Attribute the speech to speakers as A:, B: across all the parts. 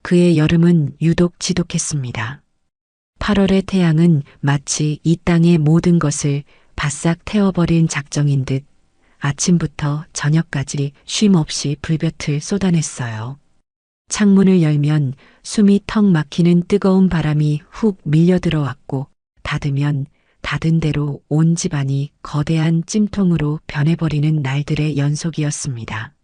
A: 그의 여름은 유독 지독했습니다. 8월의 태양은 마치 이 땅의 모든 것을 바싹 태워버린 작정인 듯 아침부터 저녁까지 쉼 없이 불볕을 쏟아냈어요. 창문을 열면 숨이 턱 막히는 뜨거운 바람이 훅 밀려 들어왔고 닫으면 닫은 대로 온 집안이 거대한 찜통으로 변해버리는 날들의 연속이었습니다.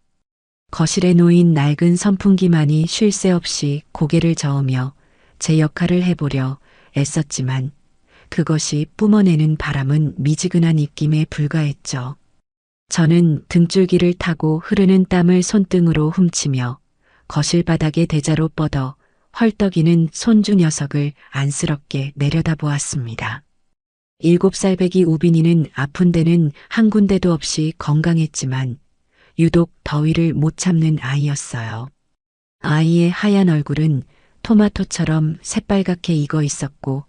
A: 거실에 놓인 낡은 선풍기만이 쉴 새 없이 고개를 저으며 제 역할을 해보려 애썼지만 그것이 뿜어내는 바람은 미지근한 입김에 불과했죠. 저는 등줄기를 타고 흐르는 땀을 손등으로 훔치며 거실 바닥에 대자로 뻗어 헐떡이는 손주 녀석을 안쓰럽게 내려다보았습니다. 7살 배기 우빈이는 아픈 데는 한 군데도 없이 건강했지만 유독 더위를 못 참는 아이였어요. 아이의 하얀 얼굴은 토마토처럼 새빨갛게 익어 있었고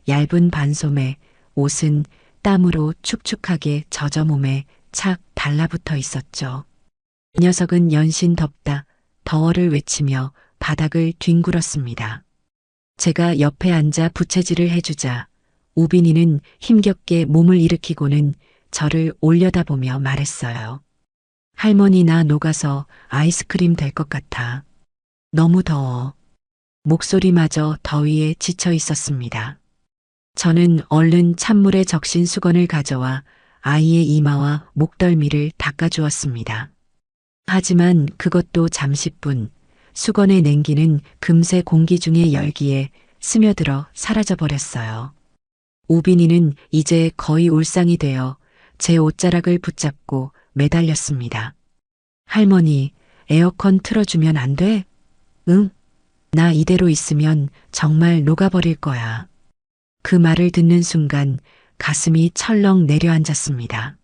A: 얇은 반소매, 옷은 땀으로 축축하게 젖어 몸에 착 달라붙어 있었죠. 이 녀석은 연신 덥다, 더워를 외치며 바닥을 뒹굴었습니다. 제가 옆에 앉아 부채질을 해주자 우빈이는 힘겹게 몸을 일으키고는 저를 올려다보며 말했어요. 할머니 나 녹아서 아이스크림 될 것 같아. 너무 더워. 목소리마저 더위에 지쳐 있었습니다. 저는 얼른 찬물에 적신 수건을 가져와 아이의 이마와 목덜미를 닦아주었습니다. 하지만 그것도 잠시뿐 수건의 냉기는 금세 공기 중의 열기에 스며들어 사라져버렸어요. 우빈이는 이제 거의 울상이 되어 제 옷자락을 붙잡고 매달렸습니다. 할머니, 에어컨 틀어주면 안 돼? 응? 나 이대로 있으면 정말 녹아버릴 거야. 그 말을 듣는 순간 가슴이 철렁 내려앉았습니다.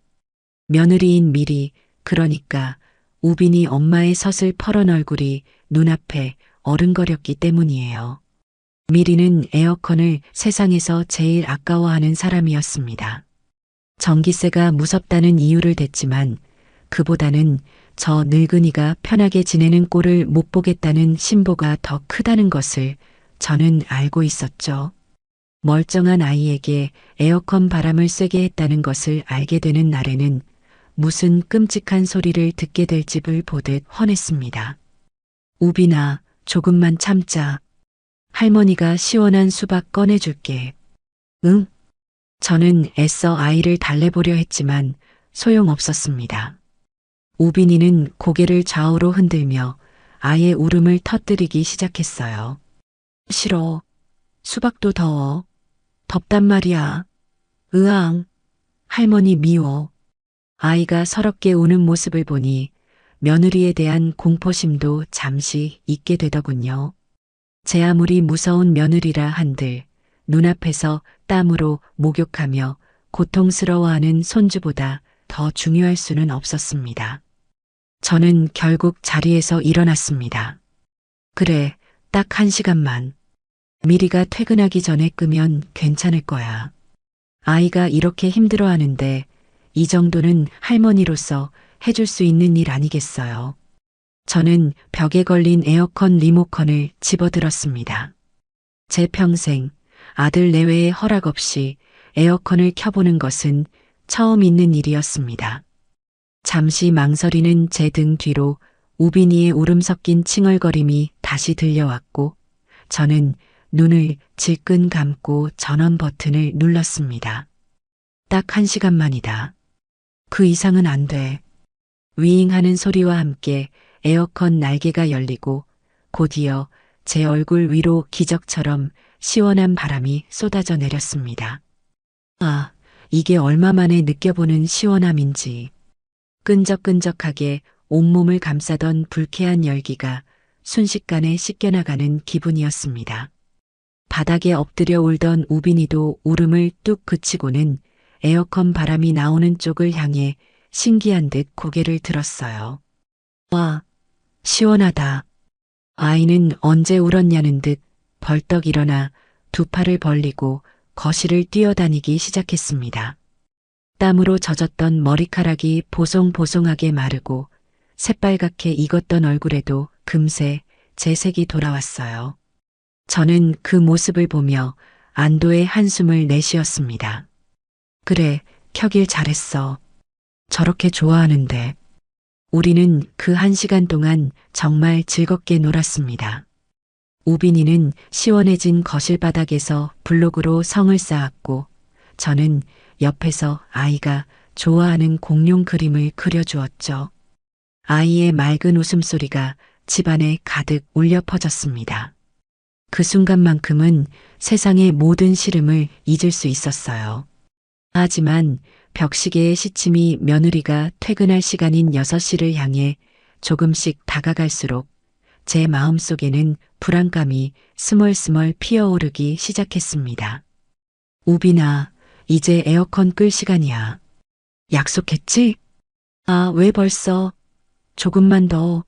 A: 며느리인 미리, 그러니까 우빈이 엄마의 서슬 퍼런 얼굴이 눈앞에 어른거렸기 때문이에요. 미리는 에어컨을 세상에서 제일 아까워하는 사람이었습니다. 전기세가 무섭다는 이유를 댔지만 그보다는 저 늙은이가 편하게 지내는 꼴을 못 보겠다는 신보가 더 크다는 것을 저는 알고 있었죠. 멀쩡한 아이에게 에어컨 바람을 쐬게 했다는 것을 알게 되는 날에는 무슨 끔찍한 소리를 듣게 될지를 보듯 훤했습니다. 우빈아, 조금만 참자. 할머니가 시원한 수박 꺼내줄게. 응? 저는 애써 아이를 달래보려 했지만 소용없었습니다. 우빈이는 고개를 좌우로 흔들며 아이의 울음을 터뜨리기 시작했어요. 싫어. 수박도 더워. 덥단 말이야. 으앙. 할머니 미워. 아이가 서럽게 우는 모습을 보니 며느리에 대한 공포심도 잠시 잊게 되더군요. 제 아무리 무서운 며느리라 한들 눈앞에서 땀으로 목욕하며 고통스러워하는 손주보다 더 중요할 수는 없었습니다. 저는 결국 자리에서 일어났습니다. 그래, 딱 1시간만. 미리가 퇴근하기 전에 끄면 괜찮을 거야. 아이가 이렇게 힘들어하는데 이 정도는 할머니로서 해줄 수 있는 일 아니겠어요. 저는 벽에 걸린 에어컨 리모컨을 집어들었습니다. 제 평생 아들 내외의 허락 없이 에어컨을 켜보는 것은 처음 있는 일이었습니다. 잠시 망설이는 제 등 뒤로 우빈이의 울음 섞인 칭얼거림이 다시 들려왔고 저는 눈을 질끈 감고 전원 버튼을 눌렀습니다. 딱 1시간만이다. 그 이상은 안 돼. 위잉하는 소리와 함께 에어컨 날개가 열리고 곧이어 제 얼굴 위로 기적처럼 시원한 바람이 쏟아져 내렸습니다. 아, 이게 얼마 만에 느껴보는 시원함인지. 끈적끈적하게 온몸을 감싸던 불쾌한 열기가 순식간에 씻겨나가는 기분이었습니다. 바닥에 엎드려 울던 우빈이도 울음을 뚝 그치고는 에어컨 바람이 나오는 쪽을 향해 신기한 듯 고개를 들었어요. 와, 시원하다. 아이는 언제 울었냐는 듯 벌떡 일어나 두 팔을 벌리고 거실을 뛰어다니기 시작했습니다. 땀으로 젖었던 머리카락이 보송보송하게 마르고 새빨갛게 익었던 얼굴에도 금세 제 색이 돌아왔어요. 저는 그 모습을 보며 안도의 한숨을 내쉬었습니다. 그래, 켜길 잘했어. 저렇게 좋아하는데. 우리는 그 1시간 동안 정말 즐겁게 놀았습니다. 우빈이는 시원해진 거실 바닥에서 블록으로 성을 쌓았고, 저는 옆에서 아이가 좋아하는 공룡 그림을 그려주었죠. 아이의 맑은 웃음소리가 집안에 가득 울려 퍼졌습니다. 그 순간만큼은 세상의 모든 시름을 잊을 수 있었어요. 하지만 벽시계의 시침이 며느리가 퇴근할 시간인 6시를 향해 조금씩 다가갈수록 제 마음속에는 불안감이 스멀스멀 피어오르기 시작했습니다. 우빈아, 이제 에어컨 끌 시간이야. 약속했지? 아, 왜 벌써? 조금만 더.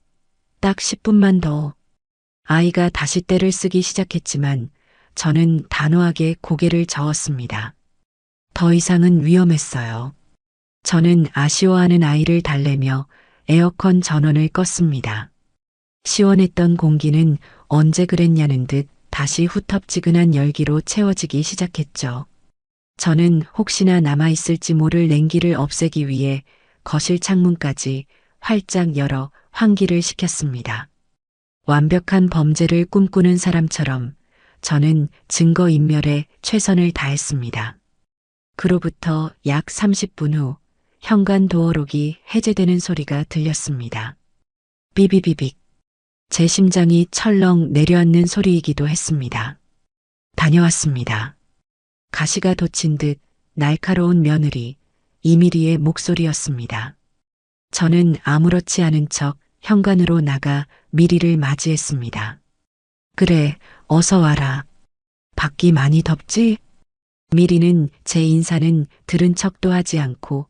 A: 딱 10분만 더. 아이가 다시 떼를 쓰기 시작했지만 저는 단호하게 고개를 저었습니다. 더 이상은 위험했어요. 저는 아쉬워하는 아이를 달래며 에어컨 전원을 껐습니다. 시원했던 공기는 언제 그랬냐는 듯 다시 후텁지근한 열기로 채워지기 시작했죠. 저는 혹시나 남아있을지 모를 냉기를 없애기 위해 거실 창문까지 활짝 열어 환기를 시켰습니다. 완벽한 범죄를 꿈꾸는 사람처럼 저는 증거인멸에 최선을 다했습니다. 그로부터 약 30분 후 현관 도어록이 해제되는 소리가 들렸습니다. 비비비빅. 제 심장이 철렁 내려앉는 소리이기도 했습니다. 다녀왔습니다. 가시가 돋친 듯 날카로운 며느리 이미리의 목소리였습니다. 저는 아무렇지 않은 척 현관으로 나가 미리를 맞이했습니다. 그래, 어서 와라. 밖이 많이 덥지? 미리는 제 인사는 들은 척도 하지 않고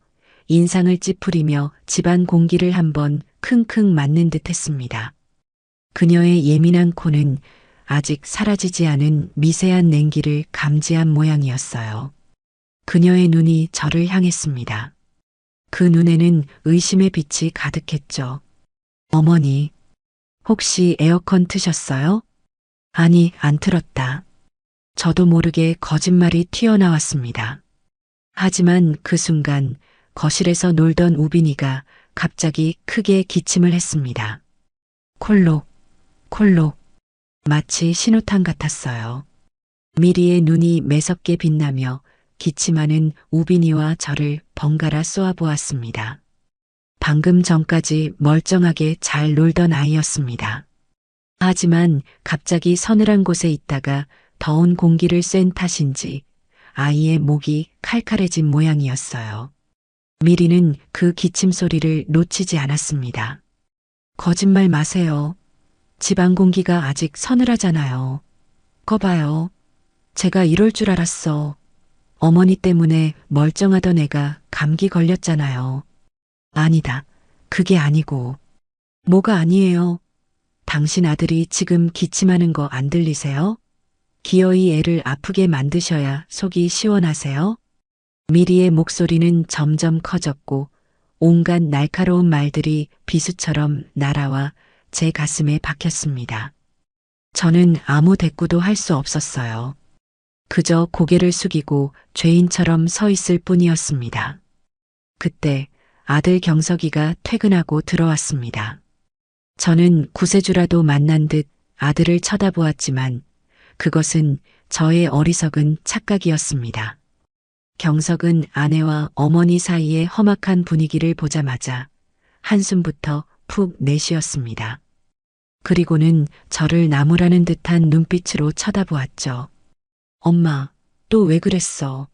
A: 인상을 찌푸리며 집안 공기를 한번 킁킁 맞는 듯 했습니다. 그녀의 예민한 코는 아직 사라지지 않은 미세한 냉기를 감지한 모양이었어요. 그녀의 눈이 저를 향했습니다. 그 눈에는 의심의 빛이 가득했죠. 어머니, 혹시 에어컨 트셨어요? 아니, 안 틀었다. 저도 모르게 거짓말이 튀어나왔습니다. 하지만 그 순간 거실에서 놀던 우빈이가 갑자기 크게 기침을 했습니다. 콜록, 콜록. 마치 신호탄 같았어요. 미리의 눈이 매섭게 빛나며 기침하는 우빈이와 저를 번갈아 쏘아보았습니다. 방금 전까지 멀쩡하게 잘 놀던 아이였습니다. 하지만 갑자기 서늘한 곳에 있다가 더운 공기를 쐰 탓인지 아이의 목이 칼칼해진 모양이었어요. 미리는 그 기침 소리를 놓치지 않았습니다. 거짓말 마세요. 집안 공기가 아직 서늘하잖아요. 거봐요. 제가 이럴 줄 알았어. 어머니 때문에 멀쩡하던 애가 감기 걸렸잖아요. 아니다. 그게 아니고. 뭐가 아니에요. 당신 아들이 지금 기침하는 거 안 들리세요? 기어이 애를 아프게 만드셔야 속이 시원하세요? 미리의 목소리는 점점 커졌고 온갖 날카로운 말들이 비수처럼 날아와 제 가슴에 박혔습니다. 저는 아무 대꾸도 할 수 없었어요. 그저 고개를 숙이고 죄인처럼 서 있을 뿐이었습니다. 그때 아들 경석이가 퇴근하고 들어왔습니다. 저는 구세주라도 만난 듯 아들을 쳐다보았지만 그것은 저의 어리석은 착각이었습니다. 경석은 아내와 어머니 사이의 험악한 분위기를 보자마자 한숨부터 푹 내쉬었습니다. 그리고는 저를 나무라는 듯한 눈빛으로 쳐다보았죠. 엄마, 또 왜 그랬어?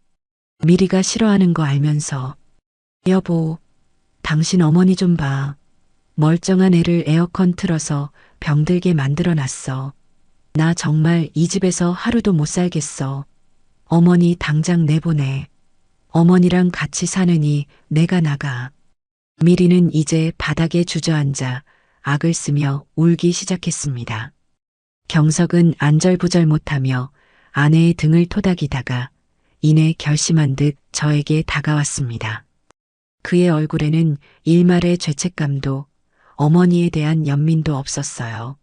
A: 미리가 싫어하는 거 알면서. 여보, 당신 어머니 좀 봐. 멀쩡한 애를 에어컨 틀어서 병들게 만들어놨어. 나 정말 이 집에서 하루도 못 살겠어. 어머니 당장 내보내. 어머니랑 같이 사느니 내가 나가. 미리는 이제 바닥에 주저앉아 악을 쓰며 울기 시작했습니다. 경석은 안절부절 못하며 아내의 등을 토닥이다가 이내 결심한 듯 저에게 다가왔습니다. 그의 얼굴에는 일말의 죄책감도 어머니에 대한 연민도 없었어요.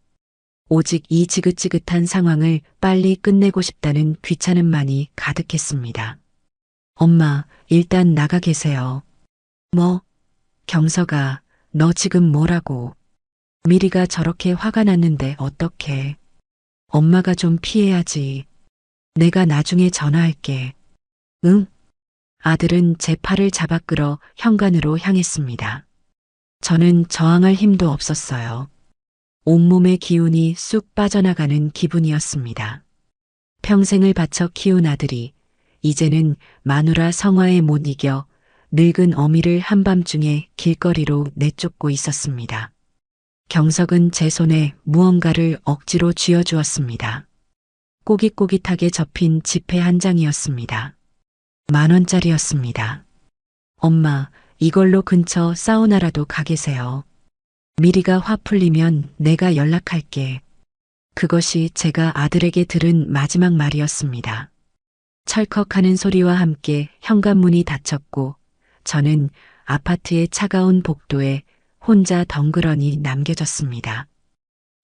A: 오직 이 지긋지긋한 상황을 빨리 끝내고 싶다는 귀찮음만이 가득했습니다. 엄마, 일단 나가 계세요. 뭐? 경서가, 너 지금 뭐라고? 미리가 저렇게 화가 났는데 어떡해. 엄마가 좀 피해야지. 내가 나중에 전화할게. 응? 아들은 제 팔을 잡아 끌어 현관으로 향했습니다. 저는 저항할 힘도 없었어요. 온몸의 기운이 쑥 빠져나가는 기분이었습니다. 평생을 바쳐 키운 아들이 이제는 마누라 성화에 못 이겨 늙은 어미를 한밤중에 길거리로 내쫓고 있었습니다. 경석은 제 손에 무언가를 억지로 쥐어주었습니다. 꼬깃꼬깃하게 접힌 지폐 한 장이었습니다. 10,000원짜리였습니다. 엄마, 이걸로 근처 사우나라도 가 계세요. 미리가 화 풀리면 내가 연락할게. 그것이 제가 아들에게 들은 마지막 말이었습니다. 철컥하는 소리와 함께 현관문이 닫혔고 저는 아파트의 차가운 복도에 혼자 덩그러니 남겨졌습니다.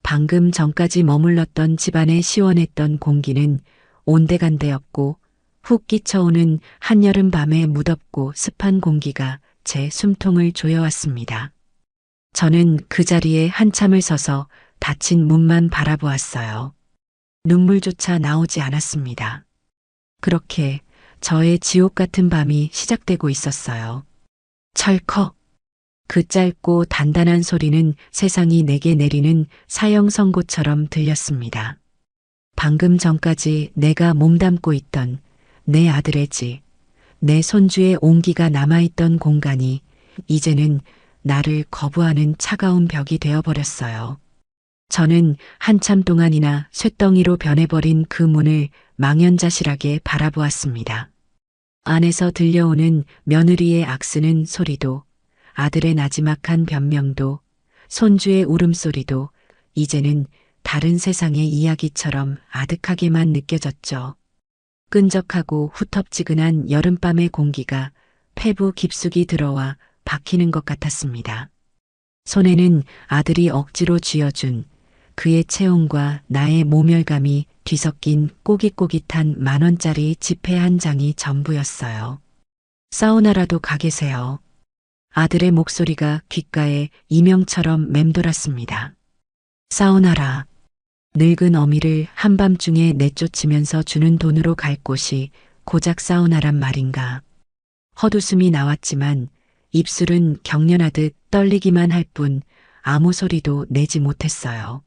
A: 방금 전까지 머물렀던 집안의 시원했던 공기는 온데간데였고 훅 끼쳐오는 한여름 밤의 무덥고 습한 공기가 제 숨통을 조여왔습니다. 저는 그 자리에 한참을 서서 닫힌 문만 바라보았어요. 눈물조차 나오지 않았습니다. 그렇게 저의 지옥 같은 밤이 시작되고 있었어요. 철컥. 그 짧고 단단한 소리는 세상이 내게 내리는 사형 선고처럼 들렸습니다. 방금 전까지 내가 몸담고 있던 내 아들의 집, 내 손주의 온기가 남아있던 공간이 이제는 나를 거부하는 차가운 벽이 되어버렸어요. 저는 한참 동안이나 쇳덩이로 변해버린 그 문을 망연자실하게 바라보았습니다. 안에서 들려오는 며느리의 악쓰는 소리도, 아들의 나지막한 변명도, 손주의 울음소리도 이제는 다른 세상의 이야기처럼 아득하게만 느껴졌죠. 끈적하고 후텁지근한 여름밤의 공기가 폐부 깊숙이 들어와 박히는 것 같았습니다. 손에는 아들이 억지로 쥐어준 그의 체온과 나의 모멸감이 뒤섞인 꼬깃꼬깃한 10,000원짜리 지폐 한 장이 전부였어요. 사우나라도 가 계세요. 아들의 목소리가 귓가에 이명처럼 맴돌았습니다. 사우나라. 늙은 어미를 한밤중에 내쫓으면서 주는 돈으로 갈 곳이 고작 사우나란 말인가. 헛웃음이 나왔지만 입술은 경련하듯 떨리기만 할 뿐 아무 소리도 내지 못했어요.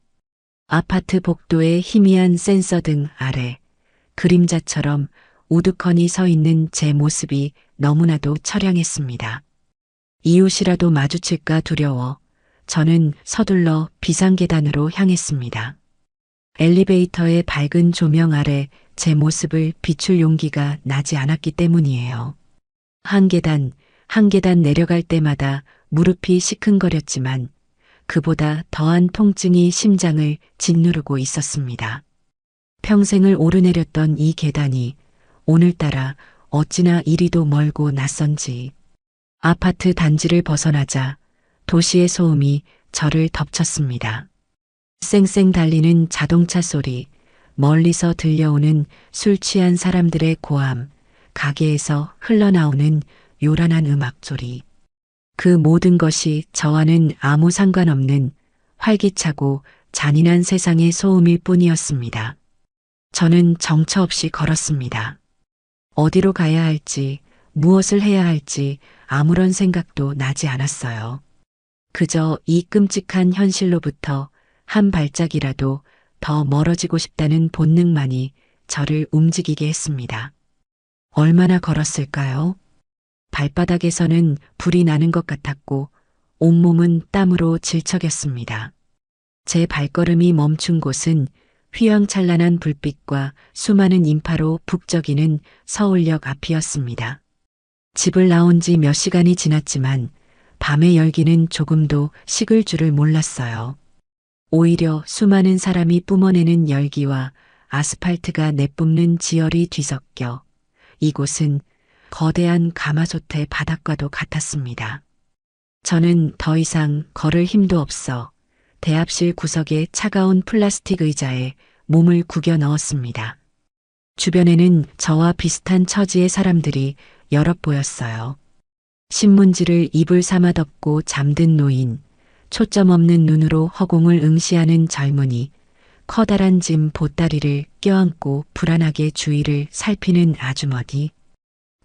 A: 아파트 복도의 희미한 센서등 아래 그림자처럼 우두커니 서 있는 제 모습이 너무나도 처량했습니다. 이웃이라도 마주칠까 두려워 저는 서둘러 비상계단으로 향했습니다. 엘리베이터의 밝은 조명 아래 제 모습을 비출 용기가 나지 않았기 때문이에요. 한 계단, 한 계단 내려갈 때마다 무릎이 시큰거렸지만 그보다 더한 통증이 심장을 짓누르고 있었습니다. 평생을 오르내렸던 이 계단이 오늘따라 어찌나 이리도 멀고 낯선지. 아파트 단지를 벗어나자 도시의 소음이 저를 덮쳤습니다. 쌩쌩 달리는 자동차 소리, 멀리서 들려오는 술 취한 사람들의 고함, 가게에서 흘러나오는 요란한 음악 소리. 그 모든 것이 저와는 아무 상관없는 활기차고 잔인한 세상의 소음일 뿐이었습니다. 저는 정처 없이 걸었습니다. 어디로 가야 할지, 무엇을 해야 할지 아무런 생각도 나지 않았어요. 그저 이 끔찍한 현실로부터 한 발짝이라도 더 멀어지고 싶다는 본능만이 저를 움직이게 했습니다. 얼마나 걸었을까요? 발바닥에서는 불이 나는 것 같았고 온몸은 땀으로 질척였습니다. 제 발걸음이 멈춘 곳은 휘황찬란한 불빛과 수많은 인파로 북적이는 서울역 앞이었습니다. 집을 나온 지 몇 시간이 지났지만 밤의 열기는 조금도 식을 줄을 몰랐어요. 오히려 수많은 사람이 뿜어내는 열기와 아스팔트가 내뿜는 지열이 뒤섞여 이곳은 거대한 가마솥의 바닥과도 같았습니다. 저는 더 이상 걸을 힘도 없어 대합실 구석의 차가운 플라스틱 의자에 몸을 구겨 넣었습니다. 주변에는 저와 비슷한 처지의 사람들이 여럿 보였어요. 신문지를 이불 삼아 덮고 잠든 노인, 초점 없는 눈으로 허공을 응시하는 젊은이, 커다란 짐 보따리를 껴안고 불안하게 주위를 살피는 아주머니.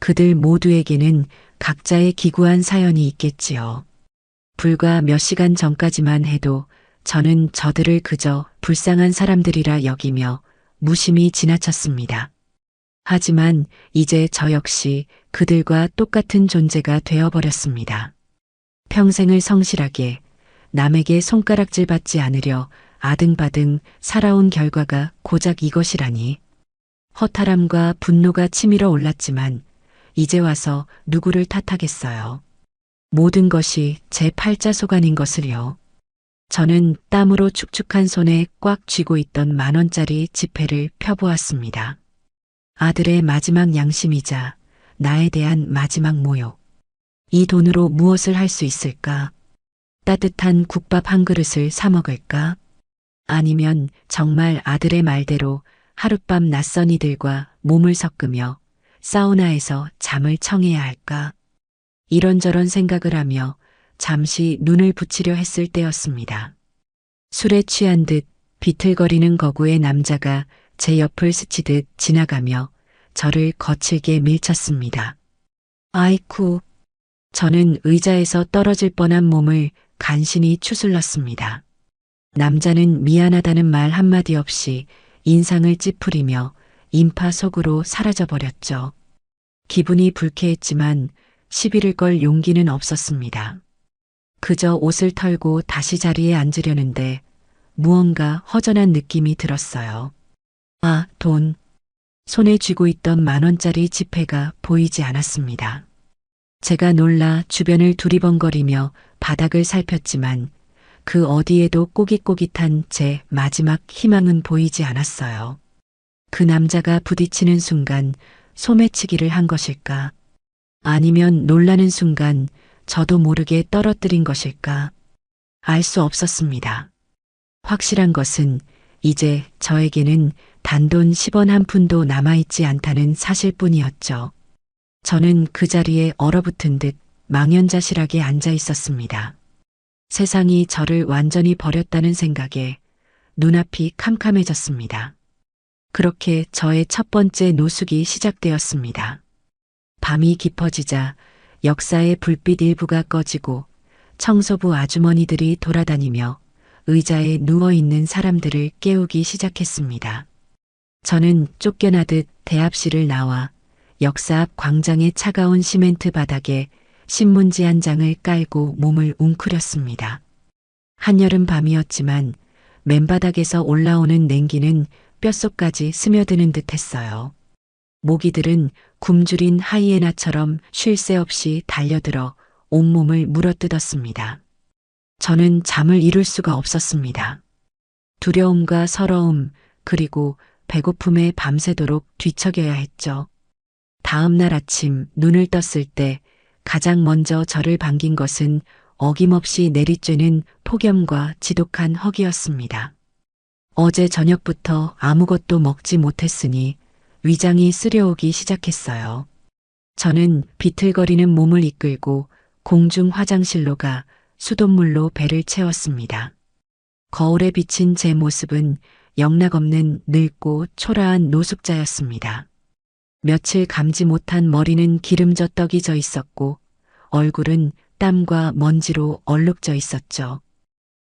A: 그들 모두에게는 각자의 기구한 사연이 있겠지요. 불과 몇 시간 전까지만 해도 저는 저들을 그저 불쌍한 사람들이라 여기며 무심히 지나쳤습니다. 하지만 이제 저 역시 그들과 똑같은 존재가 되어버렸습니다. 평생을 성실하게 남에게 손가락질 받지 않으려 아등바등 살아온 결과가 고작 이것이라니. 허탈함과 분노가 치밀어 올랐지만 이제 와서 누구를 탓하겠어요. 모든 것이 제 팔자속 아닌 것을요. 저는 땀으로 축축한 손에 꽉 쥐고 있던 10,000원짜리 지폐를 펴보았습니다. 아들의 마지막 양심이자 나에 대한 마지막 모욕. 이 돈으로 무엇을 할 수 있을까? 따뜻한 국밥 한 그릇을 사 먹을까? 아니면 정말 아들의 말대로 하룻밤 낯선 이들과 몸을 섞으며 사우나에서 잠을 청해야 할까? 이런저런 생각을 하며 잠시 눈을 붙이려 했을 때였습니다. 술에 취한 듯 비틀거리는 거구의 남자가 제 옆을 스치듯 지나가며 저를 거칠게 밀쳤습니다. 아이쿠. 저는 의자에서 떨어질 뻔한 몸을 간신히 추슬렀습니다. 남자는 미안하다는 말 한마디 없이 인상을 찌푸리며 인파 속으로 사라져버렸죠. 기분이 불쾌했지만 시비를 걸 용기는 없었습니다. 그저 옷을 털고 다시 자리에 앉으려는데 무언가 허전한 느낌이 들었어요. 아, 돈. 손에 쥐고 있던 10,000원짜리 지폐가 보이지 않았습니다. 제가 놀라 주변을 두리번거리며 바닥을 살폈지만 그 어디에도 꼬깃꼬깃한 제 마지막 희망은 보이지 않았어요. 그 남자가 부딪히는 순간 소매치기를 한 것일까? 아니면 놀라는 순간 저도 모르게 떨어뜨린 것일까? 알 수 없었습니다. 확실한 것은 이제 저에게는 단돈 10원 한 푼도 남아있지 않다는 사실뿐이었죠. 저는 그 자리에 얼어붙은 듯 망연자실하게 앉아 있었습니다. 세상이 저를 완전히 버렸다는 생각에 눈앞이 캄캄해졌습니다. 그렇게 저의 첫 번째 노숙이 시작되었습니다. 밤이 깊어지자 역사의 불빛 일부가 꺼지고 청소부 아주머니들이 돌아다니며 의자에 누워있는 사람들을 깨우기 시작했습니다. 저는 쫓겨나듯 대합실을 나와 역사 앞 광장의 차가운 시멘트 바닥에 신문지 한 장을 깔고 몸을 웅크렸습니다. 한여름 밤이었지만 맨바닥에서 올라오는 냉기는 뼛속까지 스며드는 듯 했어요. 모기들은 굶주린 하이에나처럼 쉴 새 없이 달려들어 온몸을 물어뜯었습니다. 저는 잠을 이룰 수가 없었습니다. 두려움과 서러움 그리고 배고픔에 밤새도록 뒤척여야 했죠. 다음 날 아침 눈을 떴을 때 가장 먼저 저를 반긴 것은 어김없이 내리쬐는 폭염과 지독한 허기였습니다. 어제 저녁부터 아무것도 먹지 못했으니 위장이 쓰려오기 시작했어요. 저는 비틀거리는 몸을 이끌고 공중 화장실로 가 수돗물로 배를 채웠습니다. 거울에 비친 제 모습은 영락없는 늙고 초라한 노숙자였습니다. 며칠 감지 못한 머리는 기름져 떡이 져 있었고 얼굴은 땀과 먼지로 얼룩져 있었죠.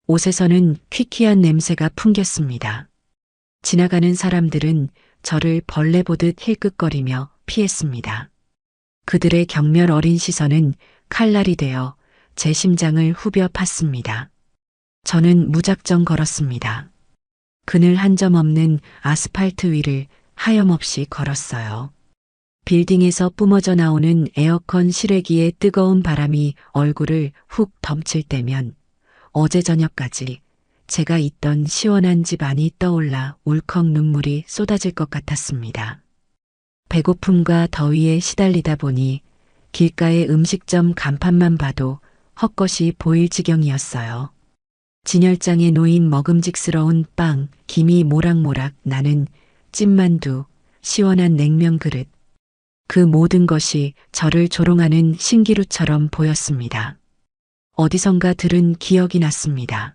A: 옷에서는 퀴퀴한 냄새가 풍겼습니다. 지나가는 사람들은 저를 벌레 보듯 힐끗거리며 피했습니다. 그들의 경멸 어린 시선은 칼날이 되어 제 심장을 후벼 팠습니다. 저는 무작정 걸었습니다. 그늘 한 점 없는 아스팔트 위를 하염없이 걸었어요. 빌딩에서 뿜어져 나오는 에어컨 실외기의 뜨거운 바람이 얼굴을 훅 덮칠 때면 어제 저녁까지 제가 있던 시원한 집 안이 떠올라 울컥 눈물이 쏟아질 것 같았습니다. 배고픔과 더위에 시달리다 보니 길가의 음식점 간판만 봐도 헛것이 보일 지경이었어요. 진열장에 놓인 먹음직스러운 빵, 김이 모락모락 나는 찐만두, 시원한 냉면 그릇. 그 모든 것이 저를 조롱하는 신기루처럼 보였습니다. 어디선가 들은 기억이 났습니다.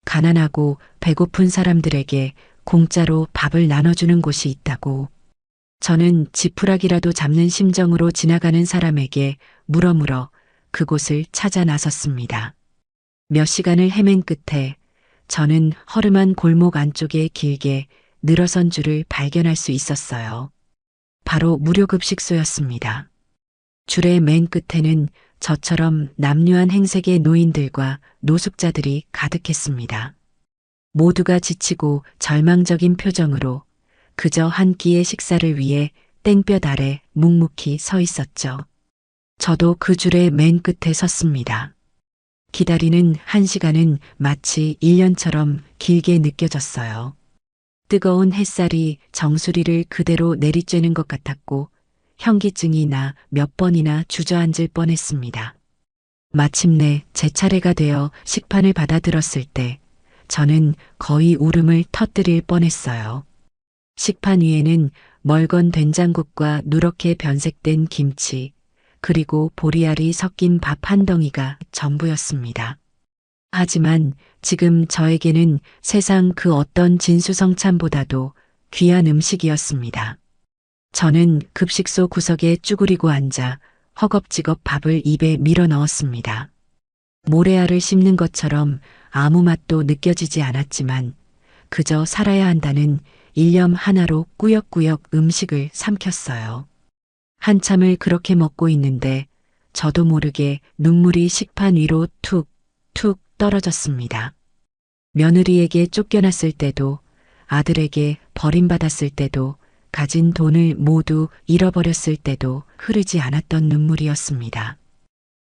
A: 가난하고 배고픈 사람들에게 공짜로 밥을 나눠주는 곳이 있다고. 저는 지푸라기라도 잡는 심정으로 지나가는 사람에게 물어물어 그곳을 찾아 나섰습니다. 몇 시간을 헤맨 끝에 저는 허름한 골목 안쪽에 길게 늘어선 줄을 발견할 수 있었어요. 바로 무료급식소였습니다. 줄의 맨 끝에는 저처럼 남루한 행색의 노인들과 노숙자들이 가득했습니다. 모두가 지치고 절망적인 표정으로 그저 한 끼의 식사를 위해 땡볕 아래 묵묵히 서 있었죠. 저도 그 줄의 맨 끝에 섰습니다. 기다리는 한 시간은 마치 1년처럼 길게 느껴졌어요. 뜨거운 햇살이 정수리를 그대로 내리쬐는 것 같았고 현기증이 나 몇 번이나 주저앉을 뻔했습니다. 마침내 제 차례가 되어 식판을 받아들었을 때 저는 거의 울음을 터뜨릴 뻔했어요. 식판 위에는 멀건 된장국과 누렇게 변색된 김치, 그리고 보리알이 섞인 밥 한 덩이가 전부였습니다. 하지만 지금 저에게는 세상 그 어떤 진수성찬보다도 귀한 음식이었습니다. 저는 급식소 구석에 쭈그리고 앉아 허겁지겁 밥을 입에 밀어 넣었습니다. 모래알을 씹는 것처럼 아무 맛도 느껴지지 않았지만 그저 살아야 한다는 일념 하나로 꾸역꾸역 음식을 삼켰어요. 한참을 그렇게 먹고 있는데 저도 모르게 눈물이 식판 위로 툭툭 떨어졌습니다. 며느리에게 쫓겨났을 때도, 아들에게 버림받았을 때도, 가진 돈을 모두 잃어버렸을 때도 흐르지 않았던 눈물이었습니다.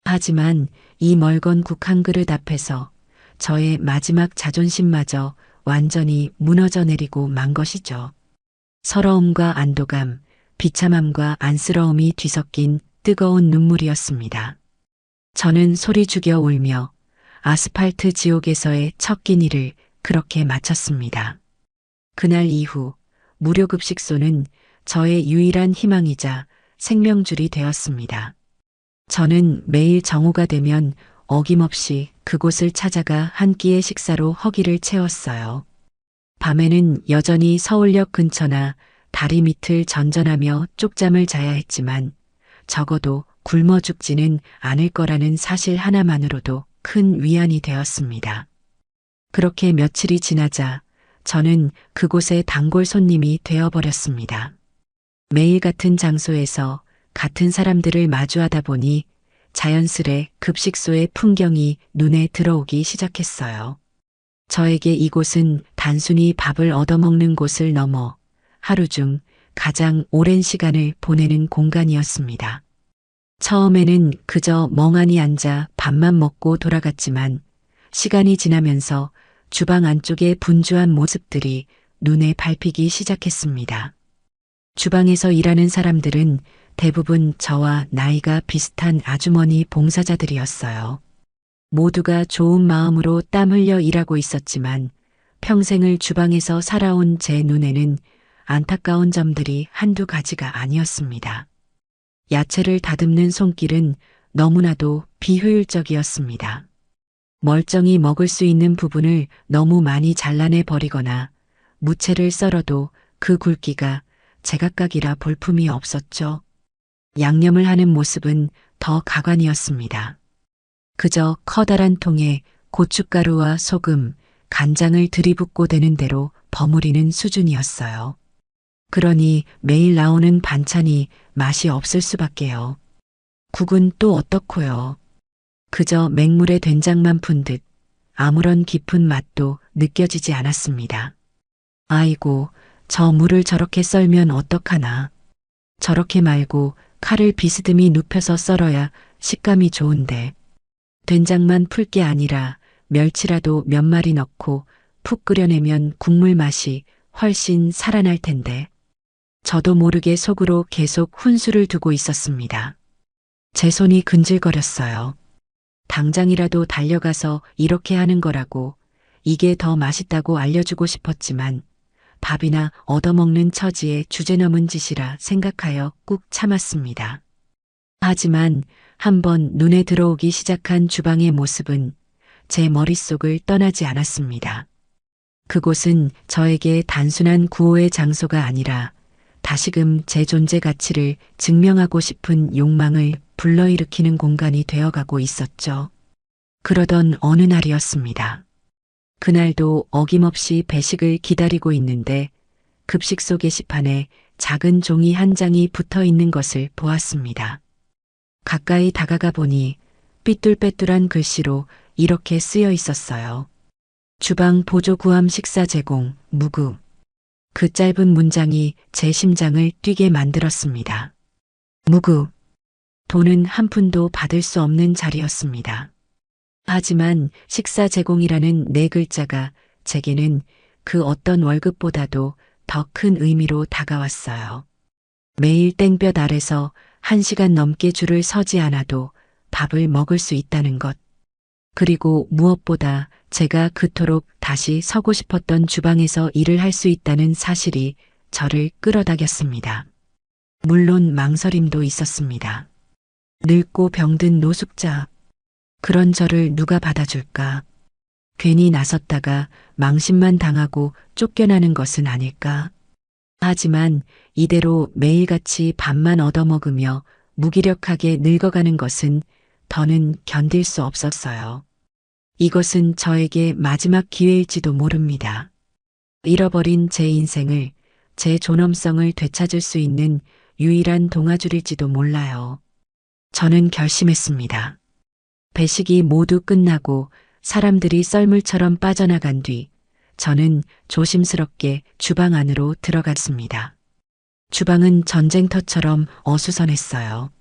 A: 하지만 이 멀건 국 한 그릇 앞에서 저의 마지막 자존심마저 완전히 무너져 내리고 만 것이죠. 서러움과 안도감, 비참함과 안쓰러움이 뒤섞인 뜨거운 눈물이었습니다. 저는 소리 죽여 울며 아스팔트 지옥에서의 첫 끼니를 그렇게 마쳤습니다. 그날 이후 무료급식소는 저의 유일한 희망이자 생명줄이 되었습니다. 저는 매일 정오가 되면 어김없이 그곳을 찾아가 한 끼의 식사로 허기를 채웠어요. 밤에는 여전히 서울역 근처나 다리 밑을 전전하며 쪽잠을 자야 했지만 적어도 굶어 죽지는 않을 거라는 사실 하나만으로도 큰 위안이 되었습니다. 그렇게 며칠이 지나자 저는 그곳의 단골 손님이 되어버렸습니다. 매일 같은 장소에서 같은 사람들을 마주하다 보니 자연스레 급식소의 풍경이 눈에 들어오기 시작했어요. 저에게 이곳은 단순히 밥을 얻어먹는 곳을 넘어 하루 중 가장 오랜 시간을 보내는 공간이었습니다. 처음에는 그저 멍하니 앉아 밥만 먹고 돌아갔지만 시간이 지나면서 주방 안쪽의 분주한 모습들이 눈에 밟히기 시작했습니다. 주방에서 일하는 사람들은 대부분 저와 나이가 비슷한 아주머니 봉사자들이었어요. 모두가 좋은 마음으로 땀 흘려 일하고 있었지만 평생을 주방에서 살아온 제 눈에는 안타까운 점들이 한두 가지가 아니었습니다. 야채를 다듬는 손길은 너무나도 비효율적이었습니다. 멀쩡히 먹을 수 있는 부분을 너무 많이 잘라내 버리거나 무채를 썰어도 그 굵기가 제각각이라 볼품이 없었죠. 양념을 하는 모습은 더 가관이었습니다. 그저 커다란 통에 고춧가루와 소금, 간장을 들이붓고 되는 대로 버무리는 수준이었어요. 그러니 매일 나오는 반찬이 맛이 없을 수밖에요. 국은 또 어떻고요. 그저 맹물에 된장만 푼 듯 아무런 깊은 맛도 느껴지지 않았습니다. 아이고, 저 물을 저렇게 썰면 어떡하나. 저렇게 말고 칼을 비스듬히 눕혀서 썰어야 식감이 좋은데. 된장만 풀 게 아니라 멸치라도 몇 마리 넣고 푹 끓여내면 국물 맛이 훨씬 살아날 텐데. 저도 모르게 속으로 계속 훈수를 두고 있었습니다. 제 손이 근질거렸어요. 당장이라도 달려가서 이렇게 하는 거라고 이게 더 맛있다고 알려주고 싶었지만 밥이나 얻어먹는 처지에 주제넘은 짓이라 생각하여 꾹 참았습니다. 하지만 한번 눈에 들어오기 시작한 주방의 모습은 제 머릿속을 떠나지 않았습니다. 그곳은 저에게 단순한 구호의 장소가 아니라 다시금 제 존재 가치를 증명하고 싶은 욕망을 불러일으키는 공간이 되어가고 있었죠. 그러던 어느 날이었습니다. 그날도 어김없이 배식을 기다리고 있는데 급식소 게시판에 작은 종이 한 장이 붙어 있는 것을 보았습니다. 가까이 다가가 보니 삐뚤빼뚤한 글씨로 이렇게 쓰여 있었어요. 주방 보조 구함 식사 제공, 무구. 그 짧은 문장이 제 심장을 뛰게 만들었습니다. 무구. 돈은 한 푼도 받을 수 없는 자리였습니다. 하지만 식사 제공이라는 네 글자가 제게는 그 어떤 월급보다도 더 큰 의미로 다가왔어요. 매일 땡볕 아래서 1시간 넘게 줄을 서지 않아도 밥을 먹을 수 있다는 것. 그리고 무엇보다 제가 그토록 다시 서고 싶었던 주방에서 일을 할 수 있다는 사실이 저를 끌어당겼습니다. 물론 망설임도 있었습니다. 늙고 병든 노숙자. 그런 저를 누가 받아줄까? 괜히 나섰다가 망신만 당하고 쫓겨나는 것은 아닐까? 하지만 이대로 매일같이 밥만 얻어먹으며 무기력하게 늙어가는 것은 더는 견딜 수 없었어요. 이것은 저에게 마지막 기회일지도 모릅니다. 잃어버린 제 인생을, 제 존엄성을 되찾을 수 있는 유일한 동아줄일지도 몰라요. 저는 결심했습니다. 배식이 모두 끝나고 사람들이 썰물처럼 빠져나간 뒤 저는 조심스럽게 주방 안으로 들어갔습니다. 주방은 전쟁터처럼 어수선했어요.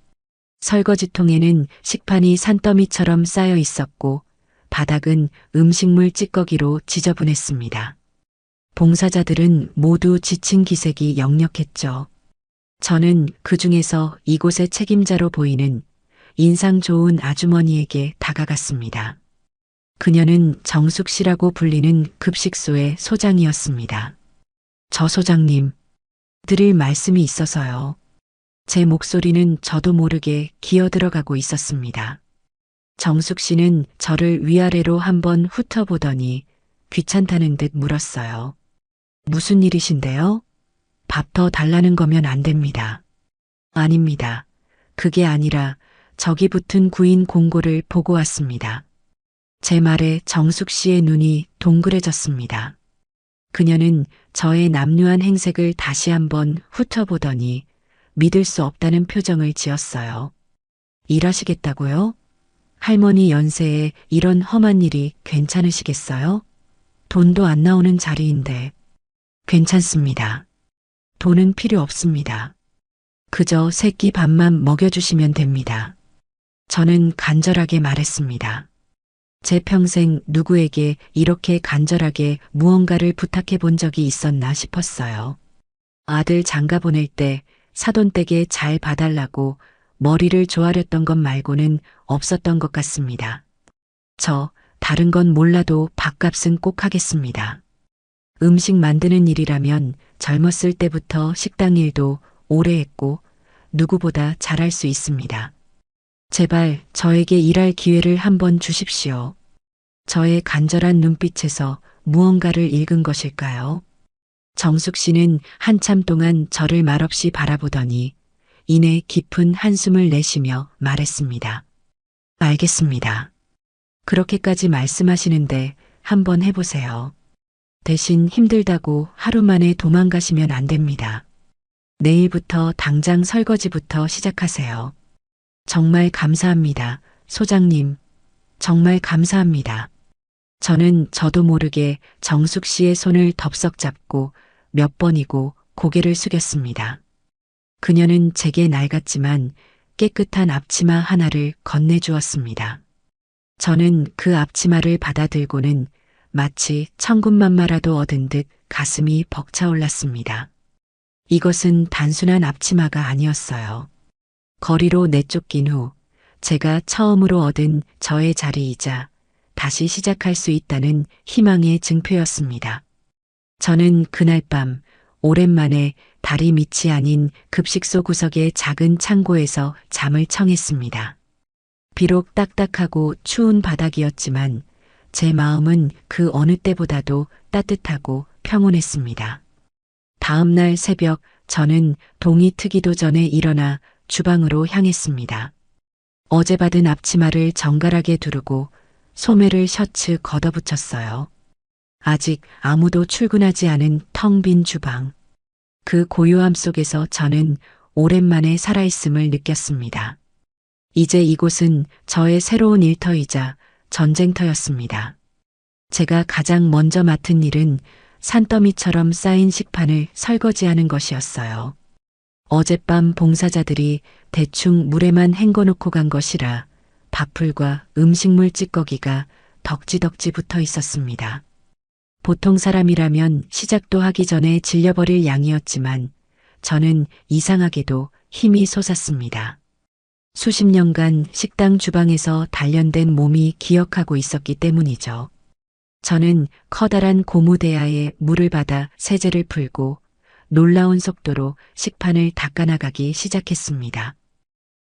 A: 설거지통에는 식판이 산더미처럼 쌓여 있었고 바닥은 음식물 찌꺼기로 지저분했습니다. 봉사자들은 모두 지친 기색이 역력했죠. 저는 그 중에서 이곳의 책임자로 보이는 인상 좋은 아주머니에게 다가갔습니다. 그녀는 정숙 씨라고 불리는 급식소의 소장이었습니다. 저 소장님, 드릴 말씀이 있어서요. 제 목소리는 저도 모르게 기어들어가고 있었습니다. 정숙 씨는 저를 위아래로 한번 훑어보더니 귀찮다는 듯 물었어요. 무슨 일이신데요? 밥 더 달라는 거면 안 됩니다. 아닙니다. 그게 아니라 저기 붙은 구인 공고를 보고 왔습니다. 제 말에 정숙 씨의 눈이 동그래졌습니다. 그녀는 저의 남루한 행색을 다시 한번 훑어보더니 믿을 수 없다는 표정을 지었어요. 일하시겠다고요? 할머니 연세에 이런 험한 일이 괜찮으시겠어요? 돈도 안 나오는 자리인데. 괜찮습니다. 돈은 필요 없습니다. 그저 새끼 밥만 먹여주시면 됩니다. 저는 간절하게 말했습니다. 제 평생 누구에게 이렇게 간절하게 무언가를 부탁해 본 적이 있었나 싶었어요. 아들 장가 보낼 때 사돈댁에 잘 봐달라고 머리를 조아렸던 것 말고는 없었던 것 같습니다. 다른 건 몰라도 밥값은 꼭 하겠습니다. 음식 만드는 일이라면 젊었을 때부터 식당 일도 오래 했고 누구보다 잘할 수 있습니다. 제발 저에게 일할 기회를 한번 주십시오. 저의 간절한 눈빛에서 무언가를 읽은 것일까요? 정숙 씨는 한참 동안 저를 말없이 바라보더니 이내 깊은 한숨을 내쉬며 말했습니다. 알겠습니다. 그렇게까지 말씀하시는데 한번 해보세요. 대신 힘들다고 하루 만에 도망가시면 안 됩니다. 내일부터 당장 설거지부터 시작하세요. 정말 감사합니다, 소장님. 정말 감사합니다. 저는 저도 모르게 정숙 씨의 손을 덥석 잡고 몇 번이고 고개를 숙였습니다. 그녀는 제게 낡았지만 깨끗한 앞치마 하나를 건네주었습니다. 저는 그 앞치마를 받아들고는 마치 천군만마라도 얻은 듯 가슴이 벅차올랐습니다. 이것은 단순한 앞치마가 아니었어요. 거리로 내쫓긴 후 제가 처음으로 얻은 저의 자리이자 다시 시작할 수 있다는 희망의 증표였습니다. 저는 그날 밤 오랜만에 달이 밑이 아닌 급식소 구석의 작은 창고에서 잠을 청했습니다. 비록 딱딱하고 추운 바닥이었지만 제 마음은 그 어느 때보다도 따뜻하고 평온했습니다. 다음 날 새벽 저는 동이 트기도 전에 일어나 주방으로 향했습니다. 어제 받은 앞치마를 정갈하게 두르고 소매를 셔츠 걷어붙였어요. 아직 아무도 출근하지 않은 텅 빈 주방. 그 고요함 속에서 저는 오랜만에 살아있음을 느꼈습니다. 이제 이곳은 저의 새로운 일터이자 전쟁터였습니다. 제가 가장 먼저 맡은 일은 산더미처럼 쌓인 식판을 설거지하는 것이었어요. 어젯밤 봉사자들이 대충 물에만 헹궈놓고 간 것이라 밥풀과 음식물 찌꺼기가 덕지덕지 붙어 있었습니다. 보통 사람이라면 시작도 하기 전에 질려버릴 양이었지만 저는 이상하게도 힘이 솟았습니다. 수십 년간 식당 주방에서 단련된 몸이 기억하고 있었기 때문이죠. 저는 커다란 고무대야에 물을 받아 세제를 풀고 놀라운 속도로 식판을 닦아나가기 시작했습니다.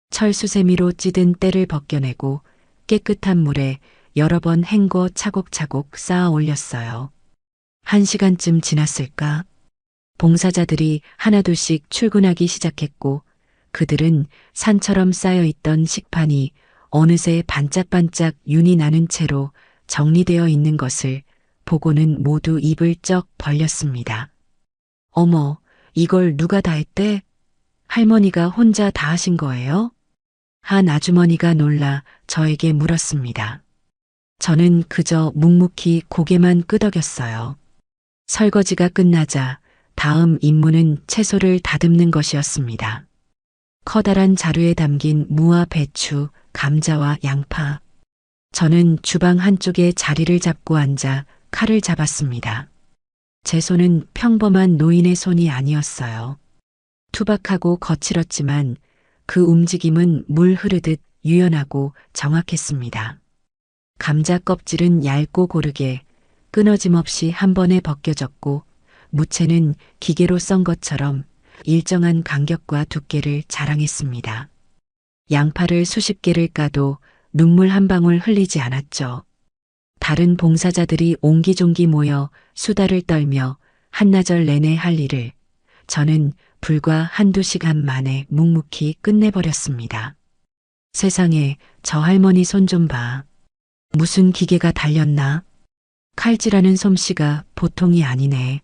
A: 철수세미로 찌든 때를 벗겨내고 깨끗한 물에 여러 번 헹궈 차곡차곡 쌓아 올렸어요. 1시간쯤 지났을까? 봉사자들이 하나둘씩 출근하기 시작했고 그들은 산처럼 쌓여있던 식판이 어느새 반짝반짝 윤이 나는 채로 정리되어 있는 것을 보고는 모두 입을 쩍 벌렸습니다. 어머, 이걸 누가 다 했대? 할머니가 혼자 다 하신 거예요? 한 아주머니가 놀라 저에게 물었습니다. 저는 그저 묵묵히 고개만 끄덕였어요. 설거지가 끝나자 다음 임무는 채소를 다듬는 것이었습니다. 커다란 자루에 담긴 무와 배추, 감자와 양파. 저는 주방 한쪽에 자리를 잡고 앉아 칼을 잡았습니다. 제 손은 평범한 노인의 손이 아니었어요. 투박하고 거칠었지만 그 움직임은 물 흐르듯 유연하고 정확했습니다. 감자 껍질은 얇고 고르게 끊어짐 없이 한 번에 벗겨졌고 무채는 기계로 썬 것처럼 일정한 간격과 두께를 자랑했습니다. 양파를 수십 개를 까도 눈물 한 방울 흘리지 않았죠. 다른 봉사자들이 옹기종기 모여 수다를 떨며 한나절 내내 할 일을 저는 불과 한두 시간 만에 묵묵히 끝내버렸습니다. 세상에, 저 할머니 손 좀 봐. 무슨 기계가 달렸나? 칼질하는 솜씨가 보통이 아니네.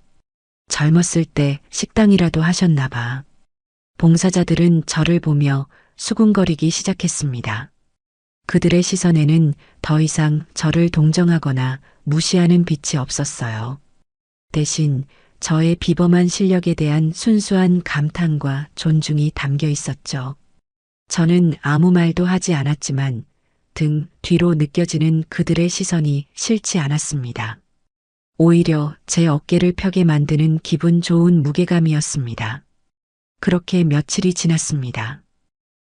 A: 젊었을 때 식당이라도 하셨나 봐. 봉사자들은 저를 보며 수군거리기 시작했습니다. 그들의 시선에는 더 이상 저를 동정하거나 무시하는 빛이 없었어요. 대신 저의 비범한 실력에 대한 순수한 감탄과 존중이 담겨 있었죠. 저는 아무 말도 하지 않았지만 등 뒤로 느껴지는 그들의 시선이 싫지 않았습니다. 오히려 제 어깨를 펴게 만드는 기분 좋은 무게감이었습니다. 그렇게 며칠이 지났습니다.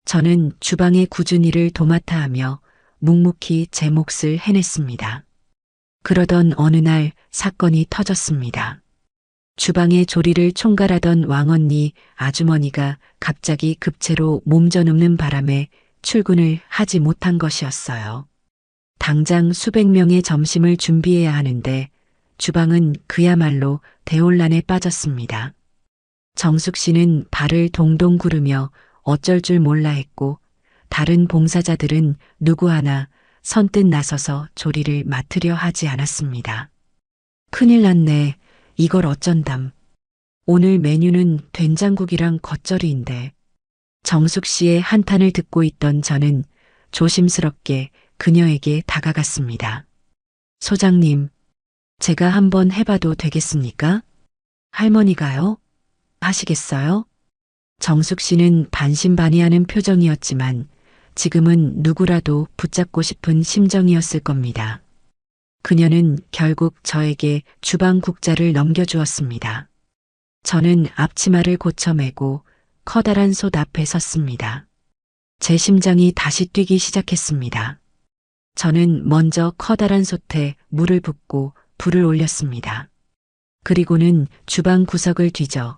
A: 저는 주방의 굳은 일을 도맡아 하며 묵묵히 제 몫을 해냈습니다. 그러던 어느 날 사건이 터졌습니다. 주방의 조리를 총괄하던 왕언니 아주머니가 갑자기 급체로 몸져눕는 바람에 출근을 하지 못한 것이었어요. 당장 수백 명의 점심을 준비해야 하는데 주방은 그야말로 대혼란에 빠졌습니다. 정숙 씨는 발을 동동 구르며 어쩔 줄 몰라 했고 다른 봉사자들은 누구 하나 선뜻 나서서 조리를 맡으려 하지 않았습니다. 큰일 났네. 이걸 어쩐담. 오늘 메뉴는 된장국이랑 겉절이인데. 정숙 씨의 한탄을 듣고 있던 저는 조심스럽게 그녀에게 다가갔습니다. 소장님, 제가 한번 해봐도 되겠습니까? 할머니가요? 하시겠어요? 정숙 씨는 반신반의하는 표정이었지만 지금은 누구라도 붙잡고 싶은 심정이었을 겁니다. 그녀는 결국 저에게 주방 국자를 넘겨주었습니다. 저는 앞치마를 고쳐매고 커다란 솥 앞에 섰습니다. 제 심장이 다시 뛰기 시작했습니다. 저는 먼저 커다란 솥에 물을 붓고 불을 올렸습니다. 그리고는 주방 구석을 뒤져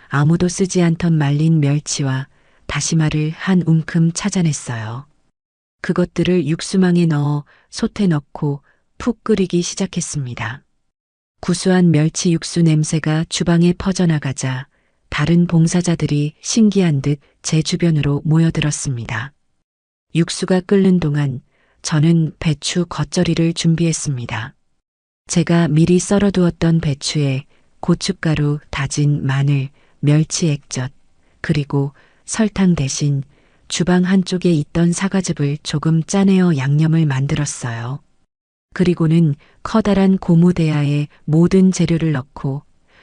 A: 아무도 쓰지 않던 말린 멸치와 다시마를 한 움큼 찾아냈어요. 그것들을 육수망에 넣어 솥에 넣고 푹 끓이기 시작했습니다. 구수한 멸치 육수 냄새가 주방에 퍼져나가자 다른 봉사자들이 신기한 듯 제 주변으로 모여들었습니다. 육수가 끓는 동안 저는 배추 겉절이를 준비했습니다. 제가 미리 썰어두었던 배추에 고춧가루, 다진 마늘, 멸치 액젓, 그리고 설탕 대신 주방 한쪽에 있던 사과즙을 조금 짜내어 양념을 만들었어요. 그리고는 커다란 고무대야에 모든 재료를 넣고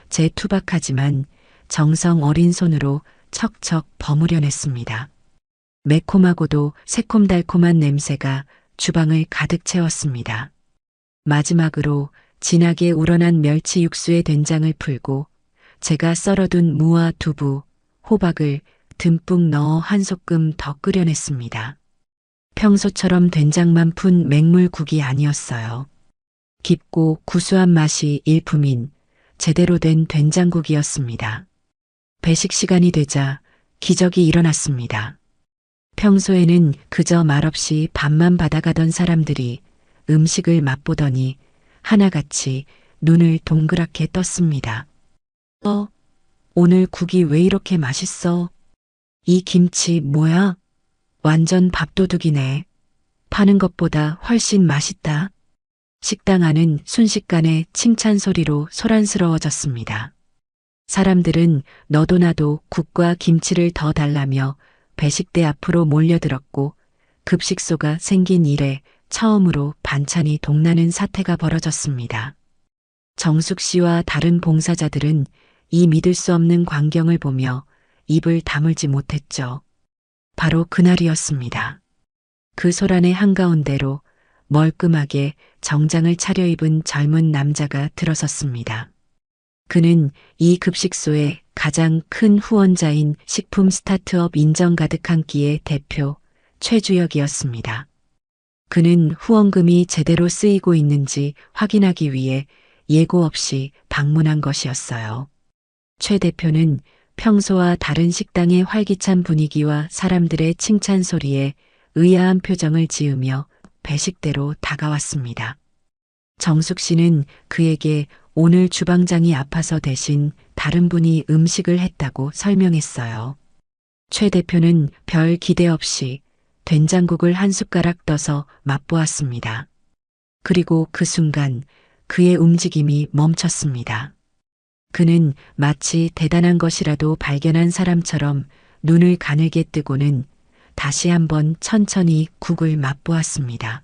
A: 제 투박하지만 정성 어린 손으로 척척 버무려냈습니다. 매콤하고도 새콤달콤한 냄새가 주방을 가득 채웠습니다. 마지막으로 진하게 우러난 멸치 육수에 된장을 풀고 제가 썰어둔 무와 두부, 호박을 듬뿍 넣어 한 소끔 더 끓여냈습니다. 평소처럼 된장만 푼 맹물국이 아니었어요. 깊고 구수한 맛이 일품인 제대로 된 된장국이었습니다. 배식 시간이 되자 기적이 일어났습니다. 평소에는 그저 말없이 밥만 받아가던 사람들이 음식을 맛보더니 하나같이 눈을 동그랗게 떴습니다. 오늘 국이 왜 이렇게 맛있어? 이 김치 뭐야? 완전 밥도둑이네. 파는 것보다 훨씬 맛있다. 식당 안은 순식간에 칭찬 소리로 소란스러워졌습니다. 사람들은 너도 나도 국과 김치를 더 달라며 배식대 앞으로 몰려들었고 급식소가 생긴 이래 처음으로 반찬이 동나는 사태가 벌어졌습니다. 정숙 씨와 다른 봉사자들은 이 믿을 수 없는 광경을 보며 입을 다물지 못했죠. 바로 그날이었습니다. 그 소란의 한가운데로 멀끔하게 정장을 차려입은 젊은 남자가 들어섰습니다. 그는 이 급식소의 가장 큰 후원자인 식품 스타트업 인정 가득한 끼의 대표 최주혁이었습니다. 그는 후원금이 제대로 쓰이고 있는지 확인하기 위해 예고 없이 방문한 것이었어요. 최 대표는 평소와 다른 식당의 활기찬 분위기와 사람들의 칭찬 소리에 의아한 표정을 지으며 배식대로 다가왔습니다. 정숙 씨는 그에게 오늘 주방장이 아파서 대신 다른 분이 음식을 했다고 설명했어요. 최 대표는 별 기대 없이 된장국을 한 숟가락 떠서 맛보았습니다. 그리고 그 순간 그의 움직임이 멈췄습니다. 그는 마치 대단한 것이라도 발견한 사람처럼 눈을 가늘게 뜨고는 다시 한번 천천히 국을 맛보았습니다.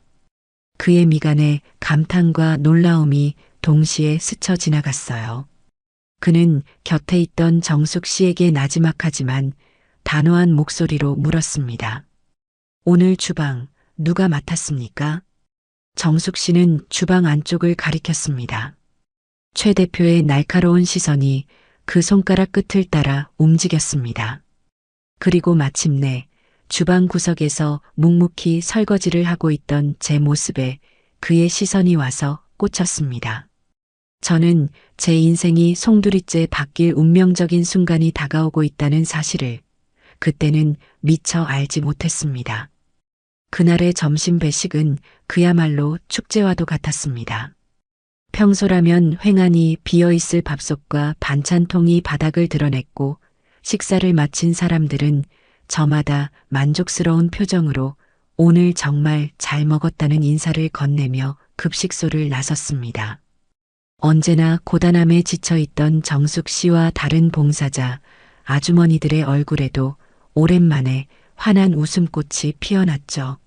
A: 그의 미간에 감탄과 놀라움이 동시에 스쳐 지나갔어요. 그는 곁에 있던 정숙 씨에게 나지막하지만 단호한 목소리로 물었습니다. 오늘 주방 누가 맡았습니까? 정숙 씨는 주방 안쪽을 가리켰습니다. 최 대표의 날카로운 시선이 그 손가락 끝을 따라 움직였습니다. 그리고 마침내 주방 구석에서 묵묵히 설거지를 하고 있던 제 모습에 그의 시선이 와서 꽂혔습니다. 저는 제 인생이 송두리째 바뀔 운명적인 순간이 다가오고 있다는 사실을 그때는 미처 알지 못했습니다. 그날의 점심 배식은 그야말로 축제와도 같았습니다. 평소라면 횡하니 비어있을 밥솥과 반찬통이 바닥을 드러냈고 식사를 마친 사람들은 저마다 만족스러운 표정으로 오늘 정말 잘 먹었다는 인사를 건네며 급식소를 나섰습니다. 언제나 고단함에 지쳐있던 정숙 씨와 다른 봉사자, 아주머니들의 얼굴에도 오랜만에 환한 웃음꽃이 피어났죠.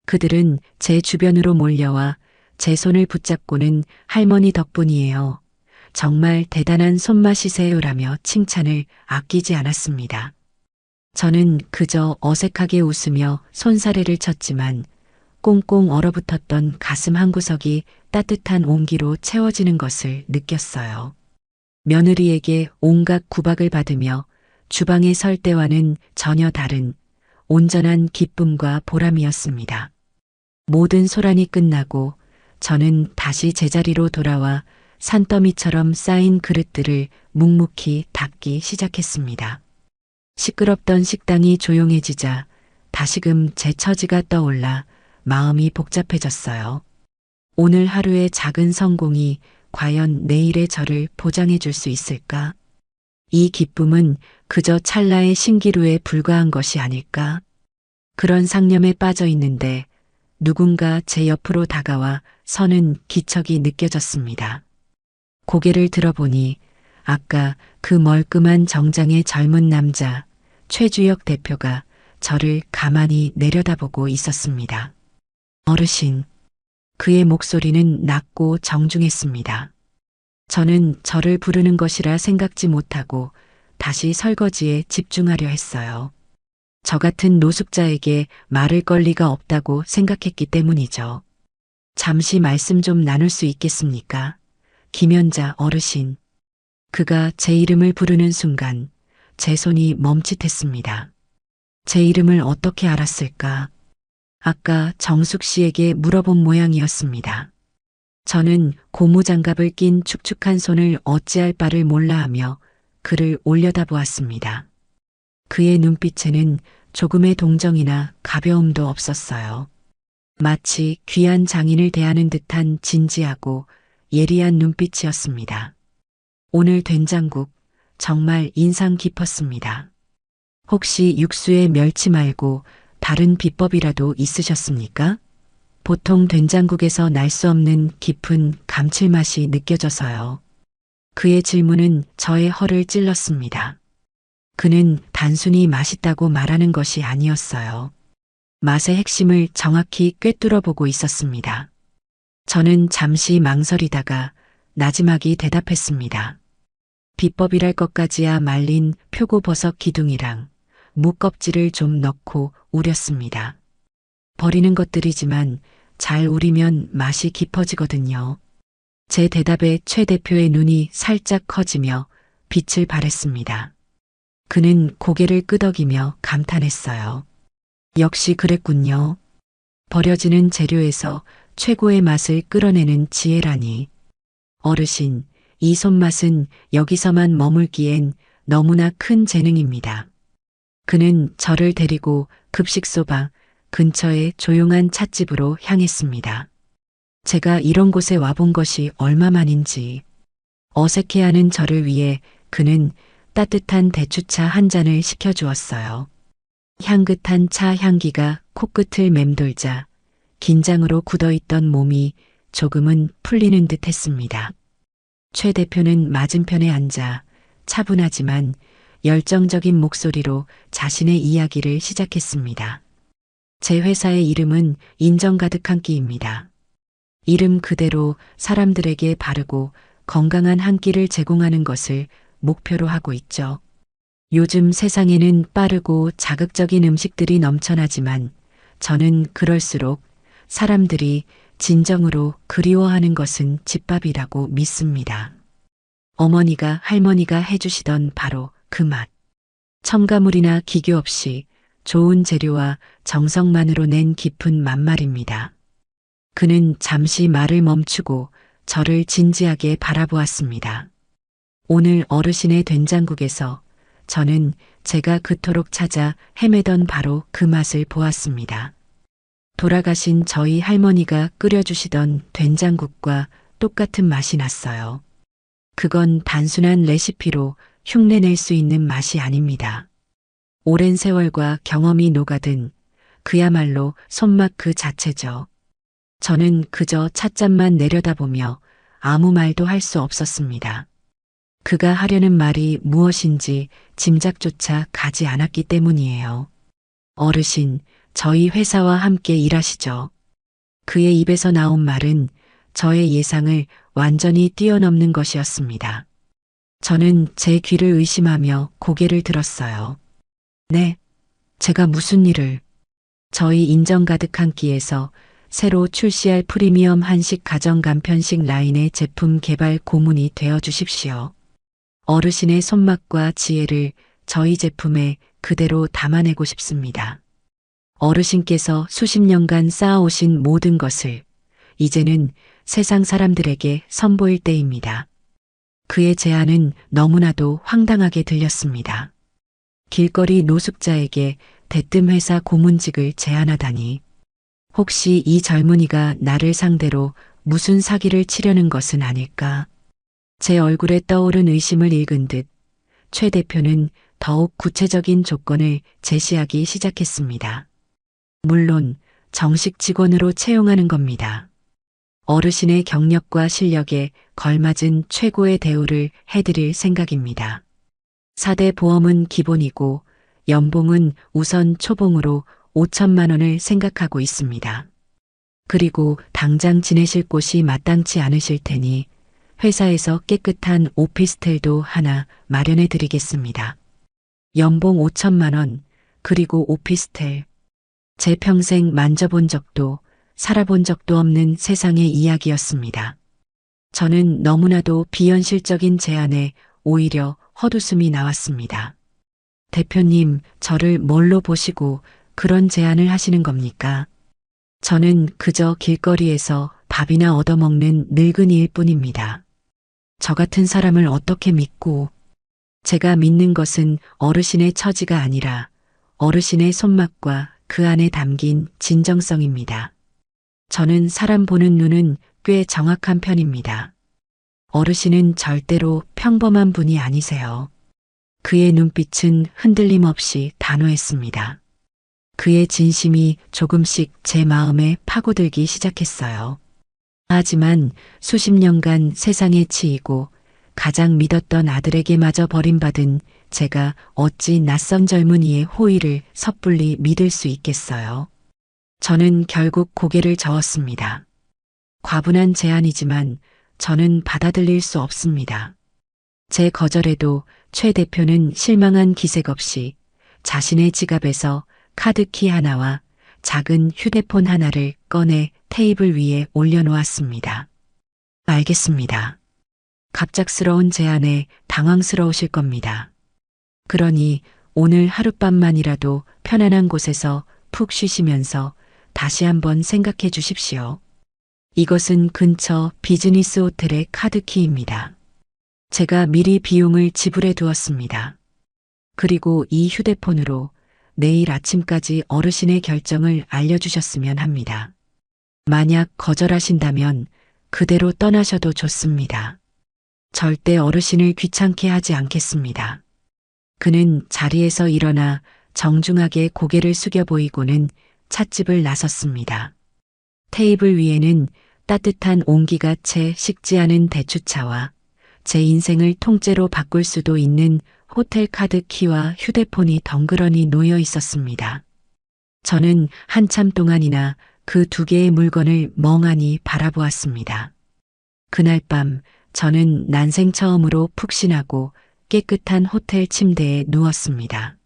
A: 그들은 제 주변으로 몰려와 제 손을 붙잡고는 할머니 덕분이에요. 정말 대단한 손맛이세요라며 칭찬을 아끼지 않았습니다. 저는 그저 어색하게 웃으며 손사래를 쳤지만 꽁꽁 얼어붙었던 가슴 한구석이 따뜻한 온기로 채워지는 것을 느꼈어요. 며느리에게 온갖 구박을 받으며 주방에 설 때와는 전혀 다른 온전한 기쁨과 보람이었습니다. 모든 소란이 끝나고 저는 다시 제자리로 돌아와 산더미처럼 쌓인 그릇들을 묵묵히 닦기 시작했습니다. 시끄럽던 식당이 조용해지자 다시금 제 처지가 떠올라 마음이 복잡해졌어요. 오늘 하루의 작은 성공이 과연 내일의 저를 보장해 줄 수 있을까? 이 기쁨은 그저 찰나의 신기루에 불과한 것이 아닐까? 그런 상념에 빠져 있는데 누군가 제 옆으로 다가와 서는 기척이 느껴졌습니다. 고개를 들어보니 아까 그 멀끔한 정장의 젊은 남자 최주혁 대표가 저를 가만히 내려다보고 있었습니다. 어르신. 그의 목소리는 낮고 정중했습니다. 저는 저를 부르는 것이라 생각지 못하고 다시 설거지에 집중하려 했어요. 저 같은 노숙자에게 말을 걸 리가 없다고 생각했기 때문이죠. 잠시 말씀 좀 나눌 수 있겠습니까? 김연자 어르신. 그가 제 이름을 부르는 순간 제 손이 멈칫했습니다. 제 이름을 어떻게 알았을까? 아까 정숙 씨에게 물어본 모양이었습니다. 저는 고무장갑을 낀 축축한 손을 어찌할 바를 몰라 하며 그를 올려다보았습니다. 그의 눈빛에는 조금의 동정이나 가벼움도 없었어요. 마치 귀한 장인을 대하는 듯한 진지하고 예리한 눈빛이었습니다. 오늘 된장국 정말 인상 깊었습니다. 혹시 육수에 멸치 말고 다른 비법이라도 있으셨습니까? 보통 된장국에서 날 수 없는 깊은 감칠맛이 느껴져서요. 그의 질문은 저의 허를 찔렀습니다. 그는 단순히 맛있다고 말하는 것이 아니었어요. 맛의 핵심을 정확히 꿰뚫어 보고 있었습니다. 저는 잠시 망설이다가 나지막이 대답했습니다. 비법이랄 것까지야 말린 표고버섯 기둥이랑 무 껍질을 좀 넣고 우렸습니다. 버리는 것들이지만 잘 우리면 맛이 깊어지거든요. 제 대답에 최 대표의 눈이 살짝 커지며 빛을 발했습니다. 그는 고개를 끄덕이며 감탄했어요. 역시 그랬군요. 버려지는 재료에서 최고의 맛을 끌어내는 지혜라니. 어르신, 이 손맛은 여기서만 머물기엔 너무나 큰 재능입니다. 그는 저를 데리고 급식소방 근처의 조용한 찻집으로 향했습니다. 제가 이런 곳에 와본 것이 얼마만인지 어색해하는 저를 위해 그는 따뜻한 대추차 한 잔을 시켜주었어요. 향긋한 차 향기가 코끝을 맴돌자 긴장으로 굳어있던 몸이 조금은 풀리는 듯 했습니다. 최 대표는 맞은편에 앉아 차분하지만 열정적인 목소리로 자신의 이야기를 시작했습니다. 제 회사의 이름은 인정 가득한 끼입니다. 이름 그대로 사람들에게 바르고 건강한 한 끼를 제공하는 것을 목표로 하고 있죠. 요즘 세상에는 빠르고 자극적인 음식들이 넘쳐나지만 저는 그럴수록 사람들이 진정으로 그리워하는 것은 집밥이라고 믿습니다. 어머니가 할머니가 해주시던 바로 그 맛. 첨가물이나 기교 없이 좋은 재료와 정성만으로 낸 깊은 맛 말입니다. 그는 잠시 말을 멈추고 저를 진지하게 바라보았습니다. 오늘 어르신의 된장국에서 저는 제가 그토록 찾아 헤매던 바로 그 맛을 보았습니다. 돌아가신 저희 할머니가 끓여주시던 된장국과 똑같은 맛이 났어요. 그건 단순한 레시피로 흉내낼 수 있는 맛이 아닙니다. 오랜 세월과 경험이 녹아든 그야말로 손맛 그 자체죠. 저는 그저 찻잔만 내려다보며 아무 말도 할 수 없었습니다. 그가 하려는 말이 무엇인지 짐작조차 가지 않았기 때문이에요. 어르신, 저희 회사와 함께 일하시죠. 그의 입에서 나온 말은 저의 예상을 완전히 뛰어넘는 것이었습니다. 저는 제 귀를 의심하며 고개를 들었어요. 네, 제가 무슨 일을... 저희 인정 가득한 끼에서 새로 출시할 프리미엄 한식 가정 간편식 라인의 제품 개발 고문이 되어 주십시오. 어르신의 손맛과 지혜를 저희 제품에 그대로 담아내고 싶습니다. 어르신께서 수십 년간 쌓아오신 모든 것을 이제는 세상 사람들에게 선보일 때입니다. 그의 제안은 너무나도 황당하게 들렸습니다. 길거리 노숙자에게 대뜸 회사 고문직을 제안하다니. 혹시 이 젊은이가 나를 상대로 무슨 사기를 치려는 것은 아닐까? 제 얼굴에 떠오른 의심을 읽은 듯 최 대표는 더욱 구체적인 조건을 제시하기 시작했습니다. 물론 정식 직원으로 채용하는 겁니다. 어르신의 경력과 실력에 걸맞은 최고의 대우를 해드릴 생각입니다. 4대 보험은 기본이고 연봉은 우선 초봉으로 5천만 원을 생각하고 있습니다. 그리고 당장 지내실 곳이 마땅치 않으실 테니 회사에서 깨끗한 오피스텔도 하나 마련해 드리겠습니다. 연봉 5천만 원, 그리고 오피스텔. 제 평생 만져본 적도 살아본 적도 없는 세상의 이야기였습니다. 저는 너무나도 비현실적인 제안에 오히려 헛웃음이 나왔습니다. 대표님, 저를 뭘로 보시고 그런 제안을 하시는 겁니까? 저는 그저 길거리에서 밥이나 얻어먹는 늙은이일 뿐입니다. 저 같은 사람을 어떻게 믿고, 제가 믿는 것은 어르신의 처지가 아니라 어르신의 손맛과 그 안에 담긴 진정성입니다. 저는 사람 보는 눈은 꽤 정확한 편입니다. 어르신은 절대로 평범한 분이 아니세요. 그의 눈빛은 흔들림 없이 단호했습니다. 그의 진심이 조금씩 제 마음에 파고들기 시작했어요. 하지만 수십 년간 세상에 치이고 가장 믿었던 아들에게마저 버림받은 제가 어찌 낯선 젊은이의 호의를 섣불리 믿을 수 있겠어요. 저는 결국 고개를 저었습니다. 과분한 제안이지만 저는 받아들일 수 없습니다. 제 거절에도 최 대표는 실망한 기색 없이 자신의 지갑에서 카드키 하나와 작은 휴대폰 하나를 꺼내 테이블 위에 올려놓았습니다. 알겠습니다. 갑작스러운 제안에 당황스러우실 겁니다. 그러니 오늘 하룻밤만이라도 편안한 곳에서 푹 쉬시면서 다시 한번 생각해 주십시오. 이것은 근처 비즈니스 호텔의 카드키입니다. 제가 미리 비용을 지불해 두었습니다. 그리고 이 휴대폰으로 내일 아침까지 어르신의 결정을 알려주셨으면 합니다. 만약 거절하신다면 그대로 떠나셔도 좋습니다. 절대 어르신을 귀찮게 하지 않겠습니다. 그는 자리에서 일어나 정중하게 고개를 숙여 보이고는 찻집을 나섰습니다. 테이블 위에는 따뜻한 온기가 채 식지 않은 대추차와 제 인생을 통째로 바꿀 수도 있는 호텔 카드 키와 휴대폰이 덩그러니 놓여 있었습니다. 저는 한참 동안이나 그 두 개의 물건을 멍하니 바라보았습니다. 그날 밤 저는 난생 처음으로 푹신하고 깨끗한 호텔 침대에 누웠습니다.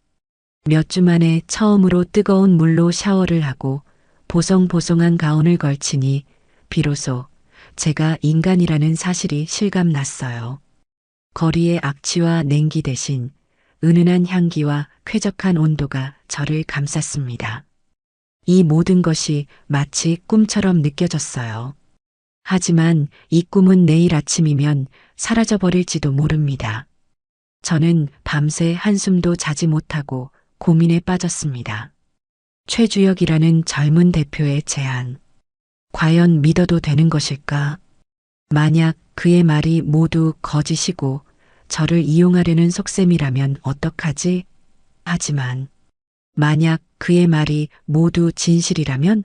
A: 몇 주 만에 처음으로 뜨거운 물로 샤워를 하고 보송보송한 가운을 걸치니 비로소 제가 인간이라는 사실이 실감났어요. 거리의 악취와 냉기 대신 은은한 향기와 쾌적한 온도가 저를 감쌌습니다. 이 모든 것이 마치 꿈처럼 느껴졌어요. 하지만 이 꿈은 내일 아침이면 사라져버릴지도 모릅니다. 저는 밤새 한숨도 자지 못하고 고민에 빠졌습니다. 최주혁이라는 젊은 대표의 제안. 과연 믿어도 되는 것일까? 만약 그의 말이 모두 거짓이고 저를 이용하려는 속셈이라면 어떡하지? 하지만 만약 그의 말이 모두 진실이라면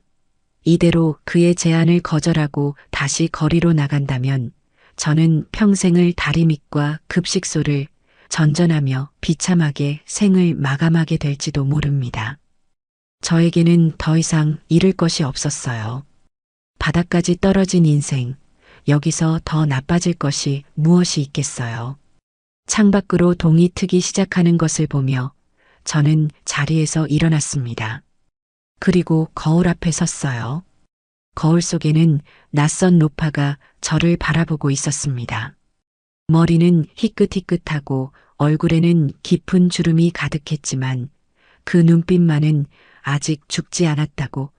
A: 이대로 그의 제안을 거절하고 다시 거리로 나간다면 저는 평생을 다리밑과 급식소를 전전하며 비참하게 생을 마감하게 될지도 모릅니다. 저에게는 더 이상 잃을 것이 없었어요. 바닥까지 떨어진 인생, 여기서 더 나빠질 것이 무엇이 있겠어요. 창밖으로 동이 트기 시작하는 것을 보며 저는 자리에서 일어났습니다. 그리고 거울 앞에 섰어요. 거울 속에는 낯선 노파가 저를 바라보고 있었습니다. 머리는 희끗희끗하고 얼굴에는 깊은 주름이 가득했지만 그 눈빛만은 아직 죽지 않았다고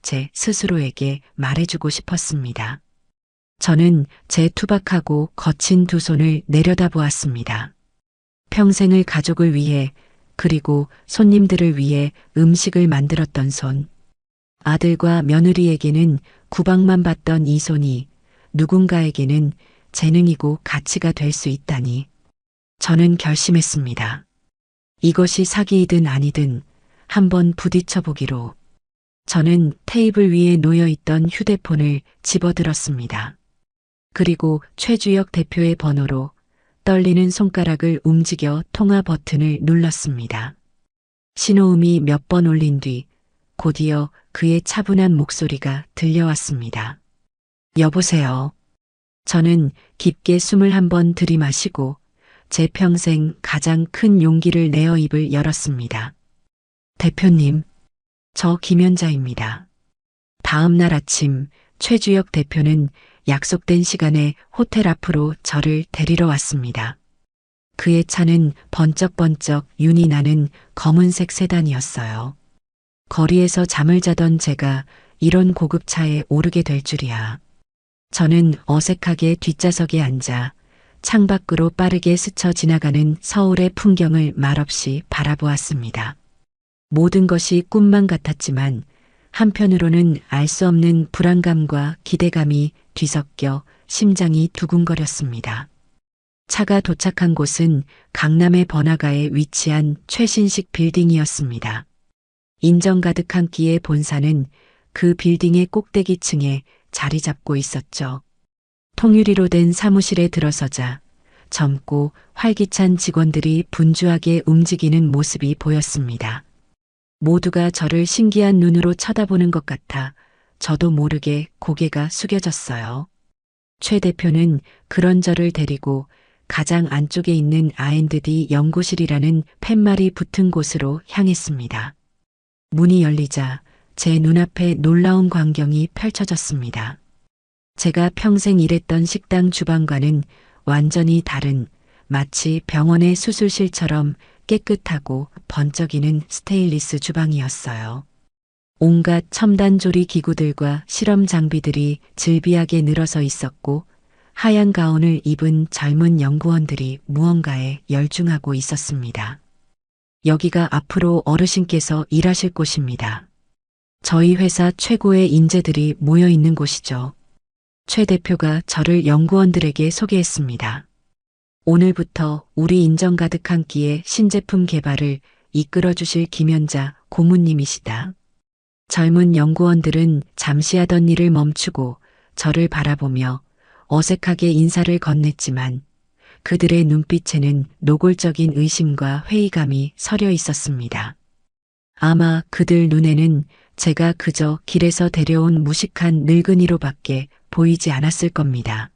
A: 제 스스로에게 말해주고 싶었습니다. 저는 제 투박하고 거친 두 손을 내려다보았습니다. 평생을 가족을 위해 그리고 손님들을 위해 음식을 만들었던 손. 아들과 며느리에게는 구박만 받던 이 손이 누군가에게는 재능이고 가치가 될 수 있다니. 저는 결심했습니다. 이것이 사기이든 아니든 한번 부딪혀 보기로. 저는 테이블 위에 놓여 있던 휴대폰을 집어들었습니다. 그리고 최주혁 대표의 번호로 떨리는 손가락을 움직여 통화 버튼을 눌렀습니다. 신호음이 몇 번 울린 뒤 곧이어 그의 차분한 목소리가 들려왔습니다. 여보세요. 저는 깊게 숨을 한번 들이마시고 제 평생 가장 큰 용기를 내어 입을 열었습니다. 대표님, 저 김연자입니다. 다음 날 아침 최주혁 대표는 약속된 시간에 호텔 앞으로 저를 데리러 왔습니다. 그의 차는 번쩍번쩍 윤이 나는 검은색 세단이었어요. 거리에서 잠을 자던 제가 이런 고급차에 오르게 될 줄이야. 저는 어색하게 뒷좌석에 앉아 창밖으로 빠르게 스쳐 지나가는 서울의 풍경을 말없이 바라보았습니다. 모든 것이 꿈만 같았지만 한편으로는 알 수 없는 불안감과 기대감이 뒤섞여 심장이 두근거렸습니다. 차가 도착한 곳은 강남의 번화가에 위치한 최신식 빌딩이었습니다. 인정 가득한 끼의 본사는 그 빌딩의 꼭대기층에 자리 잡고 있었죠. 통유리로 된 사무실에 들어서자 젊고 활기찬 직원들이 분주하게 움직이는 모습이 보였습니다. 모두가 저를 신기한 눈으로 쳐다보는 것 같아 저도 모르게 고개가 숙여졌어요. 최 대표는 그런 저를 데리고 가장 안쪽에 있는 R&D 연구실이라는 팻말이 붙은 곳으로 향했습니다. 문이 열리자 제 눈앞에 놀라운 광경이 펼쳐졌습니다. 제가 평생 일했던 식당 주방과는 완전히 다른, 마치 병원의 수술실처럼 깨끗하고 번쩍이는 스테인리스 주방이었어요. 온갖 첨단 조리 기구들과 실험 장비들이 즐비하게 늘어서 있었고 하얀 가운을 입은 젊은 연구원들이 무언가에 열중하고 있었습니다. 여기가 앞으로 어르신께서 일하실 곳입니다. 저희 회사 최고의 인재들이 모여 있는 곳이죠. 최 대표가 저를 연구원들에게 소개했습니다. 오늘부터 우리 인정 가득한 끼의 신제품 개발을 이끌어 주실 김연자 고문님이시다. 젊은 연구원들은 잠시 하던 일을 멈추고 저를 바라보며 어색하게 인사를 건넸지만 그들의 눈빛에는 노골적인 의심과 회의감이 서려 있었습니다. 아마 그들 눈에는 제가 그저 길에서 데려온 무식한 늙은이로밖에 보이지 않았을 겁니다.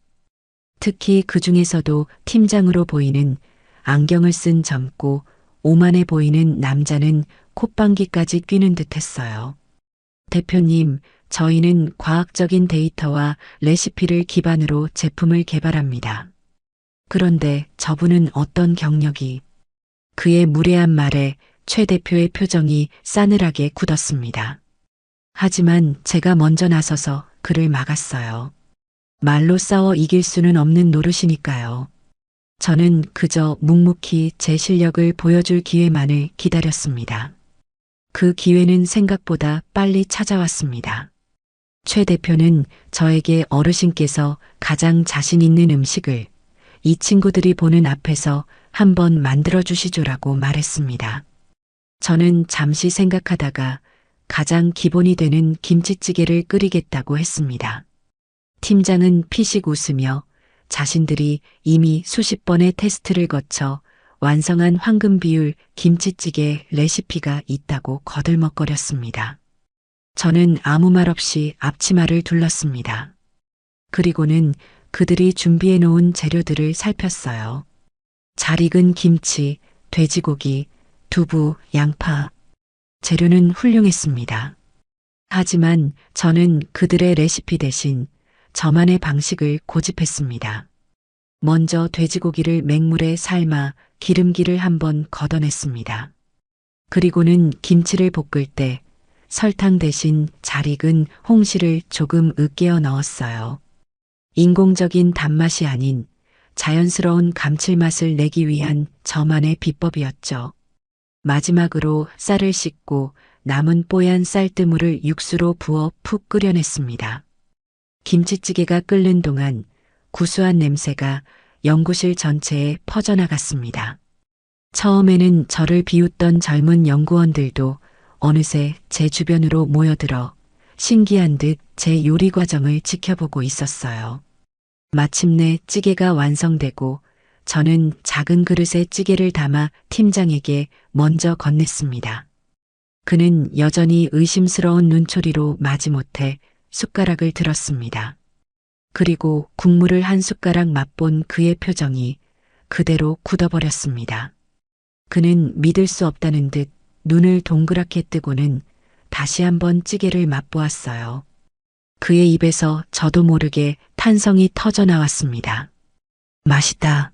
A: 특히 그 중에서도 팀장으로 보이는 안경을 쓴 젊고 오만해 보이는 남자는 콧방귀까지 뀌는 듯 했어요. 대표님, 저희는 과학적인 데이터와 레시피를 기반으로 제품을 개발합니다. 그런데 저분은 어떤 경력이? 그의 무례한 말에 최 대표의 표정이 싸늘하게 굳었습니다. 하지만 제가 먼저 나서서 그를 막았어요. 말로 싸워 이길 수는 없는 노릇이니까요. 저는 그저 묵묵히 제 실력을 보여줄 기회만을 기다렸습니다. 그 기회는 생각보다 빨리 찾아왔습니다. 최 대표는 저에게 어르신께서 가장 자신 있는 음식을 이 친구들이 보는 앞에서 한번 만들어 주시죠라고 말했습니다. 저는 잠시 생각하다가 가장 기본이 되는 김치찌개를 끓이겠다고 했습니다. 팀장은 피식 웃으며 자신들이 이미 수십 번의 테스트를 거쳐 완성한 황금 비율 김치찌개 레시피가 있다고 거들먹거렸습니다. 저는 아무 말 없이 앞치마를 둘렀습니다. 그리고는 그들이 준비해 놓은 재료들을 살폈어요. 잘 익은 김치, 돼지고기, 두부, 양파. 재료는 훌륭했습니다. 하지만 저는 그들의 레시피 대신 저만의 방식을 고집했습니다. 먼저 돼지고기를 맹물에 삶아 기름기를 한번 걷어냈습니다. 그리고는 김치를 볶을 때 설탕 대신 잘 익은 홍시를 조금 으깨어 넣었어요. 인공적인 단맛이 아닌 자연스러운 감칠맛을 내기 위한 저만의 비법이었죠. 마지막으로 쌀을 씻고 남은 뽀얀 쌀뜨물을 육수로 부어 푹 끓여냈습니다. 김치찌개가 끓는 동안 구수한 냄새가 연구실 전체에 퍼져나갔습니다. 처음에는 저를 비웃던 젊은 연구원들도 어느새 제 주변으로 모여들어 신기한 듯 제 요리 과정을 지켜보고 있었어요. 마침내 찌개가 완성되고 저는 작은 그릇에 찌개를 담아 팀장에게 먼저 건넸습니다. 그는 여전히 의심스러운 눈초리로 마지못해 숟가락을 들었습니다. 그리고 국물을 한 숟가락 맛본 그의 표정이 그대로 굳어버렸습니다. 그는 믿을 수 없다는 듯 눈을 동그랗게 뜨고는 다시 한번 찌개를 맛보았어요. 그의 입에서 저도 모르게 탄성이 터져 나왔습니다. 맛있다.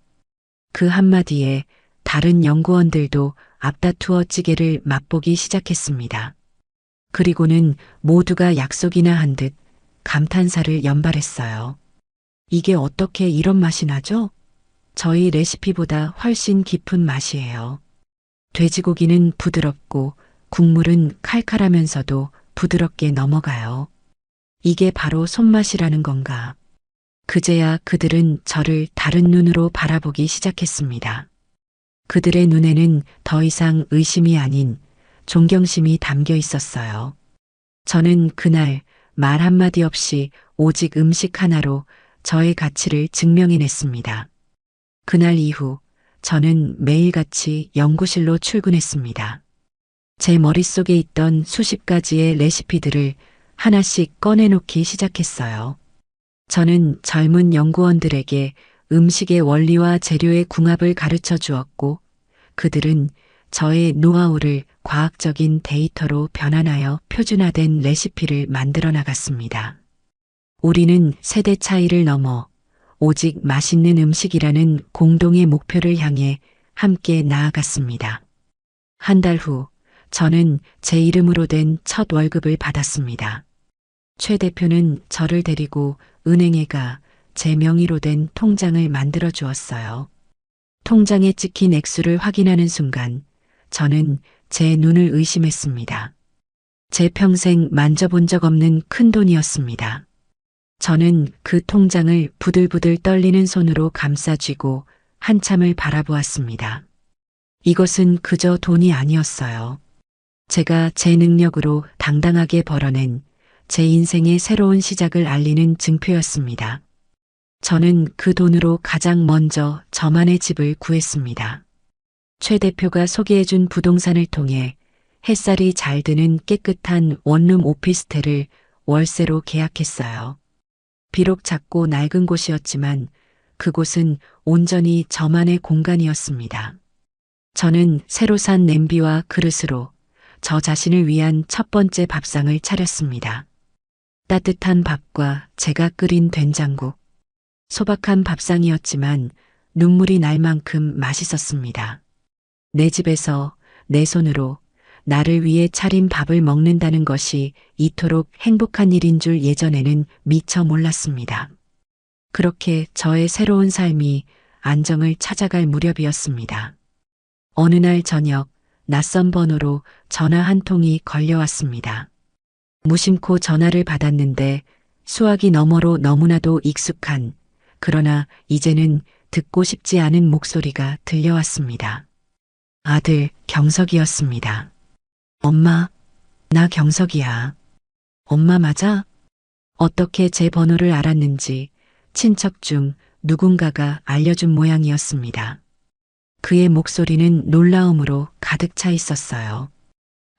A: 그 한마디에 다른 연구원들도 앞다투어 찌개를 맛보기 시작했습니다. 그리고는 모두가 약속이나 한 듯 감탄사를 연발했어요. 이게 어떻게 이런 맛이 나죠? 저희 레시피보다 훨씬 깊은 맛이에요. 돼지고기는 부드럽고 국물은 칼칼하면서도 부드럽게 넘어가요. 이게 바로 손맛이라는 건가. 그제야 그들은 저를 다른 눈으로 바라보기 시작했습니다. 그들의 눈에는 더 이상 의심이 아닌 존경심이 담겨 있었어요. 저는 그날 말 한마디 없이 오직 음식 하나로 저의 가치를 증명해냈습니다. 그날 이후 저는 매일같이 연구실로 출근했습니다. 제 머릿속에 있던 수십 가지의 레시피들을 하나씩 꺼내놓기 시작했어요. 저는 젊은 연구원들에게 음식의 원리와 재료의 궁합을 가르쳐 주었고 그들은 저의 노하우를 과학적인 데이터로 변환하여 표준화된 레시피를 만들어 나갔습니다. 우리는 세대 차이를 넘어 오직 맛있는 음식이라는 공동의 목표를 향해 함께 나아갔습니다. 한 달 후 저는 제 이름으로 된 첫 월급을 받았습니다. 최 대표는 저를 데리고 은행에 가 제 명의로 된 통장을 만들어 주었어요. 통장에 찍힌 액수를 확인하는 순간 저는 제 눈을 의심했습니다. 제 평생 만져본 적 없는 큰 돈이었습니다. 저는 그 통장을 부들부들 떨리는 손으로 감싸쥐고 한참을 바라보았습니다. 이것은 그저 돈이 아니었어요. 제가 제 능력으로 당당하게 벌어낸 제 인생의 새로운 시작을 알리는 증표였습니다. 저는 그 돈으로 가장 먼저 저만의 집을 구했습니다. 최 대표가 소개해준 부동산을 통해 햇살이 잘 드는 깨끗한 원룸 오피스텔을 월세로 계약했어요. 비록 작고 낡은 곳이었지만 그곳은 온전히 저만의 공간이었습니다. 저는 새로 산 냄비와 그릇으로 저 자신을 위한 첫 번째 밥상을 차렸습니다. 따뜻한 밥과 제가 끓인 된장국. 소박한 밥상이었지만 눈물이 날 만큼 맛있었습니다. 내 집에서 내 손으로 나를 위해 차린 밥을 먹는다는 것이 이토록 행복한 일인 줄 예전에는 미처 몰랐습니다. 그렇게 저의 새로운 삶이 안정을 찾아갈 무렵이었습니다. 어느 날 저녁 낯선 번호로 전화 한 통이 걸려왔습니다. 무심코 전화를 받았는데 수화기 너머로 너무나도 익숙한 그러나 이제는 듣고 싶지 않은 목소리가 들려왔습니다. 아들 경석이었습니다. 엄마, 나 경석이야. 엄마 맞아? 어떻게 제 번호를 알았는지 친척 중 누군가가 알려준 모양이었습니다. 그의 목소리는 놀라움으로 가득 차 있었어요.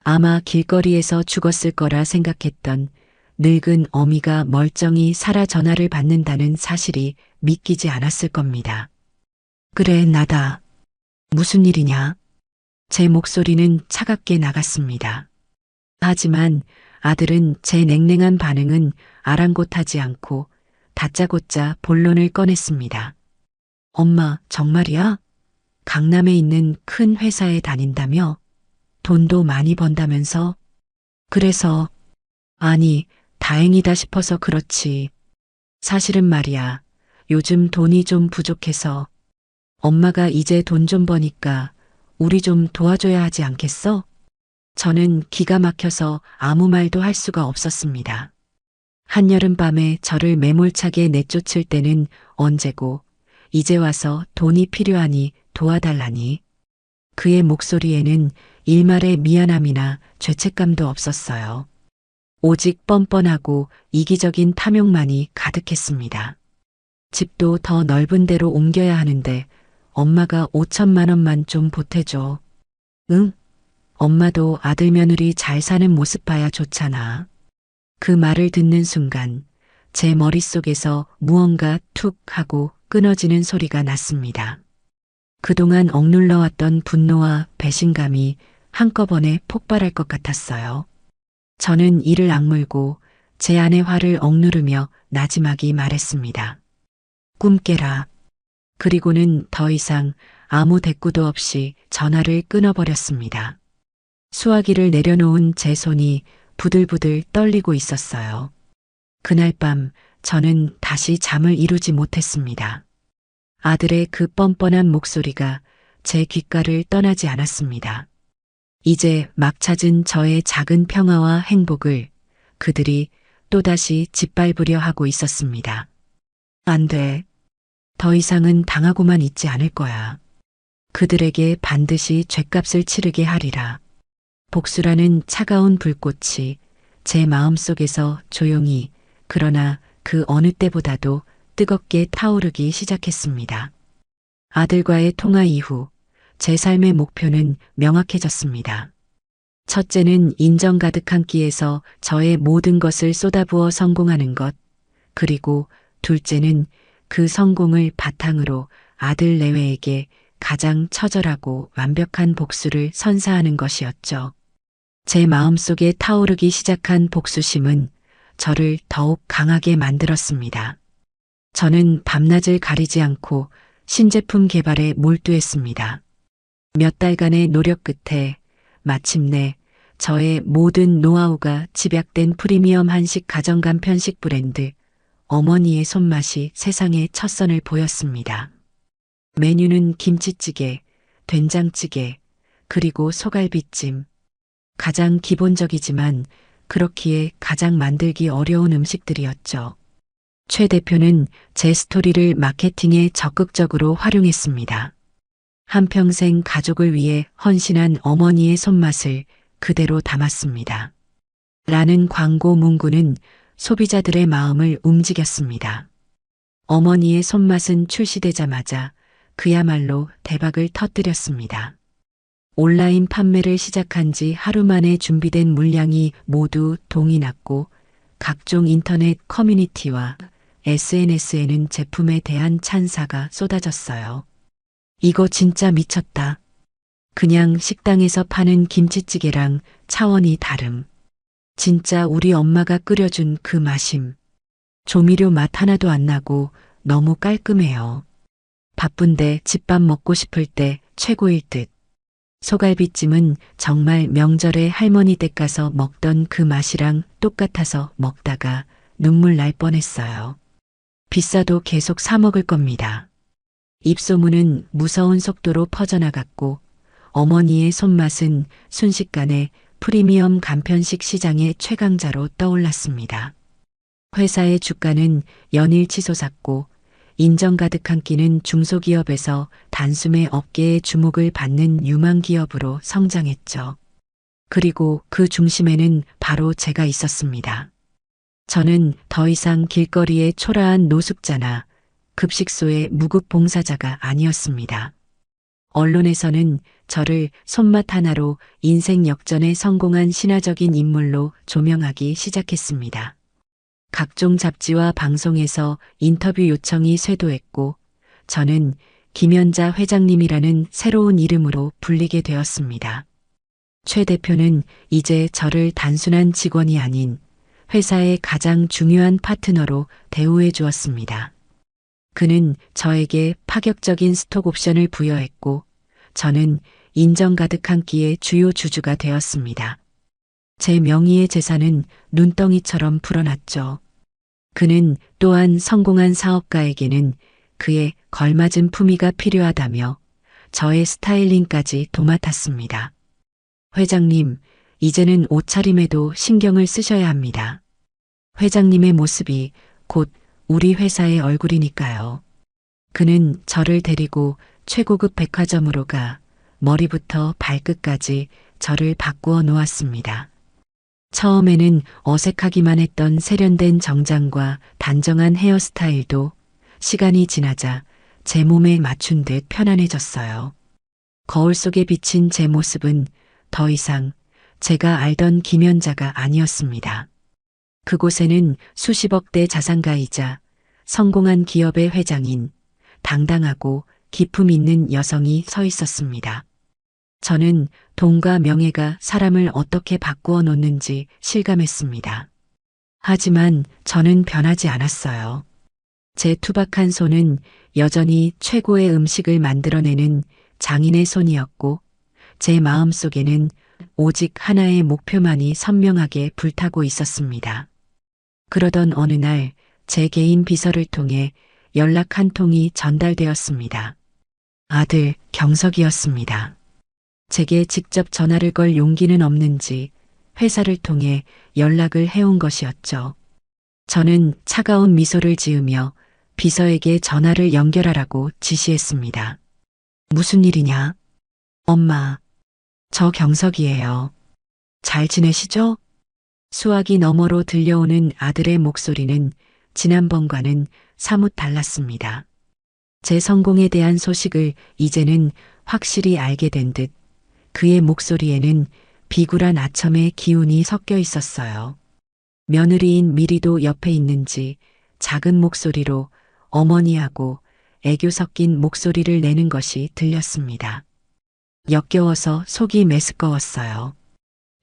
A: 아마 길거리에서 죽었을 거라 생각했던 늙은 어미가 멀쩡히 살아 전화를 받는다는 사실이 믿기지 않았을 겁니다. 그래, 나다. 무슨 일이냐? 제 목소리는 차갑게 나갔습니다. 하지만 아들은 제 냉랭한 반응은 아랑곳하지 않고 다짜고짜 본론을 꺼냈습니다. 엄마, 정말이야? 강남에 있는 큰 회사에 다닌다며? 돈도 많이 번다면서? 그래서, 아니, 다행이다 싶어서 그렇지. 사실은 말이야. 요즘 돈이 좀 부족해서 엄마가 이제 돈 좀 버니까 우리 좀 도와줘야 하지 않겠어? 저는 기가 막혀서 아무 말도 할 수가 없었습니다. 한여름 밤에 저를 매몰차게 내쫓을 때는 언제고, 이제 와서 돈이 필요하니 도와달라니. 그의 목소리에는 일말의 미안함이나 죄책감도 없었어요. 오직 뻔뻔하고 이기적인 탐욕만이 가득했습니다. 집도 더 넓은 데로 옮겨야 하는데 엄마가 5천만 원만 좀 보태줘. 응? 엄마도 아들 며느리 잘 사는 모습 봐야 좋잖아. 그 말을 듣는 순간 제 머릿속에서 무언가 툭 하고 끊어지는 소리가 났습니다. 그동안 억눌러왔던 분노와 배신감이 한꺼번에 폭발할 것 같았어요. 저는 이를 악물고 제 안의 화를 억누르며 나지막이 말했습니다. 꿈 깨라. 그리고는 더 이상 아무 대꾸도 없이 전화를 끊어버렸습니다. 수화기를 내려놓은 제 손이 부들부들 떨리고 있었어요. 그날 밤 저는 다시 잠을 이루지 못했습니다. 아들의 그 뻔뻔한 목소리가 제 귓가를 떠나지 않았습니다. 이제 막 찾은 저의 작은 평화와 행복을 그들이 또다시 짓밟으려 하고 있었습니다. 안 돼. 더 이상은 당하고만 있지 않을 거야. 그들에게 반드시 죗값을 치르게 하리라. 복수라는 차가운 불꽃이 제 마음속에서 조용히, 그러나 그 어느 때보다도 뜨겁게 타오르기 시작했습니다. 아들과의 통화 이후 제 삶의 목표는 명확해졌습니다. 첫째는 인정 가득한 끼에서 저의 모든 것을 쏟아부어 성공하는 것, 그리고 둘째는 그 성공을 바탕으로 아들 내외에게 가장 처절하고 완벽한 복수를 선사하는 것이었죠. 제 마음속에 타오르기 시작한 복수심은 저를 더욱 강하게 만들었습니다. 저는 밤낮을 가리지 않고 신제품 개발에 몰두했습니다. 몇 달간의 노력 끝에 마침내 저의 모든 노하우가 집약된 프리미엄 한식 가정간 편식 브랜드 어머니의 손맛이 세상에 첫 선을 보였습니다. 메뉴는 김치찌개, 된장찌개, 그리고 소갈비찜. 가장 기본적이지만 그렇기에 가장 만들기 어려운 음식들이었죠. 최 대표는 제 스토리를 마케팅에 적극적으로 활용했습니다. 한평생 가족을 위해 헌신한 어머니의 손맛을 그대로 담았습니다. 라는 광고 문구는 소비자들의 마음을 움직였습니다. 어머니의 손맛은 출시되자마자 그야말로 대박을 터뜨렸습니다. 온라인 판매를 시작한 지 하루 만에 준비된 물량이 모두 동이 났고 각종 인터넷 커뮤니티와 SNS에는 제품에 대한 찬사가 쏟아졌어요. 이거 진짜 미쳤다. 그냥 식당에서 파는 김치찌개랑 차원이 다름. 진짜 우리 엄마가 끓여준 그 맛임. 조미료 맛 하나도 안 나고 너무 깔끔해요. 바쁜데 집밥 먹고 싶을 때 최고일 듯. 소갈비찜은 정말 명절에 할머니 댁 가서 먹던 그 맛이랑 똑같아서 먹다가 눈물 날 뻔했어요. 비싸도 계속 사 먹을 겁니다. 입소문은 무서운 속도로 퍼져나갔고 어머니의 손맛은 순식간에 프리미엄 간편식 시장의 최강자로 떠올랐습니다. 회사의 주가는 연일 치솟았고 인정 가득한 끼는 중소기업에서 단숨에 업계의 주목을 받는 유망 기업으로 성장했죠. 그리고 그 중심에는 바로 제가 있었습니다. 저는 더 이상 길거리의 초라한 노숙자나 급식소의 무급 봉사자가 아니었습니다. 언론에서는 저를 손맛 하나로 인생 역전에 성공한 신화적인 인물로 조명하기 시작했습니다. 각종 잡지와 방송에서 인터뷰 요청이 쇄도했고 저는 김연자 회장님이라는 새로운 이름으로 불리게 되었습니다. 최 대표는 이제 저를 단순한 직원이 아닌 회사의 가장 중요한 파트너로 대우해 주었습니다. 그는 저에게 파격적인 스톡 옵션을 부여했고 저는 인정 가득한 끼의 주요 주주가 되었습니다. 제 명의의 재산은 눈덩이처럼 불어났죠. 그는 또한 성공한 사업가에게는 그에 걸맞은 품위가 필요하다며 저의 스타일링까지 도맡았습니다. 회장님, 이제는 옷차림에도 신경을 쓰셔야 합니다. 회장님의 모습이 곧 우리 회사의 얼굴이니까요. 그는 저를 데리고 최고급 백화점으로 가 머리부터 발끝까지 저를 바꾸어 놓았습니다. 처음에는 어색하기만 했던 세련된 정장과 단정한 헤어스타일도 시간이 지나자 제 몸에 맞춘 듯 편안해졌어요. 거울 속에 비친 제 모습은 더 이상 제가 알던 김연자가 아니었습니다. 그곳에는 수십억대 자산가이자 성공한 기업의 회장인 당당하고 기품 있는 여성이 서 있었습니다. 저는 돈과 명예가 사람을 어떻게 바꾸어 놓는지 실감했습니다. 하지만 저는 변하지 않았어요. 제 투박한 손은 여전히 최고의 음식을 만들어내는 장인의 손이었고 제 마음속에는 오직 하나의 목표만이 선명하게 불타고 있었습니다. 그러던 어느 날 제 개인 비서를 통해 연락 한 통이 전달되었습니다. 아들 경석이었습니다. 제게 직접 전화를 걸 용기는 없는지 회사를 통해 연락을 해온 것이었죠. 저는 차가운 미소를 지으며 비서에게 전화를 연결하라고 지시했습니다. 무슨 일이냐? 엄마, 저 경석이에요. 잘 지내시죠? 수화기 너머로 들려오는 아들의 목소리는 지난번과는 사뭇 달랐습니다. 제 성공에 대한 소식을 이제는 확실히 알게 된 듯 그의 목소리에는 비굴한 아첨의 기운이 섞여 있었어요. 며느리인 미리도 옆에 있는지 작은 목소리로 어머니하고 애교 섞인 목소리를 내는 것이 들렸습니다. 역겨워서 속이 메스꺼웠어요.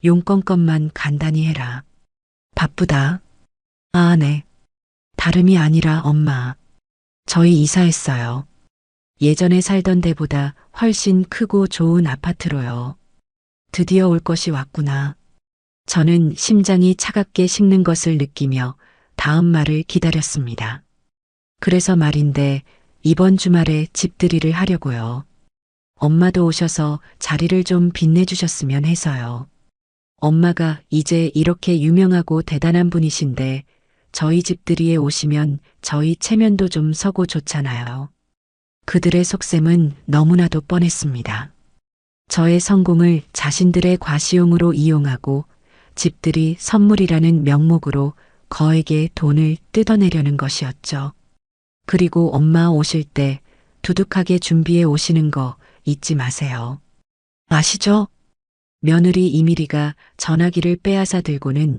A: 용건것만 간단히 해라. 바쁘다. 아, 네. 다름이 아니라 엄마. 저희 이사했어요. 예전에 살던 데보다 훨씬 크고 좋은 아파트로요. 드디어 올 것이 왔구나. 저는 심장이 차갑게 식는 것을 느끼며 다음 말을 기다렸습니다. 그래서 말인데 이번 주말에 집들이를 하려고요. 엄마도 오셔서 자리를 좀 빛내주셨으면 해서요. 엄마가 이제 이렇게 유명하고 대단한 분이신데 저희 집들이에 오시면 저희 체면도 좀 서고 좋잖아요. 그들의 속셈은 너무나도 뻔했습니다. 저의 성공을 자신들의 과시용으로 이용하고 집들이 선물이라는 명목으로 거액의 돈을 뜯어내려는 것이었죠. 그리고 엄마 오실 때 두둑하게 준비해 오시는 거 잊지 마세요. 아시죠? 며느리 이미리가 전화기를 빼앗아 들고는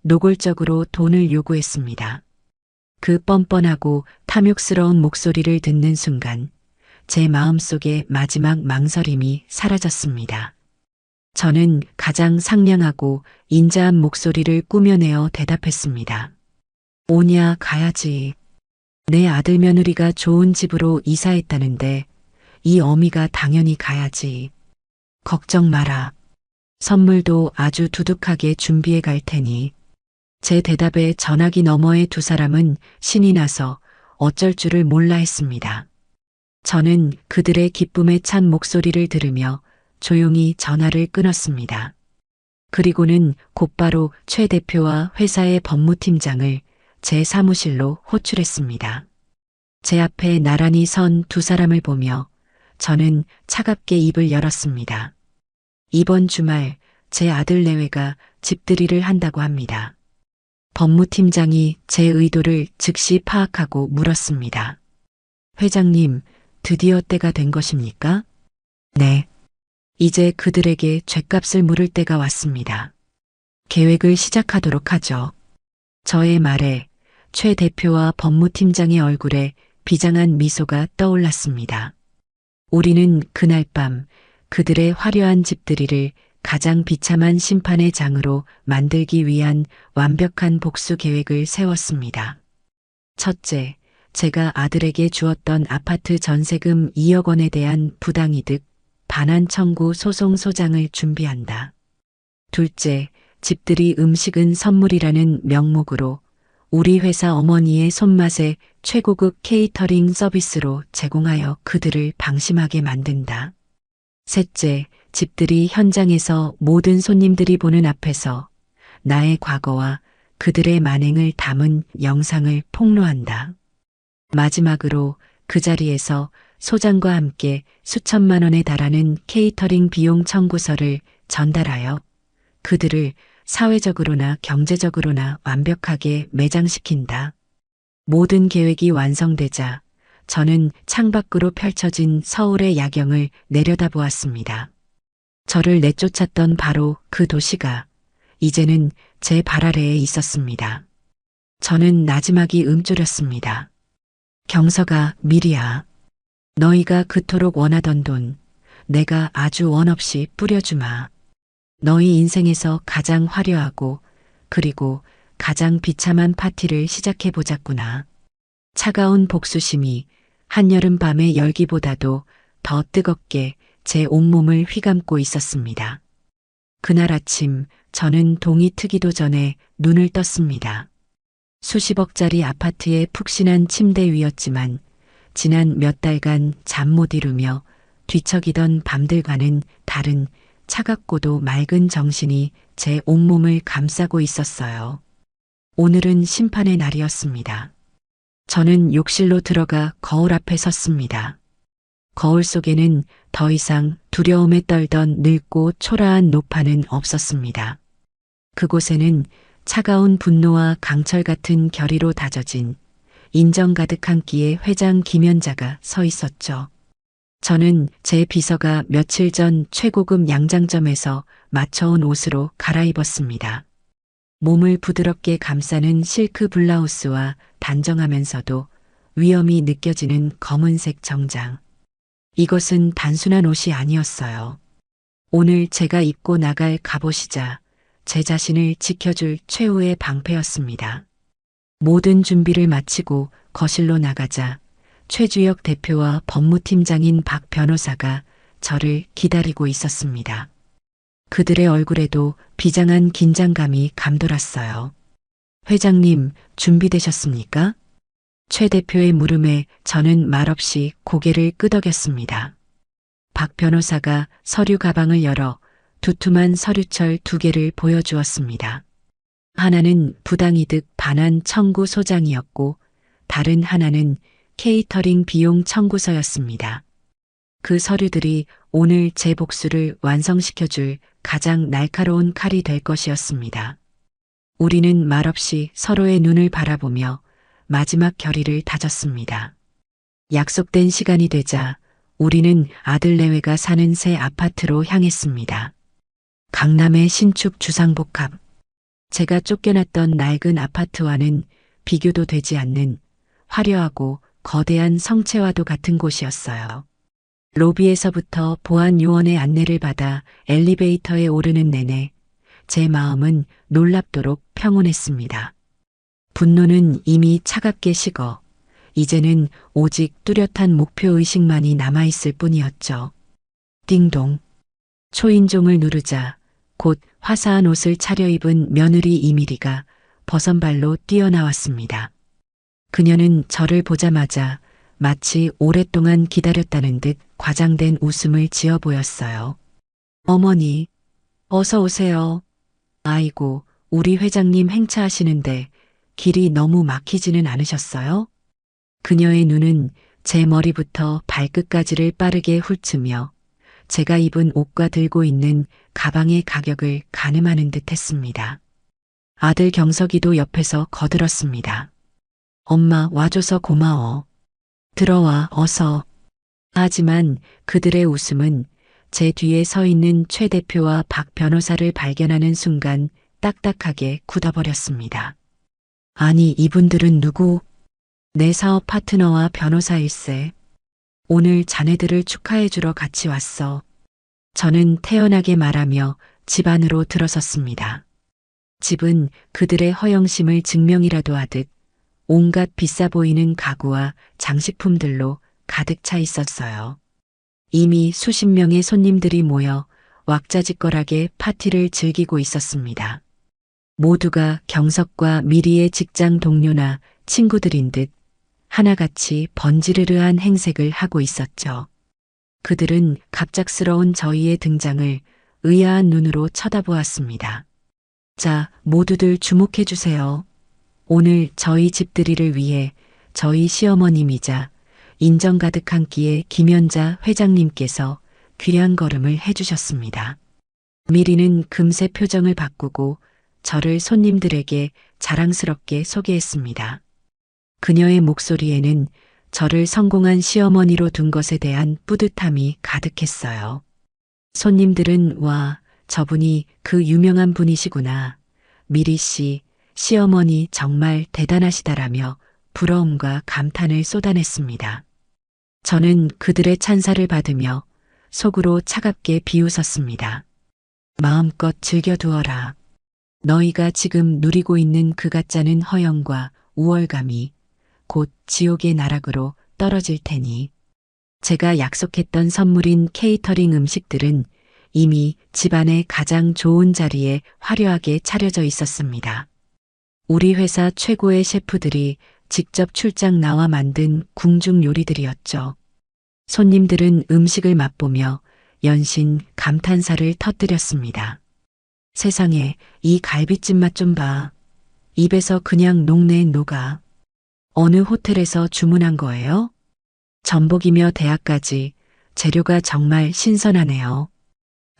A: 노골적으로 돈을 요구했습니다. 그 뻔뻔하고 탐욕스러운 목소리를 듣는 순간 제 마음속의 마지막 망설임이 사라졌습니다. 저는 가장 상냥하고 인자한 목소리를 꾸며내어 대답했습니다. 오냐 가야지. 내 아들 며느리가 좋은 집으로 이사했다는데 이 어미가 당연히 가야지. 걱정 마라. 선물도 아주 두둑하게 준비해 갈 테니. 제 대답에 전화기 너머의 두 사람은 신이 나서 어쩔 줄을 몰라 했습니다. 저는 그들의 기쁨에 찬 목소리를 들으며 조용히 전화를 끊었습니다. 그리고는 곧바로 최 대표와 회사의 법무팀장을 제 사무실로 호출했습니다. 제 앞에 나란히 선 두 사람을 보며 저는 차갑게 입을 열었습니다. 이번 주말 제 아들 내외가 집들이를 한다고 합니다. 법무팀장이 제 의도를 즉시 파악하고 물었습니다. 회장님, 드디어 때가 된 것입니까? 네. 이제 그들에게 죗값을 물을 때가 왔습니다. 계획을 시작하도록 하죠. 저의 말에 최 대표와 법무팀장의 얼굴에 비장한 미소가 떠올랐습니다. 우리는 그날 밤 그들의 화려한 집들이를 가장 비참한 심판의 장으로 만들기 위한 완벽한 복수 계획을 세웠습니다. 첫째, 제가 아들에게 주었던 아파트 전세금 2억 원에 대한 부당이득, 반환 청구 소송 소장을 준비한다. 둘째, 집들이 음식은 선물이라는 명목으로 우리 회사 어머니의 손맛에 최고급 케이터링 서비스로 제공하여 그들을 방심하게 만든다. 셋째, 집들이 현장에서 모든 손님들이 보는 앞에서 나의 과거와 그들의 만행을 담은 영상을 폭로한다. 마지막으로 그 자리에서 소장과 함께 수천만 원에 달하는 케이터링 비용 청구서를 전달하여 그들을 사회적으로나 경제적으로나 완벽하게 매장시킨다. 모든 계획이 완성되자 저는 창밖으로 펼쳐진 서울의 야경을 내려다보았습니다. 저를 내쫓았던 바로 그 도시가 이제는 제 발 아래에 있었습니다. 저는 나지막이 움츠렸습니다. 경서가, 미리야. 너희가 그토록 원하던 돈, 내가 아주 원 없이 뿌려주마. 너희 인생에서 가장 화려하고 그리고 가장 비참한 파티를 시작해보자꾸나. 차가운 복수심이 한여름 밤의 열기보다도 더 뜨겁게 제 온몸을 휘감고 있었습니다. 그날 아침 저는 동이 트기도 전에 눈을 떴습니다. 수십억짜리 아파트의 푹신한 침대 위였지만 지난 몇 달간 잠 못 이루며 뒤척이던 밤들과는 다른 차갑고도 맑은 정신이 제 온몸을 감싸고 있었어요. 오늘은 심판의 날이었습니다. 저는 욕실로 들어가 거울 앞에 섰습니다. 거울 속에는 더 이상 두려움에 떨던 늙고 초라한 노파는 없었습니다. 그곳에는 차가운 분노와 강철 같은 결의로 다져진 인정 가득 한 끼의 회장 김연자가 서 있었죠. 저는 제 비서가 며칠 전 최고급 양장점에서 맞춰온 옷으로 갈아입었습니다. 몸을 부드럽게 감싸는 실크 블라우스와 단정하면서도 위엄이 느껴지는 검은색 정장. 이것은 단순한 옷이 아니었어요. 오늘 제가 입고 나갈 갑옷이자 제 자신을 지켜줄 최후의 방패였습니다. 모든 준비를 마치고 거실로 나가자 최주혁 대표와 법무팀장인 박 변호사가 저를 기다리고 있었습니다. 그들의 얼굴에도 비장한 긴장감이 감돌았어요. 회장님, 준비되셨습니까? 최 대표의 물음에 저는 말없이 고개를 끄덕였습니다. 박 변호사가 서류 가방을 열어 두툼한 서류철 2개를 보여주었습니다. 하나는 부당이득 반환 청구 소장이었고 다른 하나는 케이터링 비용 청구서였습니다. 그 서류들이 오늘 제 복수를 완성시켜줄 가장 날카로운 칼이 될 것이었습니다. 우리는 말없이 서로의 눈을 바라보며 마지막 결의를 다졌습니다. 약속된 시간이 되자 우리는 아들 내외가 사는 새 아파트로 향했습니다. 강남의 신축 주상복합. 제가 쫓겨났던 낡은 아파트와는 비교도 되지 않는 화려하고 거대한 성채와도 같은 곳이었어요. 로비에서부터 보안 요원의 안내를 받아 엘리베이터에 오르는 내내 제 마음은 놀랍도록 평온했습니다. 분노는 이미 차갑게 식어 이제는 오직 뚜렷한 목표의식만이 남아있을 뿐이었죠. 띵동. 초인종을 누르자 곧 화사한 옷을 차려입은 며느리 이미리가 버선발로 뛰어나왔습니다. 그녀는 저를 보자마자 마치 오랫동안 기다렸다는 듯 과장된 웃음을 지어 보였어요. 어머니, 어서 오세요. 아이고, 우리 회장님 행차하시는데 길이 너무 막히지는 않으셨어요? 그녀의 눈은 제 머리부터 발끝까지를 빠르게 훑으며 제가 입은 옷과 들고 있는 가방의 가격을 가늠하는 듯 했습니다. 아들 경석이도 옆에서 거들었습니다. 엄마 와줘서 고마워. 들어와 어서. 하지만 그들의 웃음은 제 뒤에 서 있는 최 대표와 박 변호사를 발견하는 순간 딱딱하게 굳어버렸습니다. 아니 이분들은 누구? 내 사업 파트너와 변호사일세. 오늘 자네들을 축하해주러 같이 왔어. 저는 태연하게 말하며 집 안으로 들어섰습니다. 집은 그들의 허영심을 증명이라도 하듯 온갖 비싸 보이는 가구와 장식품들로 가득 차 있었어요. 이미 수십 명의 손님들이 모여 왁자지껄하게 파티를 즐기고 있었습니다. 모두가 경석과 미리의 직장 동료나 친구들인 듯 하나같이 번지르르한 행색을 하고 있었죠. 그들은 갑작스러운 저희의 등장을 의아한 눈으로 쳐다보았습니다. 자, 모두들 주목해 주세요. 오늘 저희 집들이를 위해 저희 시어머님이자 인정 가득 한 끼의 김연자 회장님께서 귀한 걸음을 해주셨습니다. 미리는 금세 표정을 바꾸고 저를 손님들에게 자랑스럽게 소개했습니다. 그녀의 목소리에는 저를 성공한 시어머니로 둔 것에 대한 뿌듯함이 가득했어요. 손님들은 와, 저분이 그 유명한 분이시구나. 미리 씨, 시어머니 정말 대단하시다라며 부러움과 감탄을 쏟아냈습니다. 저는 그들의 찬사를 받으며 속으로 차갑게 비웃었습니다. 마음껏 즐겨두어라. 너희가 지금 누리고 있는 그 가짜는 허영과 우월감이 곧 지옥의 나락으로 떨어질 테니. 제가 약속했던 선물인 케이터링 음식들은 이미 집안의 가장 좋은 자리에 화려하게 차려져 있었습니다. 우리 회사 최고의 셰프들이 직접 출장 나와 만든 궁중 요리들이었죠. 손님들은 음식을 맛보며 연신 감탄사를 터뜨렸습니다. 세상에, 이 갈비찜 맛 좀 봐. 입에서 그냥 녹네 녹아. 어느 호텔에서 주문한 거예요? 전복이며 대하까지 재료가 정말 신선하네요.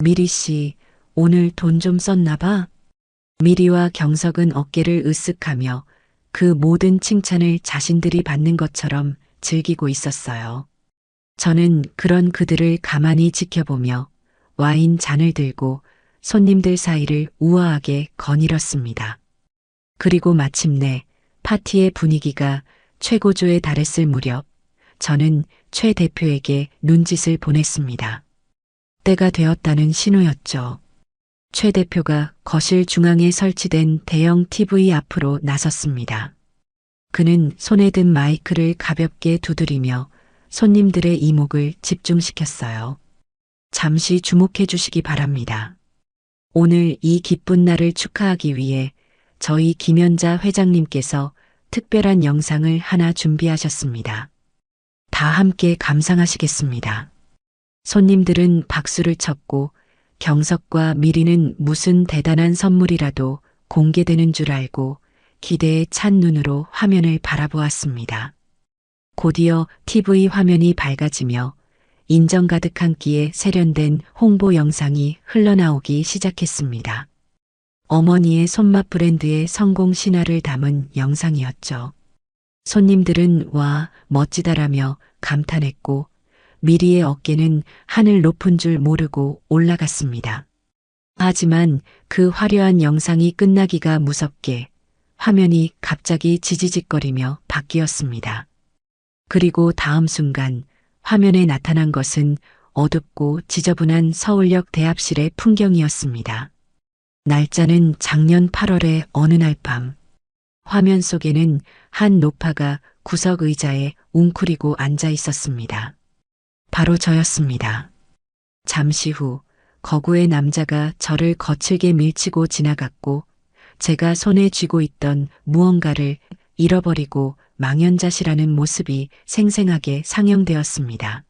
A: 미리 씨, 오늘 돈 좀 썼나 봐? 미리와 경석은 어깨를 으쓱하며 그 모든 칭찬을 자신들이 받는 것처럼 즐기고 있었어요. 저는 그런 그들을 가만히 지켜보며 와인 잔을 들고 손님들 사이를 우아하게 거닐었습니다. 그리고 마침내 파티의 분위기가 최고조에 달했을 무렵 저는 최 대표에게 눈짓을 보냈습니다. 때가 되었다는 신호였죠. 최 대표가 거실 중앙에 설치된 대형 TV 앞으로 나섰습니다. 그는 손에 든 마이크를 가볍게 두드리며 손님들의 이목을 집중시켰어요. 잠시 주목해 주시기 바랍니다. 오늘 이 기쁜 날을 축하하기 위해 저희 김연자 회장님께서 특별한 영상을 하나 준비하셨습니다. 다 함께 감상하시겠습니다. 손님들은 박수를 쳤고 경석과 미리는 무슨 대단한 선물이라도 공개되는 줄 알고 기대에 찬 눈으로 화면을 바라보았습니다. 곧이어 TV 화면이 밝아지며 인정 가득한 끼에 세련된 홍보 영상이 흘러나오기 시작했습니다. 어머니의 손맛 브랜드의 성공 신화를 담은 영상이었죠. 손님들은 와, 멋지다라며 감탄했고 미리의 어깨는 하늘 높은 줄 모르고 올라갔습니다. 하지만 그 화려한 영상이 끝나기가 무섭게 화면이 갑자기 지지직거리며 바뀌었습니다. 그리고 다음 순간 화면에 나타난 것은 어둡고 지저분한 서울역 대합실의 풍경이었습니다. 날짜는 작년 8월의 어느 날 밤. 화면 속에는 한 노파가 구석 의자에 웅크리고 앉아 있었습니다. 바로 저였습니다. 잠시 후 거구의 남자가 저를 거칠게 밀치고 지나갔고 제가 손에 쥐고 있던 무언가를 잃어버리고 망연자실하는 모습이 생생하게 상영되었습니다.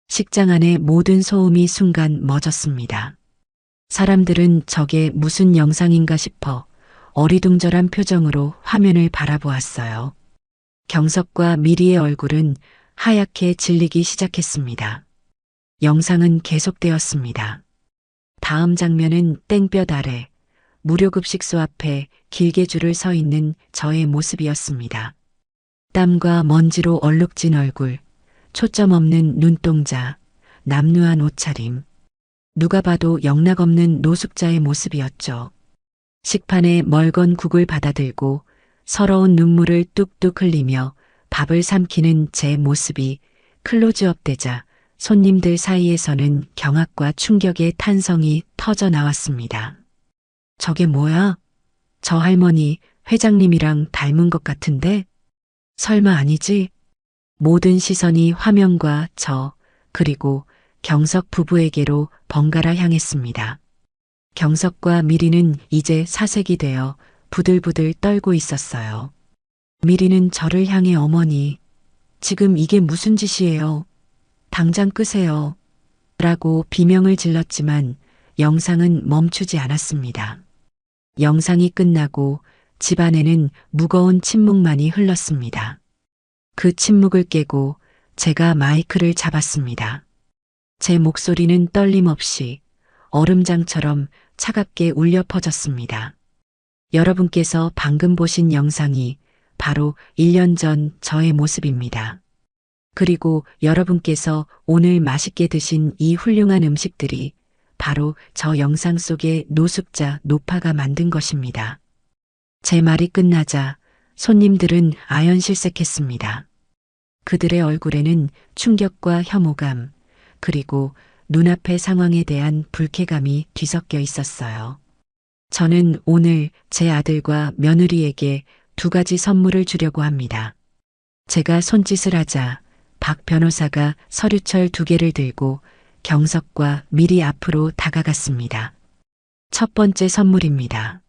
A: 식장 안의 모든 소음이 순간 멎었습니다. 사람들은 저게 무슨 영상인가 싶어 어리둥절한 표정으로 화면을 바라보았어요. 경석과 미리의 얼굴은 하얗게 질리기 시작했습니다. 영상은 계속되었습니다. 다음 장면은 땡볕 아래 무료급식소 앞에 길게 줄을 서 있는 저의 모습이었습니다. 땀과 먼지로 얼룩진 얼굴, 초점 없는 눈동자, 남루한 옷차림. 누가 봐도 영락없는 노숙자의 모습이었죠. 식판에 멀건 국을 받아들고 서러운 눈물을 뚝뚝 흘리며 밥을 삼키는 제 모습이 클로즈업 되자 손님들 사이에서는 경악과 충격의 탄성이 터져 나왔습니다. 저게 뭐야? 저 할머니 회장님이랑 닮은 것 같은데? 설마 아니지? 모든 시선이 화면과 저 그리고 경석 부부에게로 번갈아 향했습니다. 경석과 미리는 이제 사색이 되어 부들부들 떨고 있었어요. 미리는 저를 향해 어머니, 지금 이게 무슨 짓이에요? 당장 끄세요. 라고 비명을 질렀지만 영상은 멈추지 않았습니다. 영상이 끝나고 집안에는 무거운 침묵만이 흘렀습니다. 그 침묵을 깨고 제가 마이크를 잡았습니다. 제 목소리는 떨림 없이 얼음장처럼 차갑게 울려 퍼졌습니다. 여러분께서 방금 보신 영상이 바로 1년 전 저의 모습입니다. 그리고 여러분께서 오늘 맛있게 드신 이 훌륭한 음식들이 바로 저 영상 속의 노숙자 노파가 만든 것입니다. 제 말이 끝나자 손님들은 아연실색했습니다. 그들의 얼굴에는 충격과 혐오감, 그리고 눈앞의 상황에 대한 불쾌감이 뒤섞여 있었어요. 저는 오늘 제 아들과 며느리에게 2가지 선물을 주려고 합니다. 제가 손짓을 하자 박 변호사가 서류철 2개를 들고 경석과 미리 앞으로 다가갔습니다. 첫 번째 선물입니다.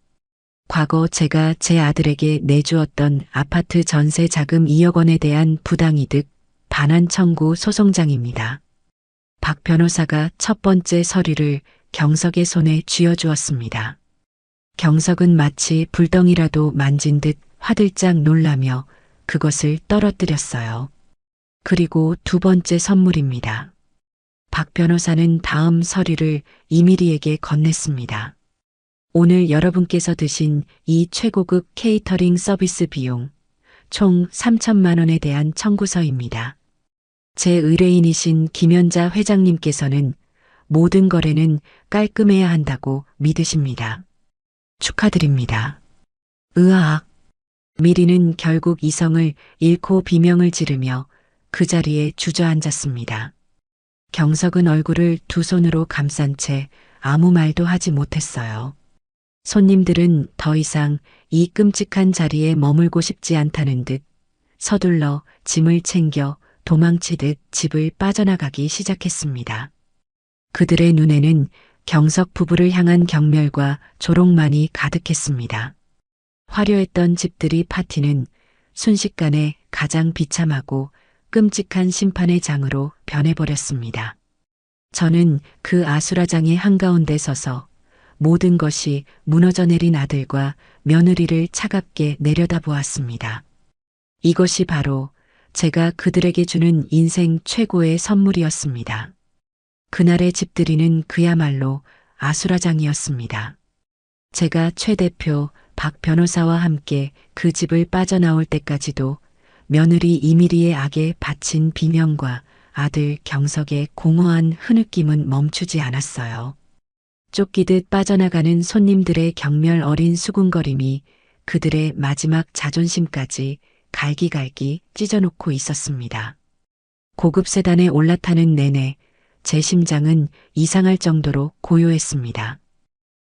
A: 과거 제가 제 아들에게 내주었던 아파트 전세 자금 2억 원에 대한 부당이득 반환 청구 소송장입니다. 박 변호사가 첫 번째 서류를 경석의 손에 쥐어주었습니다. 경석은 마치 불덩이라도 만진 듯 화들짝 놀라며 그것을 떨어뜨렸어요. 그리고 2번째 선물입니다. 박 변호사는 다음 서류를 이미리에게 건넸습니다. 오늘 여러분께서 드신 이 최고급 케이터링 서비스 비용 총 3천만 원에 대한 청구서입니다. 제 의뢰인이신 김연자 회장님께서는 모든 거래는 깔끔해야 한다고 믿으십니다. 축하드립니다. 으악. 미리는 결국 이성을 잃고 비명을 지르며 그 자리에 주저앉았습니다. 경석은 얼굴을 2 손으로 감싼 채 아무 말도 하지 못했어요. 손님들은 더 이상 이 끔찍한 자리에 머물고 싶지 않다는 듯 서둘러 짐을 챙겨 도망치듯 집을 빠져나가기 시작했습니다. 그들의 눈에는 경석 부부를 향한 경멸과 조롱만이 가득했습니다. 화려했던 집들이 파티는 순식간에 가장 비참하고 끔찍한 심판의 장으로 변해버렸습니다. 저는 그 아수라장의 한가운데 서서 모든 것이 무너져 내린 아들과 며느리를 차갑게 내려다보았습니다. 이것이 바로 제가 그들에게 주는 인생 최고의 선물이었습니다. 그날의 집들이는 그야말로 아수라장이었습니다. 제가 최 대표 박 변호사와 함께 그 집을 빠져나올 때까지도 며느리 이미리의 악에 바친 비명과 아들 경석의 공허한 흐느낌은 멈추지 않았어요. 쫓기듯 빠져나가는 손님들의 경멸 어린 수군거림이 그들의 마지막 자존심까지 갈기갈기 찢어놓고 있었습니다. 고급 세단에 올라타는 내내 제 심장은 이상할 정도로 고요했습니다.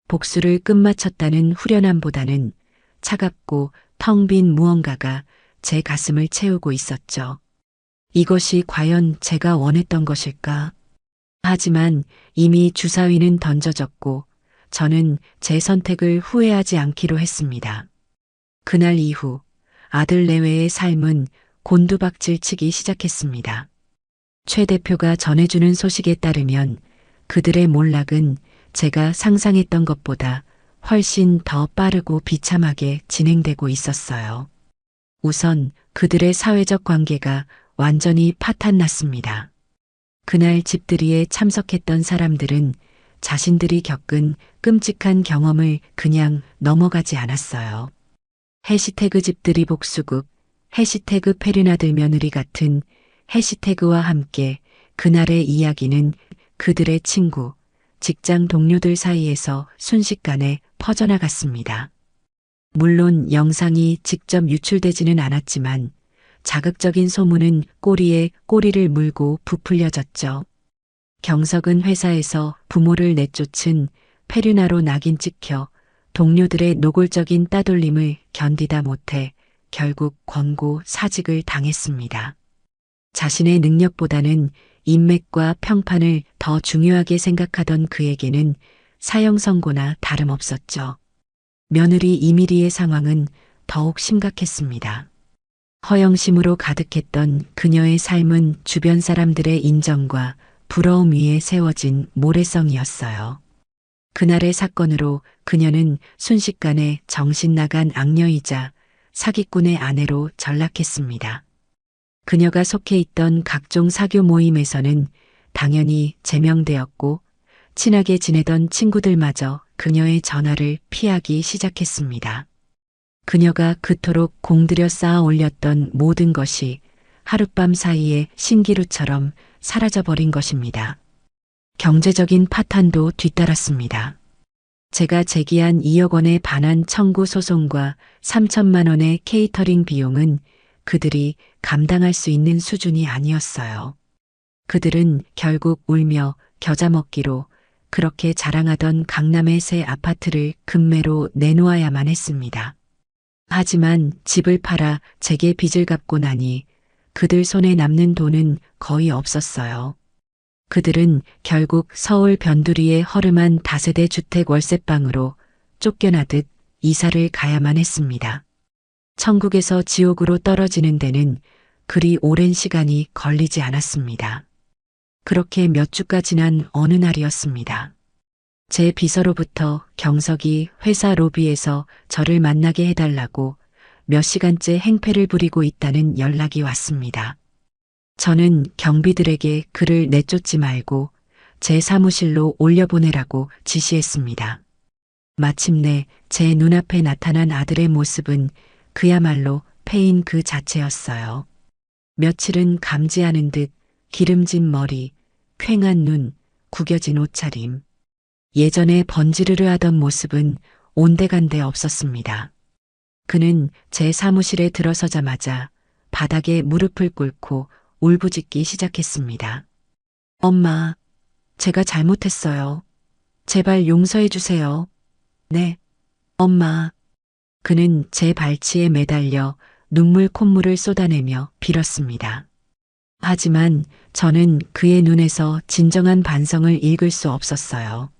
A: 복수를 끝마쳤다는 후련함보다는 차갑고 텅 빈 무언가가 제 가슴을 채우고 있었죠. 이것이 과연 제가 원했던 것일까? 하지만 이미 주사위는 던져졌고 저는 제 선택을 후회하지 않기로 했습니다. 그날 이후 아들 내외의 삶은 곤두박질 치기 시작했습니다. 최 대표가 전해주는 소식에 따르면 그들의 몰락은 제가 상상했던 것보다 훨씬 더 빠르고 비참하게 진행되고 있었어요. 우선 그들의 사회적 관계가 완전히 파탄났습니다. 그날 집들이에 참석했던 사람들은 자신들이 겪은 끔찍한 경험을 그냥 넘어가지 않았어요. 해시태그 집들이 복수국, 해시태그 페르나들 며느리 같은 해시태그와 함께 그날의 이야기는 그들의 친구, 직장 동료들 사이에서 순식간에 퍼져나갔습니다. 물론 영상이 직접 유출되지는 않았지만 자극적인 소문은 꼬리에 꼬리를 물고 부풀려졌죠. 경석은 회사에서 부모를 내쫓은 페르나로 낙인 찍혀 동료들의 노골적인 따돌림을 견디다 못해 결국 권고 사직을 당했습니다. 자신의 능력보다는 인맥과 평판을 더 중요하게 생각하던 그에게는 사형 선고나 다름없었죠. 며느리 이미리의 상황은 더욱 심각했습니다. 허영심으로 가득했던 그녀의 삶은 주변 사람들의 인정과 부러움 위에 세워진 모래성이었어요. 그날의 사건으로 그녀는 순식간에 정신 나간 악녀이자 사기꾼의 아내로 전락했습니다. 그녀가 속해 있던 각종 사교 모임에서는 당연히 제명되었고 친하게 지내던 친구들마저 그녀의 전화를 피하기 시작했습니다. 그녀가 그토록 공들여 쌓아 올렸던 모든 것이 하룻밤 사이에 신기루처럼 사라져버린 것입니다. 경제적인 파탄도 뒤따랐습니다. 제가 제기한 2억 원의 반환 청구 소송과 3천만 원의 케이터링 비용은 그들이 감당할 수 있는 수준이 아니었어요. 그들은 결국 울며 겨자 먹기로 그렇게 자랑하던 강남의 새 아파트를 금매로 내놓아야만 했습니다. 하지만 집을 팔아 제게 빚을 갚고 나니 그들 손에 남는 돈은 거의 없었어요. 그들은 결국 서울 변두리의 허름한 다세대 주택 월세방으로 쫓겨나듯 이사를 가야만 했습니다. 천국에서 지옥으로 떨어지는 데는 그리 오랜 시간이 걸리지 않았습니다. 그렇게 몇 주가 지난 어느 날이었습니다. 제 비서로부터 경석이 회사 로비에서 저를 만나게 해달라고 몇 시간째 행패를 부리고 있다는 연락이 왔습니다. 저는 경비들에게 그를 내쫓지 말고 제 사무실로 올려보내라고 지시했습니다. 마침내 제 눈앞에 나타난 아들의 모습은 그야말로 패인 그 자체였어요. 며칠은 감지하는 듯 기름진 머리, 퀭한 눈, 구겨진 옷차림. 예전에 번지르르 하던 모습은 온데간데 없었습니다. 그는 제 사무실에 들어서자마자 바닥에 무릎을 꿇고 울부짖기 시작했습니다. 엄마, 제가 잘못했어요. 제발 용서해 주세요. 네, 엄마. 그는 제 발치에 매달려 눈물 콧물을 쏟아내며 빌었습니다. 하지만 저는 그의 눈에서 진정한 반성을 읽을 수 없었어요.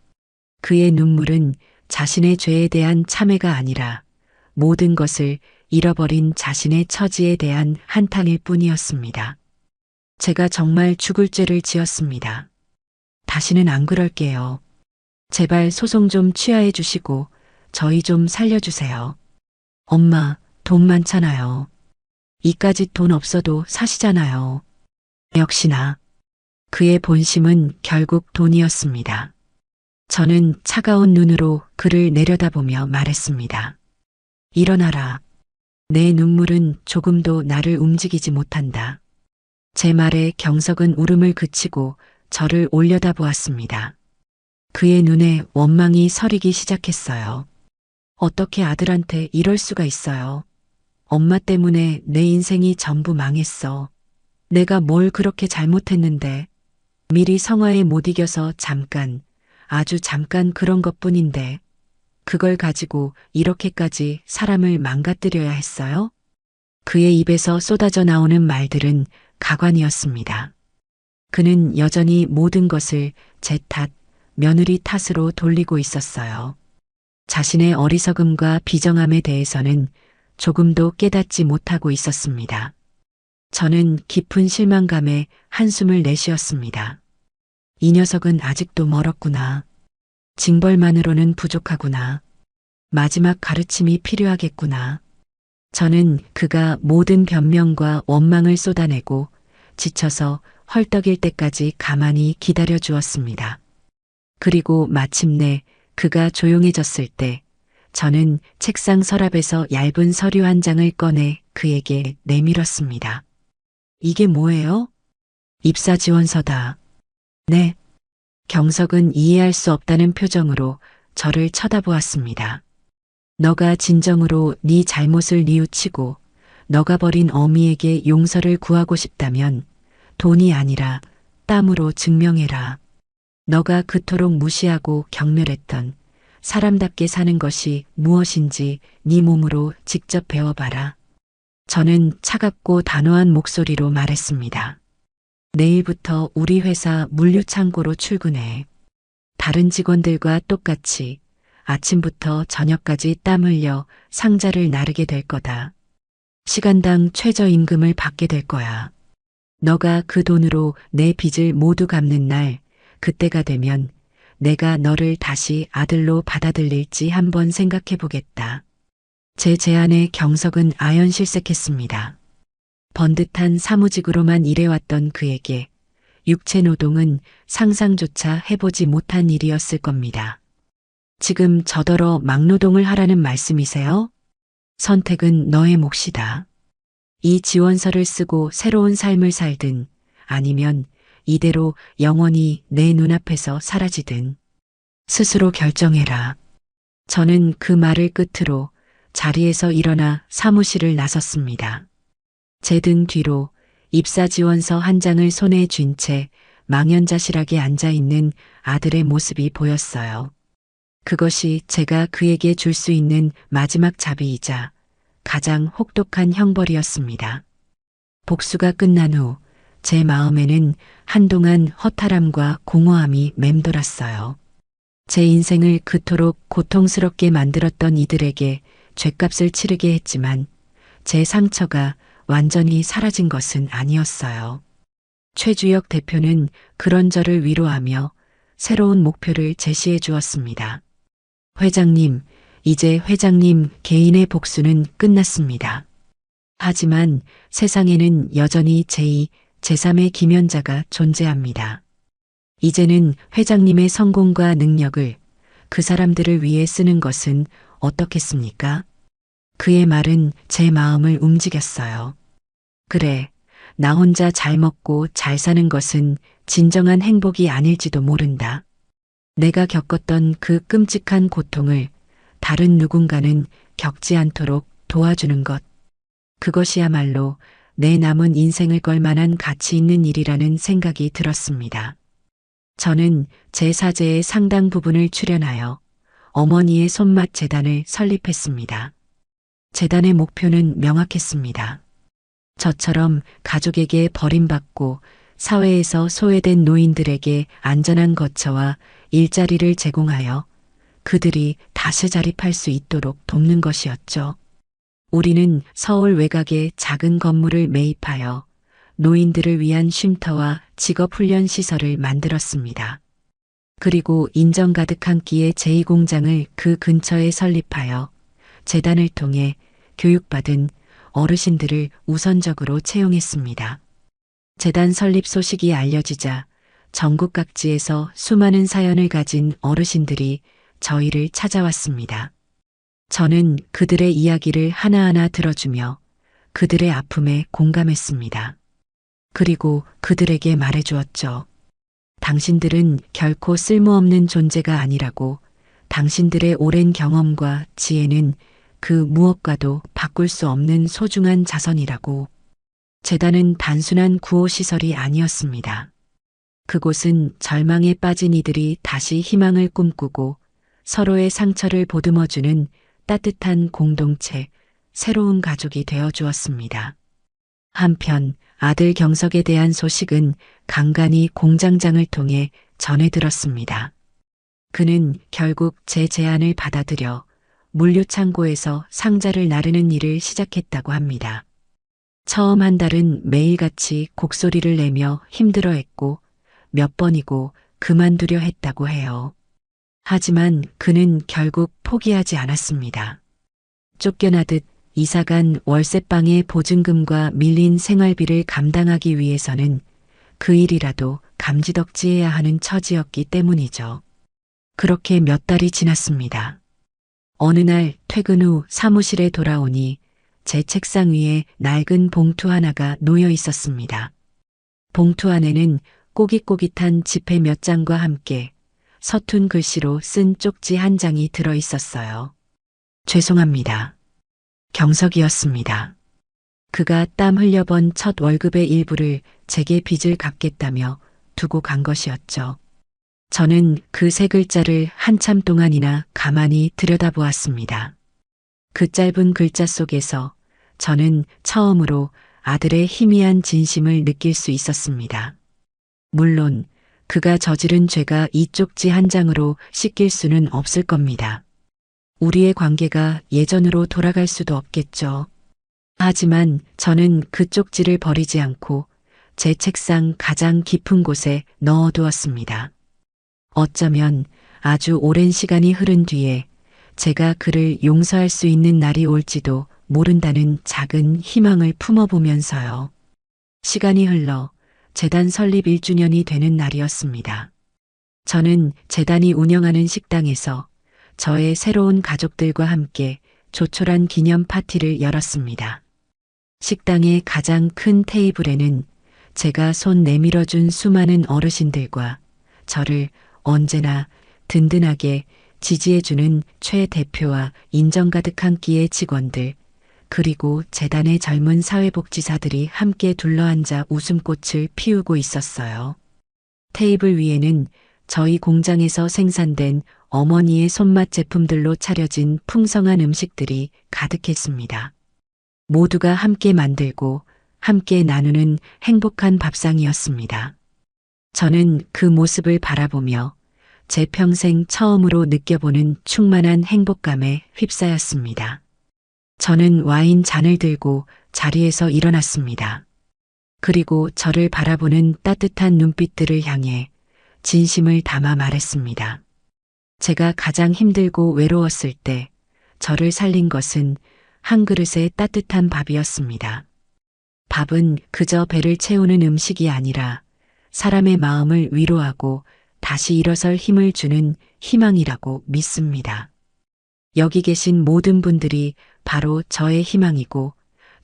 A: 그의 눈물은 자신의 죄에 대한 참회가 아니라 모든 것을 잃어버린 자신의 처지에 대한 한탄일 뿐이었습니다. 제가 정말 죽을 죄를 지었습니다. 다시는 안 그럴게요. 제발 소송 좀 취하해 주시고 저희 좀 살려주세요. 엄마, 돈 많잖아요. 이까짓 돈 없어도 사시잖아요. 역시나 그의 본심은 결국 돈이었습니다. 저는 차가운 눈으로 그를 내려다보며 말했습니다. 일어나라. 내 눈물은 조금도 나를 움직이지 못한다. 제 말에 경석은 울음을 그치고 저를 올려다보았습니다. 그의 눈에 원망이 서리기 시작했어요. 어떻게 아들한테 이럴 수가 있어요. 엄마 때문에 내 인생이 전부 망했어. 내가 뭘 그렇게 잘못했는데. 미리 성화에 못 이겨서 잠깐, 아주 잠깐 그런 것뿐인데 그걸 가지고 이렇게까지 사람을 망가뜨려야 했어요? 그의 입에서 쏟아져 나오는 말들은 가관이었습니다. 그는 여전히 모든 것을 제 탓, 며느리 탓으로 돌리고 있었어요. 자신의 어리석음과 비정함에 대해서는 조금도 깨닫지 못하고 있었습니다. 저는 깊은 실망감에 한숨을 내쉬었습니다. 이 녀석은 아직도 멀었구나. 징벌만으로는 부족하구나. 마지막 가르침이 필요하겠구나. 저는 그가 모든 변명과 원망을 쏟아내고 지쳐서 헐떡일 때까지 가만히 기다려 주었습니다. 그리고 마침내 그가 조용해졌을 때 저는 책상 서랍에서 얇은 서류 한 장을 꺼내 그에게 내밀었습니다. 이게 뭐예요? 입사 지원서다. 네. 경석은 이해할 수 없다는 표정으로 저를 쳐다보았습니다. 너가 진정으로 네 잘못을 뉘우치고 너가 버린 어미에게 용서를 구하고 싶다면 돈이 아니라 땀으로 증명해라. 너가 그토록 무시하고 경멸했던 사람답게 사는 것이 무엇인지 네 몸으로 직접 배워봐라. 저는 차갑고 단호한 목소리로 말했습니다. 내일부터 우리 회사 물류창고로 출근해. 다른 직원들과 똑같이 아침부터 저녁까지 땀 흘려 상자를 나르게 될 거다. 시간당 최저임금을 받게 될 거야. 너가 그 돈으로 내 빚을 모두 갚는 날, 그때가 되면 내가 너를 다시 아들로 받아들일지 한번 생각해 보겠다. 제 제안에 경석은 아연실색했습니다. 번듯한 사무직으로만 일해왔던 그에게 육체 노동은 상상조차 해보지 못한 일이었을 겁니다. 지금 저더러 막노동을 하라는 말씀이세요? 선택은 너의 몫이다. 이 지원서를 쓰고 새로운 삶을 살든 아니면 이대로 영원히 내 눈앞에서 사라지든 스스로 결정해라. 저는 그 말을 끝으로 자리에서 일어나 사무실을 나섰습니다. 제 등 뒤로 입사 지원서 한 장을 손에 쥔 채 망연자실하게 앉아있는 아들의 모습이 보였어요. 그것이 제가 그에게 줄 수 있는 마지막 자비이자 가장 혹독한 형벌이었습니다. 복수가 끝난 후 제 마음에는 한동안 허탈함과 공허함이 맴돌았어요. 제 인생을 그토록 고통스럽게 만들었던 이들에게 죗값을 치르게 했지만 제 상처가 완전히 사라진 것은 아니었어요. 최주혁 대표는 그런 저를 위로하며 새로운 목표를 제시해 주었습니다. 회장님, 이제 회장님 개인의 복수는 끝났습니다. 하지만 세상에는 여전히 제2, 제3의 김연자가 존재합니다. 이제는 회장님의 성공과 능력을 그 사람들을 위해 쓰는 것은 어떻겠습니까? 그의 말은 제 마음을 움직였어요. 그래, 나 혼자 잘 먹고 잘 사는 것은 진정한 행복이 아닐지도 모른다. 내가 겪었던 그 끔찍한 고통을 다른 누군가는 겪지 않도록 도와주는 것. 그것이야말로 내 남은 인생을 걸 만한 가치 있는 일이라는 생각이 들었습니다. 저는 제 사재의 상당 부분을 출연하여 어머니의 손맛 재단을 설립했습니다. 재단의 목표는 명확했습니다. 저처럼 가족에게 버림받고 사회에서 소외된 노인들에게 안전한 거처와 일자리를 제공하여 그들이 다시 자립할 수 있도록 돕는 것이었죠. 우리는 서울 외곽에 작은 건물을 매입하여 노인들을 위한 쉼터와 직업훈련 시설을 만들었습니다. 그리고 인정 가득한 끼의 제2공장을 그 근처에 설립하여 재단을 통해 교육받은 어르신들을 우선적으로 채용했습니다. 재단 설립 소식이 알려지자 전국 각지에서 수많은 사연을 가진 어르신들이 저희를 찾아왔습니다. 저는 그들의 이야기를 하나하나 들어주며 그들의 아픔에 공감했습니다. 그리고 그들에게 말해주었죠. 당신들은 결코 쓸모없는 존재가 아니라고, 당신들의 오랜 경험과 지혜는 그 무엇과도 바꿀 수 없는 소중한 자선이라고. 재단은 단순한 구호시설이 아니었습니다. 그곳은 절망에 빠진 이들이 다시 희망을 꿈꾸고 서로의 상처를 보듬어주는 따뜻한 공동체, 새로운 가족이 되어 주었습니다. 한편 아들 경석에 대한 소식은 간간히 공장장을 통해 전해 들었습니다. 그는 결국 제 제안을 받아들여 물류창고에서 상자를 나르는 일을 시작했다고 합니다. 처음 한 달은 매일같이 곡소리를 내며 힘들어했고 몇 번이고 그만두려 했다고 해요. 하지만 그는 결국 포기하지 않았습니다. 쫓겨나듯 이사간 월세방의 보증금과 밀린 생활비를 감당하기 위해서는 그 일이라도 감지덕지해야 하는 처지였기 때문이죠. 그렇게 몇 달이 지났습니다. 어느 날 퇴근 후 사무실에 돌아오니 제 책상 위에 낡은 봉투 하나가 놓여 있었습니다. 봉투 안에는 꼬깃꼬깃한 지폐 몇 장과 함께 서툰 글씨로 쓴 쪽지 한 장이 들어 있었어요. 죄송합니다. 경석이었습니다. 그가 땀 흘려 번 첫 월급의 일부를 제게 빚을 갚겠다며 두고 간 것이었죠. 저는 그 세 글자를 한참 동안이나 가만히 들여다보았습니다. 그 짧은 글자 속에서 저는 처음으로 아들의 희미한 진심을 느낄 수 있었습니다. 물론 그가 저지른 죄가 이 쪽지 한 장으로 씻길 수는 없을 겁니다. 우리의 관계가 예전으로 돌아갈 수도 없겠죠. 하지만 저는 그 쪽지를 버리지 않고 제 책상 가장 깊은 곳에 넣어두었습니다. 어쩌면 아주 오랜 시간이 흐른 뒤에 제가 그를 용서할 수 있는 날이 올지도 모른다는 작은 희망을 품어보면서요. 시간이 흘러 재단 설립 1주년이 되는 날이었습니다. 저는 재단이 운영하는 식당에서 저의 새로운 가족들과 함께 조촐한 기념 파티를 열었습니다. 식당의 가장 큰 테이블에는 제가 손 내밀어준 수많은 어르신들과 저를 언제나 든든하게 지지해주는 최 대표와 인정 가득 한 끼의 직원들, 그리고 재단의 젊은 사회복지사들이 함께 둘러앉아 웃음꽃을 피우고 있었어요. 테이블 위에는 저희 공장에서 생산된 어머니의 손맛 제품들로 차려진 풍성한 음식들이 가득했습니다. 모두가 함께 만들고 함께 나누는 행복한 밥상이었습니다. 저는 그 모습을 바라보며 제 평생 처음으로 느껴보는 충만한 행복감에 휩싸였습니다. 저는 와인 잔을 들고 자리에서 일어났습니다. 그리고 저를 바라보는 따뜻한 눈빛들을 향해 진심을 담아 말했습니다. 제가 가장 힘들고 외로웠을 때 저를 살린 것은 한 그릇의 따뜻한 밥이었습니다. 밥은 그저 배를 채우는 음식이 아니라 사람의 마음을 위로하고 다시 일어설 힘을 주는 희망이라고 믿습니다. 여기 계신 모든 분들이 바로 저의 희망이고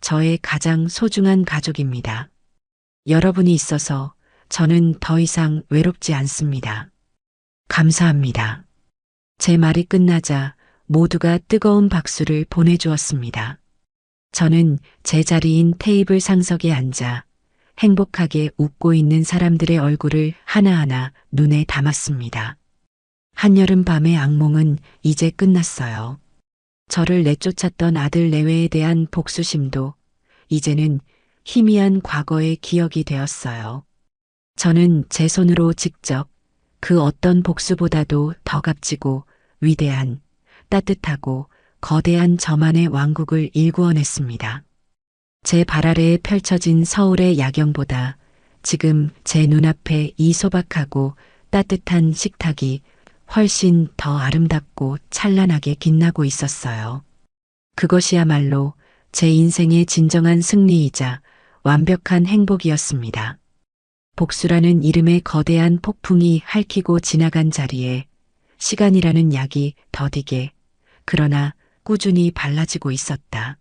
A: 저의 가장 소중한 가족입니다. 여러분이 있어서 저는 더 이상 외롭지 않습니다. 감사합니다. 제 말이 끝나자 모두가 뜨거운 박수를 보내주었습니다. 저는 제 자리인 테이블 상석에 앉아 행복하게 웃고 있는 사람들의 얼굴을 하나하나 눈에 담았습니다. 한여름 밤의 악몽은 이제 끝났어요. 저를 내쫓았던 아들 내외에 대한 복수심도 이제는 희미한 과거의 기억이 되었어요. 저는 제 손으로 직접 그 어떤 복수보다도 더 값지고 위대한, 따뜻하고 거대한 저만의 왕국을 일구어냈습니다. 제 발 아래에 펼쳐진 서울의 야경보다 지금 제 눈앞에 이 소박하고 따뜻한 식탁이 훨씬 더 아름답고 찬란하게 빛나고 있었어요. 그것이야말로 제 인생의 진정한 승리이자 완벽한 행복이었습니다. 복수라는 이름의 거대한 폭풍이 핥히고 지나간 자리에 시간이라는 약이 더디게, 그러나 꾸준히 발라지고 있었다.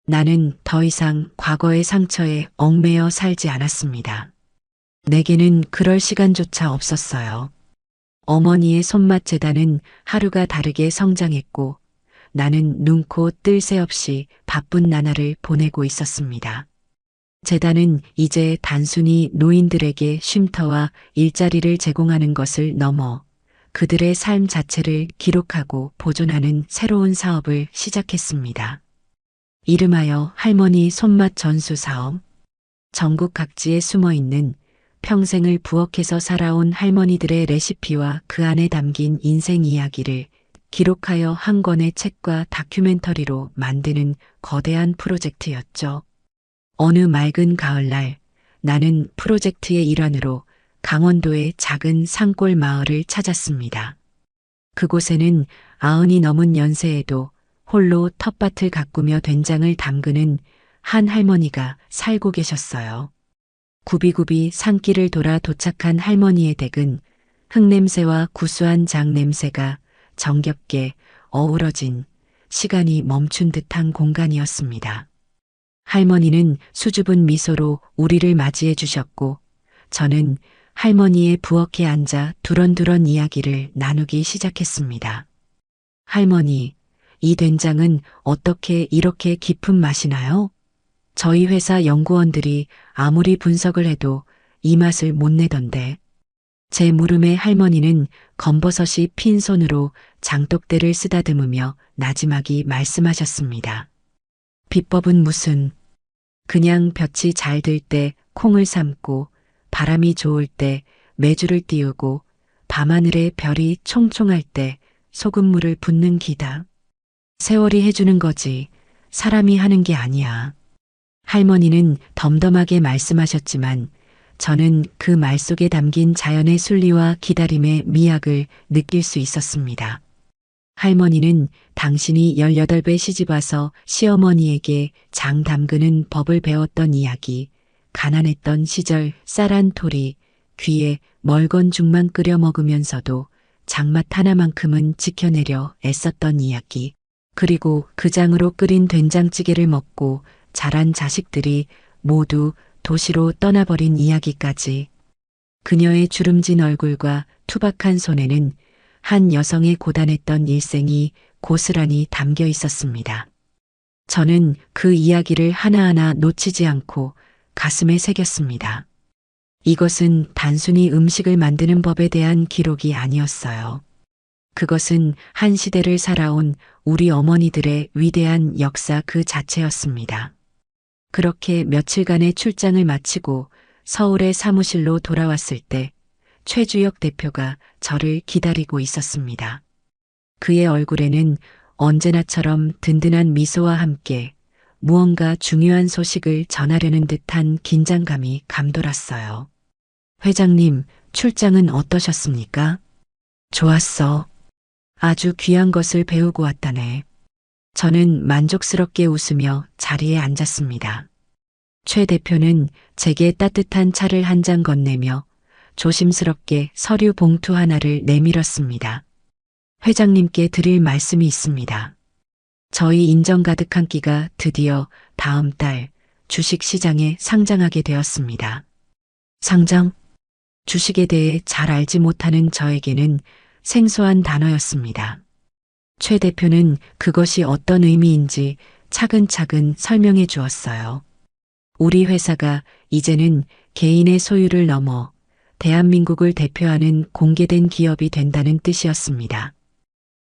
A: 나는 더 이상 과거의 상처에 얽매여 살지 않았습니다. 내게는 그럴 시간조차 없었어요. 어머니의 손맛 재단은 하루가 다르게 성장했고 나는 눈코 뜰 새 없이 바쁜 나날을 보내고 있었습니다. 재단은 이제 단순히 노인들에게 쉼터와 일자리를 제공하는 것을 넘어 그들의 삶 자체를 기록하고 보존하는 새로운 사업을 시작했습니다. 이름하여 할머니 손맛 전수 사업. 전국 각지에 숨어 있는 평생을 부엌에서 살아온 할머니들의 레시피와 그 안에 담긴 인생 이야기를 기록하여 한 권의 책과 다큐멘터리로 만드는 거대한 프로젝트였죠. 어느 맑은 가을날 나는 프로젝트의 일환으로 강원도의 작은 산골 마을을 찾았습니다. 그곳에는 90이 넘은 연세에도 홀로 텃밭을 가꾸며 된장을 담그는 한 할머니가 살고 계셨어요. 굽이굽이 산길을 돌아 도착한 할머니의 댁은 흙냄새와 구수한 장 냄새가 정겹게 어우러진 시간이 멈춘 듯한 공간이었습니다. 할머니는 수줍은 미소로 우리를 맞이해 주셨고 저는 할머니의 부엌에 앉아 두런두런 이야기를 나누기 시작했습니다. 할머니, 이 된장은 어떻게 이렇게 깊은 맛이 나요? 저희 회사 연구원들이 아무리 분석을 해도 이 맛을 못 내던데. 제 물음에 할머니는 검버섯이 핀 손으로 장독대를 쓰다듬으며 나지막이 말씀하셨습니다. 비법은 무슨, 그냥 볕이 잘 들 때 콩을 삶고 바람이 좋을 때 매주를 띄우고 밤하늘에 별이 총총할 때 소금물을 붓는 기다. 세월이 해주는 거지 사람이 하는 게 아니야. 할머니는 덤덤하게 말씀하셨지만 저는 그 말 속에 담긴 자연의 순리와 기다림의 미학을 느낄 수 있었습니다. 할머니는 당신이 18배 시집와서 시어머니에게 장 담그는 법을 배웠던 이야기, 가난했던 시절 쌀한 토리, 귀에 멀건 죽만 끓여 먹으면서도 장맛 하나만큼은 지켜내려 애썼던 이야기, 그리고 그 장으로 끓인 된장찌개를 먹고 자란 자식들이 모두 도시로 떠나버린 이야기까지. 그녀의 주름진 얼굴과 투박한 손에는 한 여성의 고단했던 일생이 고스란히 담겨 있었습니다. 저는 그 이야기를 하나하나 놓치지 않고 가슴에 새겼습니다. 이것은 단순히 음식을 만드는 법에 대한 기록이 아니었어요. 그것은 한 시대를 살아온 우리 어머니들의 위대한 역사 그 자체였습니다. 그렇게 며칠간의 출장을 마치고 서울의 사무실로 돌아왔을 때 최주혁 대표가 저를 기다리고 있었습니다. 그의 얼굴에는 언제나처럼 든든한 미소와 함께 무언가 중요한 소식을 전하려는 듯한 긴장감이 감돌았어요. 회장님, 출장은 어떠셨습니까? 좋았어. 아주 귀한 것을 배우고 왔다네. 저는 만족스럽게 웃으며 자리에 앉았습니다. 최 대표는 제게 따뜻한 차를 한 잔 건네며 조심스럽게 서류 봉투 하나를 내밀었습니다. 회장님께 드릴 말씀이 있습니다. 저희 인정 가득한 끼가 드디어 다음 달 주식시장에 상장하게 되었습니다. 상장? 주식에 대해 잘 알지 못하는 저에게는 생소한 단어였습니다. 최 대표는 그것이 어떤 의미인지 차근차근 설명해 주었어요. 우리 회사가 이제는 개인의 소유를 넘어 대한민국을 대표하는 공개된 기업이 된다는 뜻이었습니다.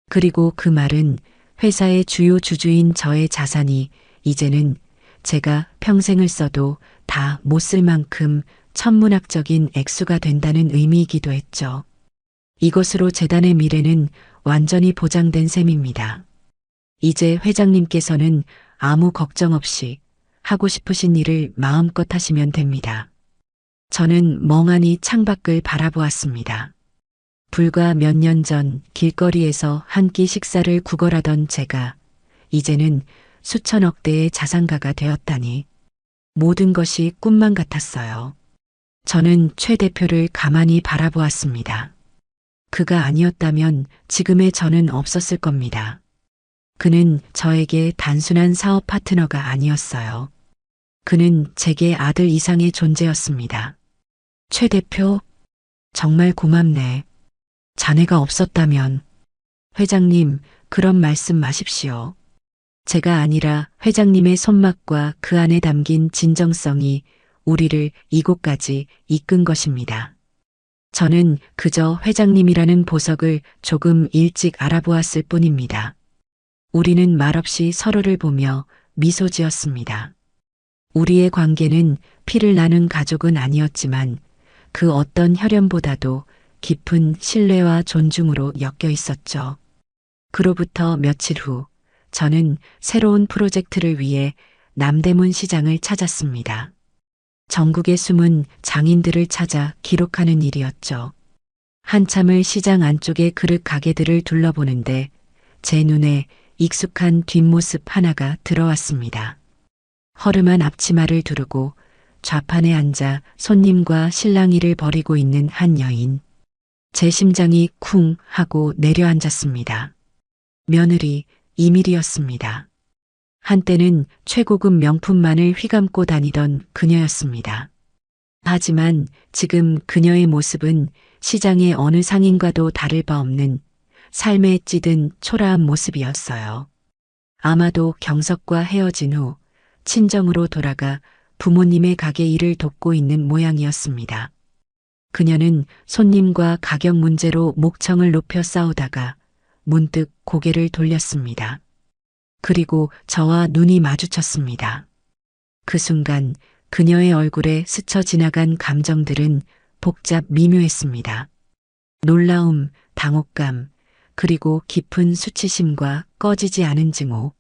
A: 그리고 그 말은 회사의 주요 주주인 저의 자산이 이제는 제가 평생을 써도 다 못 쓸 만큼 천문학적인 액수가 된다는 의미이기도 했죠. 이것으로 재단의 미래는 완전히 보장된 셈입니다. 이제 회장님께서는 아무 걱정 없이 하고 싶으신 일을 마음껏 하시면 됩니다. 저는 멍하니 창밖을 바라보았습니다. 불과 몇 년 전 길거리에서 한 끼 식사를 구걸하던 제가 이제는 수천억 대의 자산가가 되었다니 모든 것이 꿈만 같았어요. 저는 최 대표를 가만히 바라보았습니다. 그가 아니었다면 지금의 저는 없었을 겁니다. 그는 저에게 단순한 사업 파트너가 아니었어요. 그는 제게 아들 이상의 존재였습니다. 최 대표, 정말 고맙네. 자네가 없었다면. 회장님, 그런 말씀 마십시오. 제가 아니라 회장님의 손맛과 그 안에 담긴 진정성이 우리를 이곳까지 이끈 것입니다. 저는 그저 회장님이라는 보석을 조금 일찍 알아보았을 뿐입니다. 우리는 말없이 서로를 보며 미소 지었습니다. 우리의 관계는 피를 나눈 가족은 아니었지만 그 어떤 혈연보다도 깊은 신뢰와 존중으로 엮여 있었죠. 그로부터 며칠 후 저는 새로운 프로젝트를 위해 남대문 시장을 찾았습니다. 전국의 숨은 장인들을 찾아 기록하는 일이었죠. 한참을 시장 안쪽의 그릇 가게들을 둘러보는데 제 눈에 익숙한 뒷모습 하나가 들어왔습니다. 허름한 앞치마를 두르고 좌판에 앉아 손님과 실랑이를 벌이고 있는 한 여인. 제 심장이 쿵 하고 내려앉았습니다. 며느리 이밀이었습니다. 한때는 최고급 명품만을 휘감고 다니던 그녀였습니다. 하지만 지금 그녀의 모습은 시장의 어느 상인과도 다를 바 없는 삶에 찌든 초라한 모습이었어요. 아마도 경석과 헤어진 후 친정으로 돌아가 부모님의 가게 일을 돕고 있는 모양이었습니다. 그녀는 손님과 가격 문제로 목청을 높여 싸우다가 문득 고개를 돌렸습니다. 그리고 저와 눈이 마주쳤습니다. 그 순간 그녀의 얼굴에 스쳐 지나간 감정들은 복잡 미묘했습니다. 놀라움, 당혹감, 그리고 깊은 수치심과 꺼지지 않은 증오.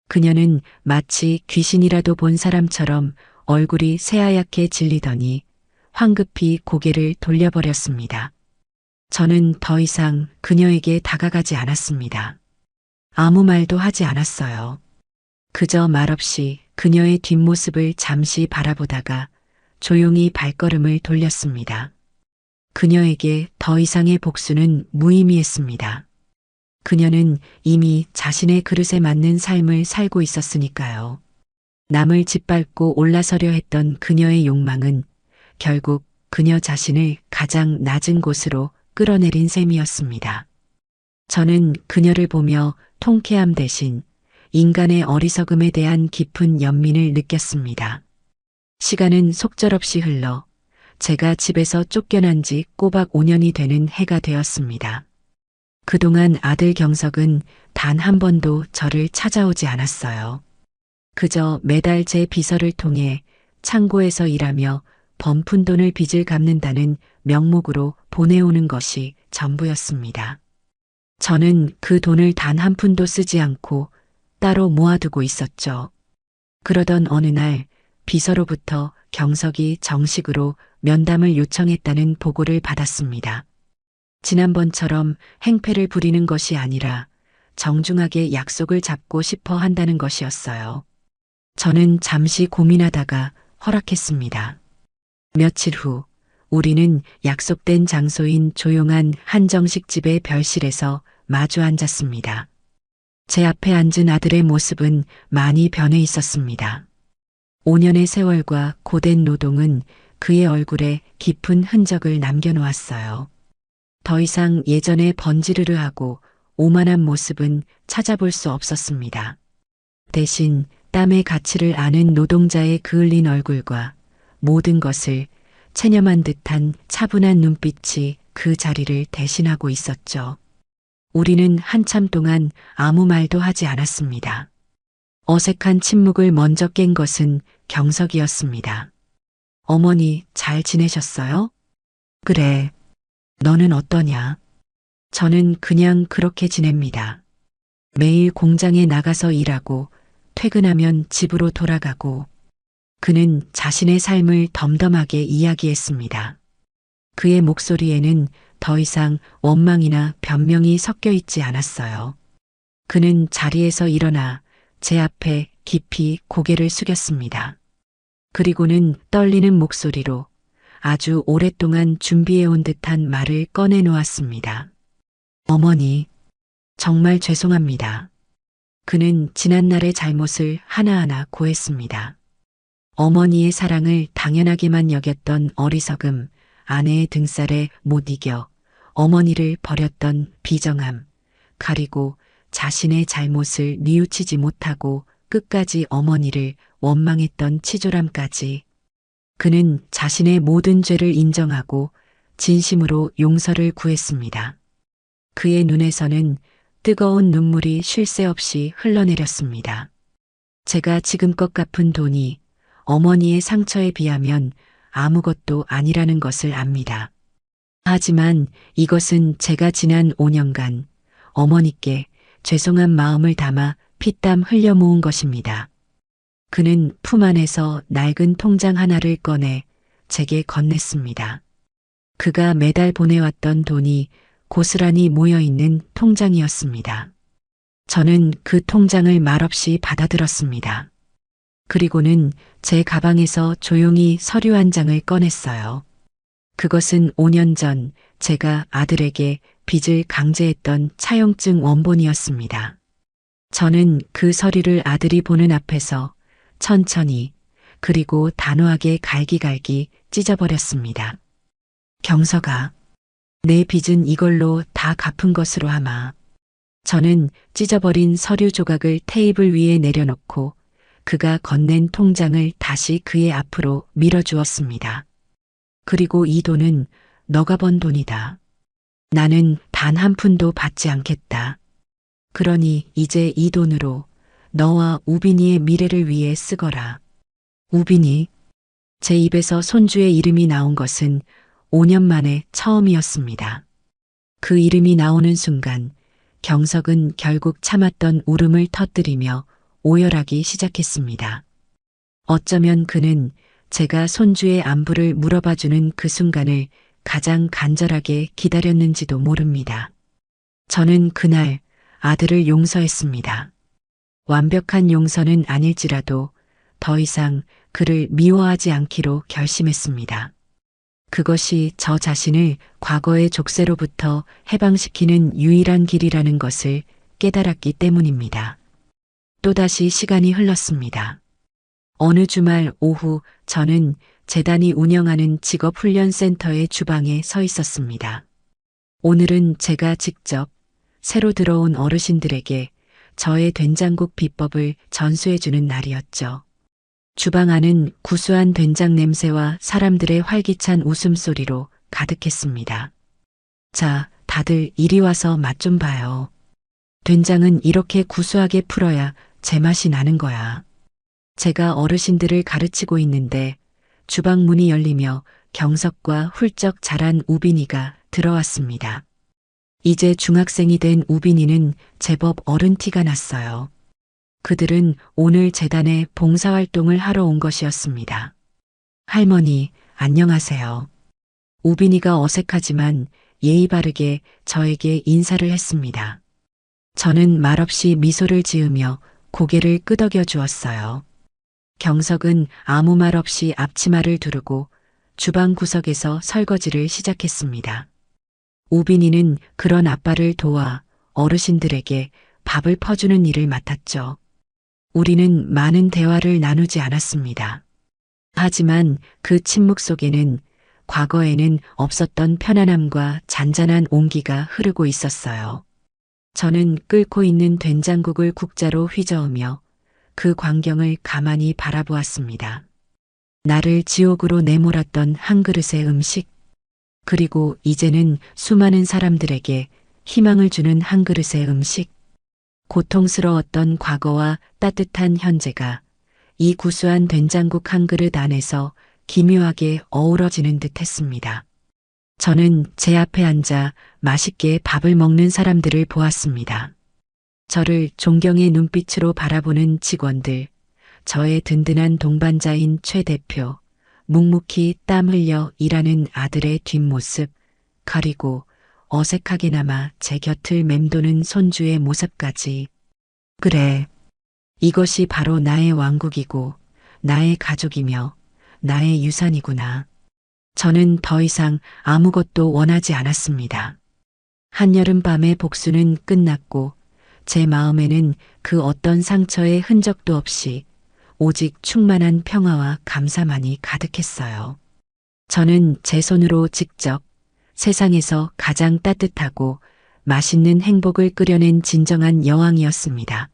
A: 그녀는 마치 귀신이라도 본 사람처럼 얼굴이 새하얗게 질리더니 황급히 고개를 돌려버렸습니다. 저는 더 이상 그녀에게 다가가지 않았습니다. 아무 말도 하지 않았어요. 그저 말없이 그녀의 뒷모습을 잠시 바라보다가 조용히 발걸음을 돌렸습니다. 그녀에게 더 이상의 복수는 무의미했습니다. 그녀는 이미 자신의 그릇에 맞는 삶을 살고 있었으니까요. 남을 짓밟고 올라서려 했던 그녀의 욕망은 결국 그녀 자신을 가장 낮은 곳으로 끌어내린 셈이었습니다. 저는 그녀를 보며 통쾌함 대신 인간의 어리석음에 대한 깊은 연민을 느꼈습니다. 시간은 속절없이 흘러 제가 집에서 쫓겨난 지 꼬박 5년이 되는 해가 되었습니다. 그동안 아들 경석은 단 한 번도 저를 찾아오지 않았어요. 그저 매달 제 비서를 통해 창고에서 일하며 번푼 돈을 빚을 갚는다는 명목으로 보내오는 것이 전부였습니다. 저는 그 돈을 단 한 푼도 쓰지 않고 따로 모아두고 있었죠. 그러던 어느 날 비서로부터 경석이 정식으로 면담을 요청했다는 보고를 받았습니다. 지난번처럼 행패를 부리는 것이 아니라 정중하게 약속을 잡고 싶어 한다는 것이었어요. 저는 잠시 고민하다가 허락했습니다. 며칠 후 우리는 약속된 장소인 조용한 한정식집의 별실에서 마주 앉았습니다. 제 앞에 앉은 아들의 모습은 많이 변해 있었습니다. 5년의 세월과 고된 노동은 그의 얼굴에 깊은 흔적을 남겨놓았어요. 더 이상 예전에 번지르르하고 오만한 모습은 찾아볼 수 없었습니다. 대신 땀의 가치를 아는 노동자의 그을린 얼굴과 모든 것을 체념한 듯한 차분한 눈빛이 그 자리를 대신하고 있었죠. 우리는 한참 동안 아무 말도 하지 않았습니다. 어색한 침묵을 먼저 깬 것은 경석이었습니다. 어머니 잘 지내셨어요? 그래. 너는 어떠냐? 저는 그냥 그렇게 지냅니다. 매일 공장에 나가서 일하고 퇴근하면 집으로 돌아가고 그는 자신의 삶을 덤덤하게 이야기했습니다. 그의 목소리에는 더 이상 원망이나 변명이 섞여 있지 않았어요. 그는 자리에서 일어나 제 앞에 깊이 고개를 숙였습니다. 그리고는 떨리는 목소리로 아주 오랫동안 준비해온 듯한 말을 꺼내놓았습니다. 어머니, 정말 죄송합니다. 그는 지난날의 잘못을 하나하나 고했습니다. 어머니의 사랑을 당연하게만 여겼던 어리석음, 아내의 등살에 못 이겨 어머니를 버렸던 비정함, 그리고 자신의 잘못을 뉘우치지 못하고 끝까지 어머니를 원망했던 치졸함까지 그는 자신의 모든 죄를 인정하고 진심으로 용서를 구했습니다. 그의 눈에서는 뜨거운 눈물이 쉴 새 없이 흘러내렸습니다. 제가 지금껏 갚은 돈이 어머니의 상처에 비하면 아무것도 아니라는 것을 압니다. 하지만 이것은 제가 지난 5년간 어머니께 죄송한 마음을 담아 피땀 흘려 모은 것입니다. 그는 품 안에서 낡은 통장 하나를 꺼내 제게 건넸습니다. 그가 매달 보내왔던 돈이 고스란히 모여있는 통장이었습니다. 저는 그 통장을 말없이 받아들었습니다. 그리고는 제 가방에서 조용히 서류 한 장을 꺼냈어요. 그것은 5년 전 제가 아들에게 빚을 강제했던 차용증 원본이었습니다. 저는 그 서류를 아들이 보는 앞에서 천천히 그리고 단호하게 갈기갈기 찢어버렸습니다. 경석아, 내 빚은 이걸로 다 갚은 것으로 하마. 저는 찢어버린 서류 조각을 테이블 위에 내려놓고 그가 건넨 통장을 다시 그의 앞으로 밀어주었습니다. 그리고 이 돈은 너가 번 돈이다. 나는 단 한 푼도 받지 않겠다. 그러니 이제 이 돈으로 너와 우빈이의 미래를 위해 쓰거라. 우빈이? 제 입에서 손주의 이름이 나온 것은 5년 만에 처음이었습니다. 그 이름이 나오는 순간 경석은 결국 참았던 울음을 터뜨리며 오열하기 시작했습니다. 어쩌면 그는 제가 손주의 안부를 물어봐주는 그 순간을 가장 간절하게 기다렸는지도 모릅니다. 저는 그날 아들을 용서했습니다. 완벽한 용서는 아닐지라도 더 이상 그를 미워하지 않기로 결심했습니다. 그것이 저 자신을 과거의 족쇄로부터 해방시키는 유일한 길이라는 것을 깨달았기 때문입니다. 또다시 시간이 흘렀습니다. 어느 주말 오후 저는 재단이 운영하는 직업훈련센터의 주방에 서 있었습니다. 오늘은 제가 직접 새로 들어온 어르신들에게 저의 된장국 비법을 전수해주는 날이었죠. 주방 안은 구수한 된장 냄새와 사람들의 활기찬 웃음소리로 가득했습니다. 자, 다들 이리 와서 맛 좀 봐요. 된장은 이렇게 구수하게 풀어야 제맛이 나는 거야. 제가 어르신들을 가르치고 있는데 주방 문이 열리며 경석과 훌쩍 자란 우빈이가 들어왔습니다. 이제 중학생이 된 우빈이는 제법 어른 티가 났어요. 그들은 오늘 재단에 봉사활동을 하러 온 것이었습니다. 할머니, 안녕하세요. 우빈이가 어색하지만 예의 바르게 저에게 인사를 했습니다. 저는 말없이 미소를 지으며 고개를 끄덕여 주었어요. 경석은 아무 말 없이 앞치마를 두르고 주방 구석에서 설거지를 시작했습니다. 우빈이는 그런 아빠를 도와 어르신들에게 밥을 퍼주는 일을 맡았죠. 우리는 많은 대화를 나누지 않았습니다. 하지만 그 침묵 속에는 과거에는 없었던 편안함과 잔잔한 온기가 흐르고 있었어요. 저는 끓고 있는 된장국을 국자로 휘저으며 그 광경을 가만히 바라보았습니다. 나를 지옥으로 내몰았던 한 그릇의 음식, 그리고 이제는 수많은 사람들에게 희망을 주는 한 그릇의 음식, 고통스러웠던 과거와 따뜻한 현재가 이 구수한 된장국 한 그릇 안에서 기묘하게 어우러지는 듯 했습니다. 저는 제 앞에 앉아 맛있게 밥을 먹는 사람들을 보았습니다. 저를 존경의 눈빛으로 바라보는 직원들, 저의 든든한 동반자인 최 대표, 묵묵히 땀 흘려 일하는 아들의 뒷모습, 그리고 어색하게나마 제 곁을 맴도는 손주의 모습까지. 그래, 이것이 바로 나의 왕국이고 나의 가족이며 나의 유산이구나. 저는 더 이상 아무것도 원하지 않았습니다. 한여름밤의 복수는 끝났고 제 마음에는 그 어떤 상처의 흔적도 없이 오직 충만한 평화와 감사만이 가득했어요. 저는 제 손으로 직접 세상에서 가장 따뜻하고 맛있는 행복을 끓여낸 진정한 여왕이었습니다.